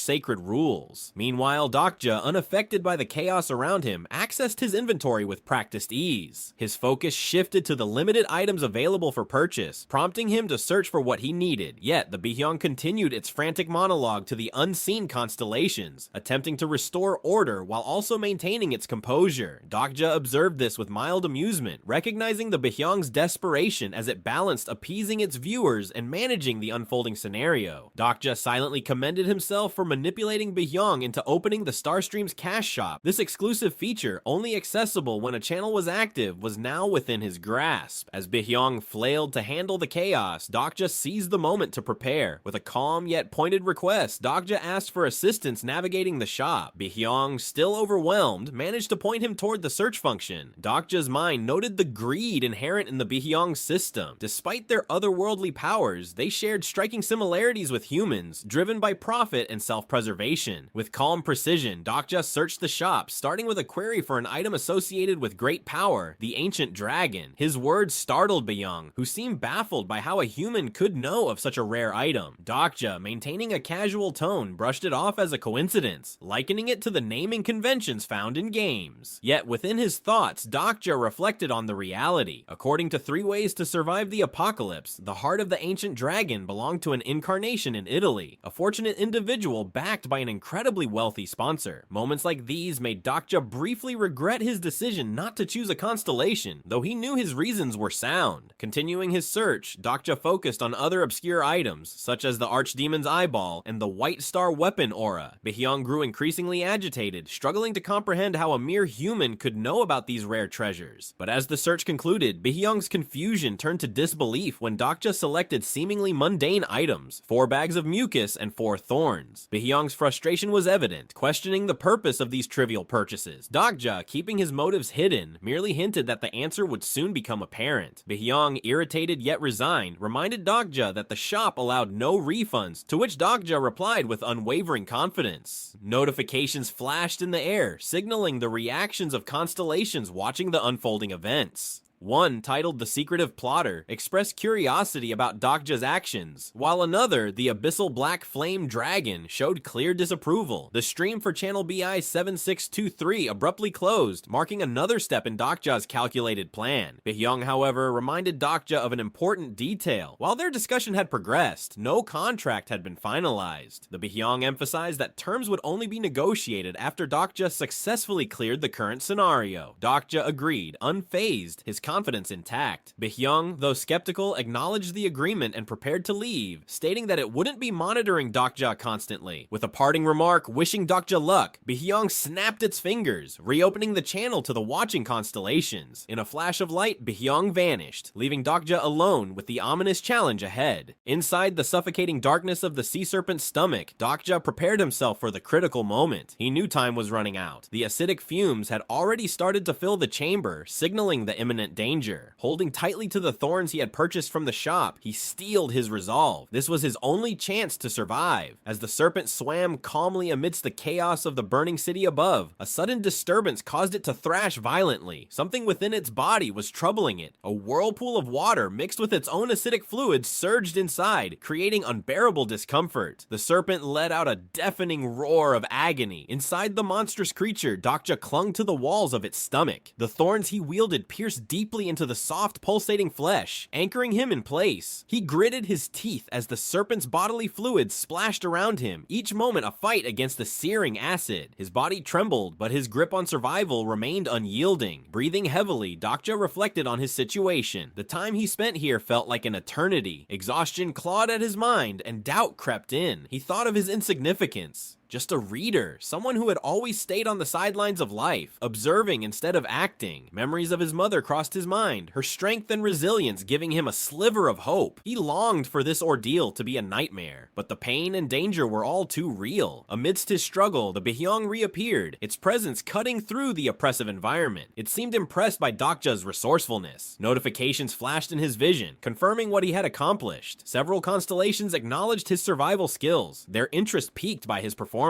sacred rules. Meanwhile, Dokja, unaffected by the chaos around him, accessed his inventory with practiced ease. His focus shifted to the limited items available for purchase, prompting him to search for what he needed. Yet, the Byung continued its frantic monologue to the unseen constellations, attempting to restore order while also maintaining its composure. Dokja observed this with mild amusement, recognizing the Byung's desperation as it balanced appeasing its viewers and managing the unfolding scenario. Dokja silently commended himself for manipulating Byung into opening the Starstream's cash shop. This exclusive feature, only accessible when a channel was active, was now within his grasp. As Byung flailed to handle the chaos, Dokja seized the moment to prepare. With a calm yet pointed request, Dokja asked for assistance navigating the shop. Byung, still overwhelmed, managed to point him toward the search function. Dokja's mind noted the greed inherent in the Byung system. Despite their otherworldly powers, they shared striking similarities with humans, driven by profit and self-preservation. With calm precision, Dokja searched the shop, starting with a query for an item associated with great power: the ancient dragon. His words startled Byung, who seemed baffled by how a human could know of such a rare item. Dokja, maintaining a casual tone, brushed it off as a coincidence, likening it to the naming conventions found in games. Yet within his thoughts, Dokja reflected on the reality. According to 3 Ways to Survive the Apocalypse, the heart of the ancient dragon belonged to an incarnation in Italy. family, a fortunate individual backed by an incredibly wealthy sponsor. Moments like these made Dokja briefly regret his decision not to choose a constellation, though he knew his reasons were sound. Continuing his search, Dokja focused on other obscure items, such as the Archdemon's eyeball and the White Star weapon aura. Baehyung grew increasingly agitated, struggling to comprehend how a mere human could know about these rare treasures. But as the search concluded, Baehyung's confusion turned to disbelief when Dokja selected seemingly mundane items, 4 bags of mucus and 4 thorns. Baehyung's frustration was evident, questioning the purpose of these trivial purchases. Dokja, keeping his motives hidden, merely hinted that the answer would soon become apparent. Baehyung, irritated yet resigned, reminded Dokja that the shop allowed no refunds, to which Dokja replied with unwavering confidence. Notifications flashed in the air, signaling the reactions of constellations watching the unfolding events. One, titled The Secretive Plotter, expressed curiosity about Dokja's actions, while another, The Abyssal Black Flame Dragon, showed clear disapproval. The stream for channel BI 7623 abruptly closed, marking another step in Dokja's calculated plan. Baehyung, however, reminded Dokja of an important detail. While their discussion had progressed, no contract had been finalized. The Baehyung emphasized that terms would only be negotiated after Dokja successfully cleared the current scenario. Dokja agreed, unfazed, his confidence intact. Baehyung, though skeptical, acknowledged the agreement and prepared to leave, stating that it wouldn't be monitoring Dokja constantly. With a parting remark wishing Dokja luck, Baehyung snapped its fingers, reopening the channel to the watching constellations. In a flash of light, Baehyung vanished, leaving Dokja alone with the ominous challenge ahead. Inside the suffocating darkness of the sea serpent's stomach, Dokja prepared himself for the critical moment. He knew time was running out. The acidic fumes had already started to fill the chamber, signaling the imminent danger. Holding tightly to the thorns he had purchased from the shop, he steeled his resolve. This was his only chance to survive. As the serpent swam calmly amidst the chaos of the burning city above, a sudden disturbance caused it to thrash violently. Something within its body was troubling it. A whirlpool of water mixed with its own acidic fluid surged inside, creating unbearable discomfort. The serpent let out a deafening roar of agony. Inside the monstrous creature, Dokja clung to the walls of its stomach. The thorns he wielded pierced deeply into the soft, pulsating flesh, anchoring him in place. He gritted his teeth as the serpent's bodily fluids splashed around him, each moment a fight against the searing acid. His body trembled, but his grip on survival remained unyielding. Breathing heavily, Dokja reflected on his situation. The time he spent here felt like an eternity. Exhaustion clawed at his mind, and doubt crept in. He thought of his insignificance. Just a reader, someone who had always stayed on the sidelines of life, observing instead of acting. Memories of his mother crossed his mind, her strength and resilience giving him a sliver of hope. He longed for this ordeal to be a nightmare, but the pain and danger were all too real. Amidst his struggle, the Baehyung reappeared, its presence cutting through the oppressive environment. It seemed impressed by Dokja's resourcefulness. Notifications flashed in his vision, confirming what he had accomplished. Several constellations acknowledged his survival skills, their interest piqued by his performance.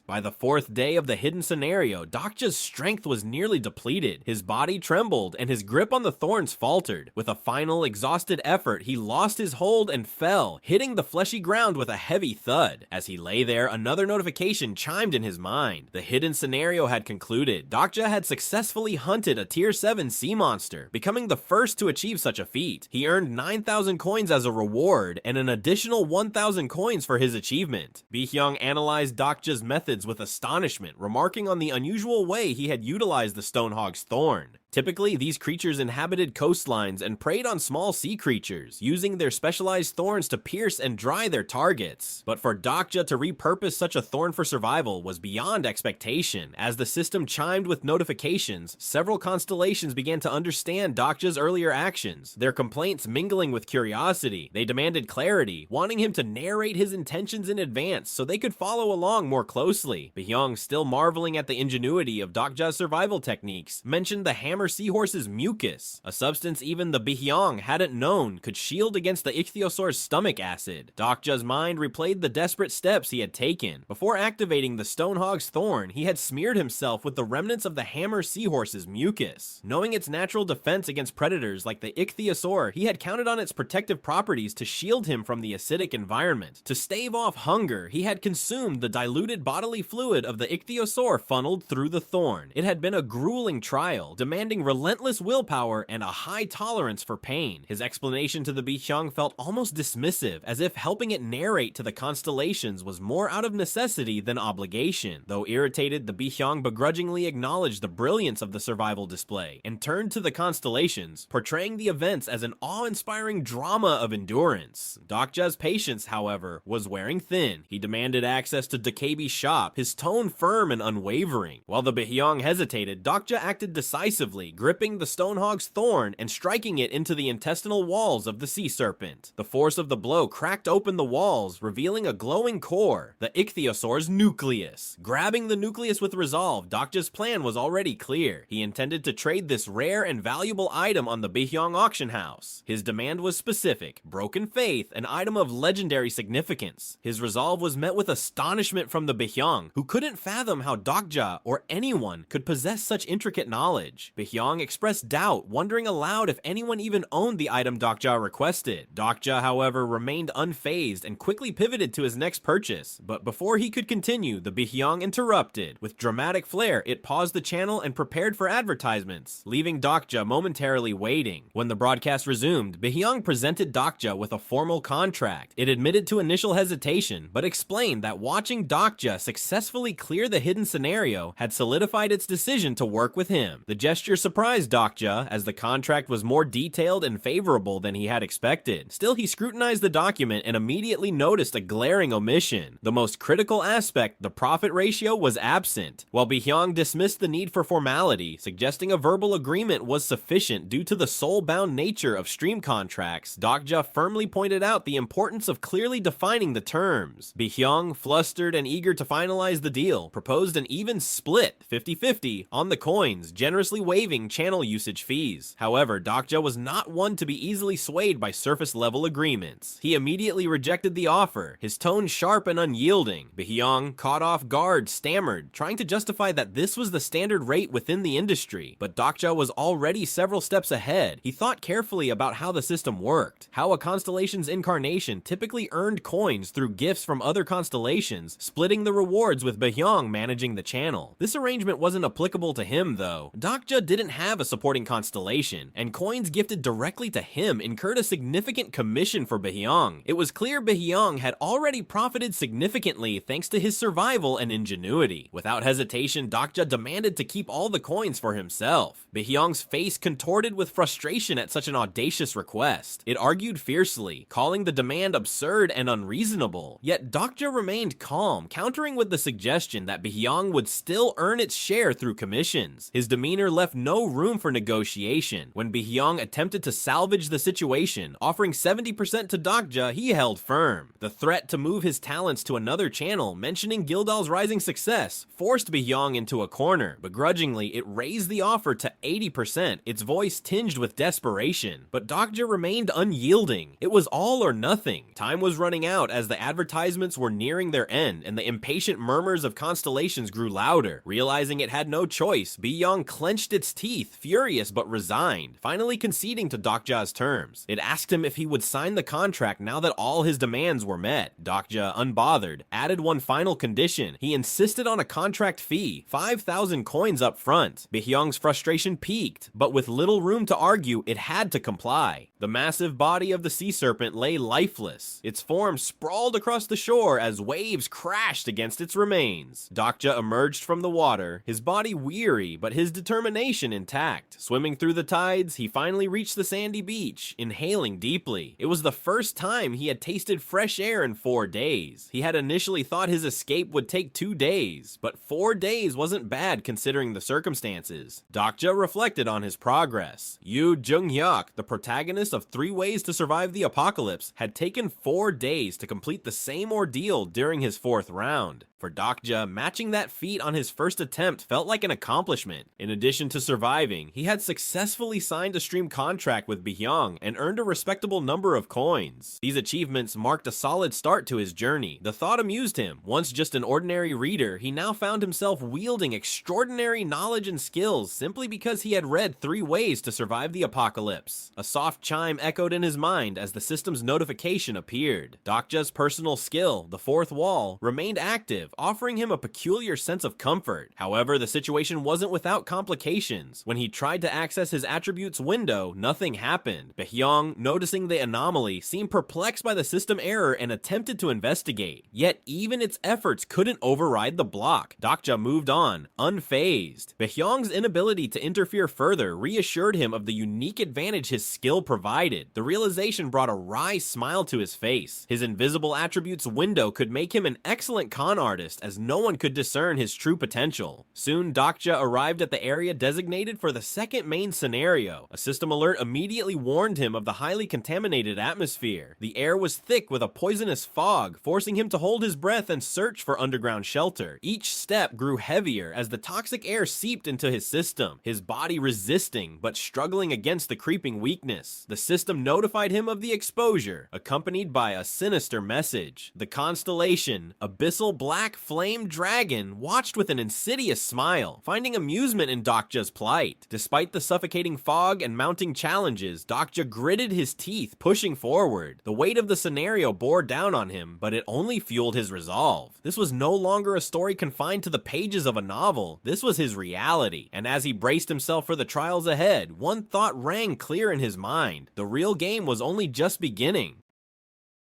By the 4th day of the hidden scenario, Dokja's strength was nearly depleted. His body trembled, and his grip on the thorns faltered. With a final, exhausted effort, he lost his hold and fell, hitting the fleshy ground with a heavy thud. As he lay there, another notification chimed in his mind. The hidden scenario had concluded. Dokja had successfully hunted a Tier 7 sea monster, becoming the first to achieve such a feat. He earned 9,000 coins as a reward, and an additional 1,000 coins for his achievement. Baehyung analyzed Dokja's methods with astonishment, remarking on the unusual way he had utilized the Stonehog's thorn. Typically, these creatures inhabited coastlines and preyed on small sea creatures, using their specialized thorns to pierce and dry their targets. But for Dokja to repurpose such a thorn for survival was beyond expectation. As the system chimed with notifications, several constellations began to understand Dokja's earlier actions, their complaints mingling with curiosity. They demanded clarity, wanting him to narrate his intentions in advance so they could follow along more closely. Baehyung, still marveling at the ingenuity of Dokja's survival techniques, mentioned the hammer seahorse's mucus, a substance even the Baehyung hadn't known could shield against the ichthyosaur's stomach acid. Dokja's mind replayed the desperate steps he had taken. Before activating the Stonehog's thorn, he had smeared himself with the remnants of the hammer seahorse's mucus. Knowing its natural defense against predators like the ichthyosaur, he had counted on its protective properties to shield him from the acidic environment. To stave off hunger, he had consumed the diluted bodily fluid of the ichthyosaur funneled through the thorn. It had been a grueling trial, demanding demanding relentless willpower and a high tolerance for pain. His explanation to the Bihyang felt almost dismissive, as if helping it narrate to the constellations was more out of necessity than obligation. Though irritated, the Bihyang begrudgingly acknowledged the brilliance of the survival display and turned to the constellations, portraying the events as an awe-inspiring drama of endurance. Dokja's patience, however, was wearing thin. He demanded access to Dokkaebi's shop, his tone firm and unwavering. While the Bihyang hesitated, Dokja acted decisively, gripping the Stonehog's thorn and striking it into the intestinal walls of the sea serpent. The force of the blow cracked open the walls, revealing a glowing core, the ichthyosaur's nucleus. Grabbing the nucleus with resolve, Dokja's plan was already clear. He intended to trade this rare and valuable item on the Bihyang auction house. His demand was specific: broken faith, an item of legendary significance. His resolve was met with astonishment from the Bihyang, who couldn't fathom how Dokja or anyone could possess such intricate knowledge. Bihyang expressed doubt, wondering aloud if anyone even owned the item Dokja requested. Dokja, however, remained unfazed and quickly pivoted to his next purchase. But before he could continue, the Bihyang interrupted. With dramatic flair, it paused the channel and prepared for advertisements, leaving Dokja momentarily waiting. When the broadcast resumed, Bihyang presented Dokja with a formal contract. It admitted to initial hesitation, but explained that watching Dokja successfully clear the hidden scenario had solidified its decision to work with him. The gesture surprised Dokja, as the contract was more detailed and favorable than he had expected. Still, he scrutinized the document and immediately noticed a glaring omission. The most critical aspect, the profit ratio, was absent. While Bihyang dismissed the need for formality, suggesting a verbal agreement was sufficient due to the soul-bound nature of stream contracts, Dokja firmly pointed out the importance of clearly defining the terms. Bihyang, flustered and eager to finalize the deal, proposed an even split, 50-50, on the coins, generously waiving channel usage fees. However, Dokja was not one to be easily swayed by surface-level agreements. He immediately rejected the offer, his tone sharp and unyielding. Bihyang, caught off guard, stammered, trying to justify that this was the standard rate within the industry. But Dokja was already several steps ahead. He thought carefully about how the system worked, how a constellation's incarnation typically earned coins through gifts from other constellations, splitting the rewards with Bihyang managing the channel. This arrangement wasn't applicable to him, though. Dokja didn't have a supporting constellation, and coins gifted directly to him incurred a significant commission for Bihyang. It was clear Bihyang had already profited significantly thanks to his survival and ingenuity. Without hesitation, Dokja demanded to keep all the coins for himself. Bihyang's face contorted with frustration at such an audacious request. It argued fiercely, calling the demand absurd and unreasonable. Yet Dokja remained calm, countering with the suggestion that Bihyang would still earn its share through commissions. His demeanor left no room for negotiation. When Bihyang attempted to salvage the situation, offering 70% to Dokja, he held firm. The threat to move his talents to another channel, mentioning Gildal's rising success, forced Bihyang into a corner. Begrudgingly, it raised the offer to 80%, its voice tinged with desperation. But Dokja remained unyielding. It was all or nothing. Time was running out as the advertisements were nearing their end, and the impatient murmurs of constellations grew louder. Realizing it had no choice, Bihyang clenched its teeth, furious but resigned, finally conceding to Dokja's terms. It asked him if he would sign the contract now that all his demands were met. Dokja, unbothered, added one final condition. He insisted on a contract fee, 5,000 coins up front. Bihyang's frustration peaked, but with little room to argue, it had to comply. The massive body of the sea serpent lay lifeless. Its form sprawled across the shore as waves crashed against its remains. Dokja emerged from the water, his body weary but his determination intact. Swimming through the tides, he finally reached the sandy beach, inhaling deeply. It was the first time he had tasted fresh air in 4 days. He had initially thought his escape would take 2 days, but 4 days wasn't bad considering the circumstances. Dokja reflected on his progress. Yu Jung-hyuk, the protagonist of 3 Ways to Survive the Apocalypse, had taken 4 days to complete the same ordeal during his 4th round. For Dokja, matching that feat on his first attempt felt like an accomplishment. In addition to surviving, he had successfully signed a stream contract with Bihyang and earned a respectable number of coins. These achievements marked a solid start to his journey. The thought amused him. Once just an ordinary reader, he now found himself wielding extraordinary knowledge and skills simply because because he had read 3 ways to survive the apocalypse. A soft chime echoed in his mind as the system's notification appeared. Dokja's personal skill, the fourth wall, remained active, offering him a peculiar sense of comfort. However, the situation wasn't without complications. When he tried to access his attributes window, nothing happened. Baekhyung, noticing the anomaly, seemed perplexed by the system error and attempted to investigate. Yet even its efforts couldn't override the block. Dokja moved on, unfazed. Baekhyung's inability to interfere further reassured him of the unique advantage his skill provided. The realization brought a wry smile to his face. His invisible attributes window could make him an excellent con artist, as no one could discern his true potential. Soon, Dokja arrived at the area designated for the second main scenario. A system alert immediately warned him of the highly contaminated atmosphere. The air was thick with a poisonous fog, forcing him to hold his breath and search for underground shelter. Each step grew heavier as the toxic air seeped into his system, his body resisting but struggling against the creeping weakness. The system notified him of the exposure, accompanied by a sinister message. The constellation, Abyssal Black Flame Dragon, watched with an insidious smile, finding amusement in Dokja's plight. Despite the suffocating fog and mounting challenges, Dokja gritted his teeth, pushing forward. The weight of the scenario bore down on him, but it only fueled his resolve. This was no longer a story confined to the pages of a novel. This was his reality. And as he braced himself for the trials ahead, one thought rang clear in his mind. The real game was only just beginning.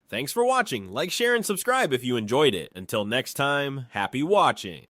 Thanks for watching. Like, share, and subscribe if you enjoyed it. Until next time, happy watching.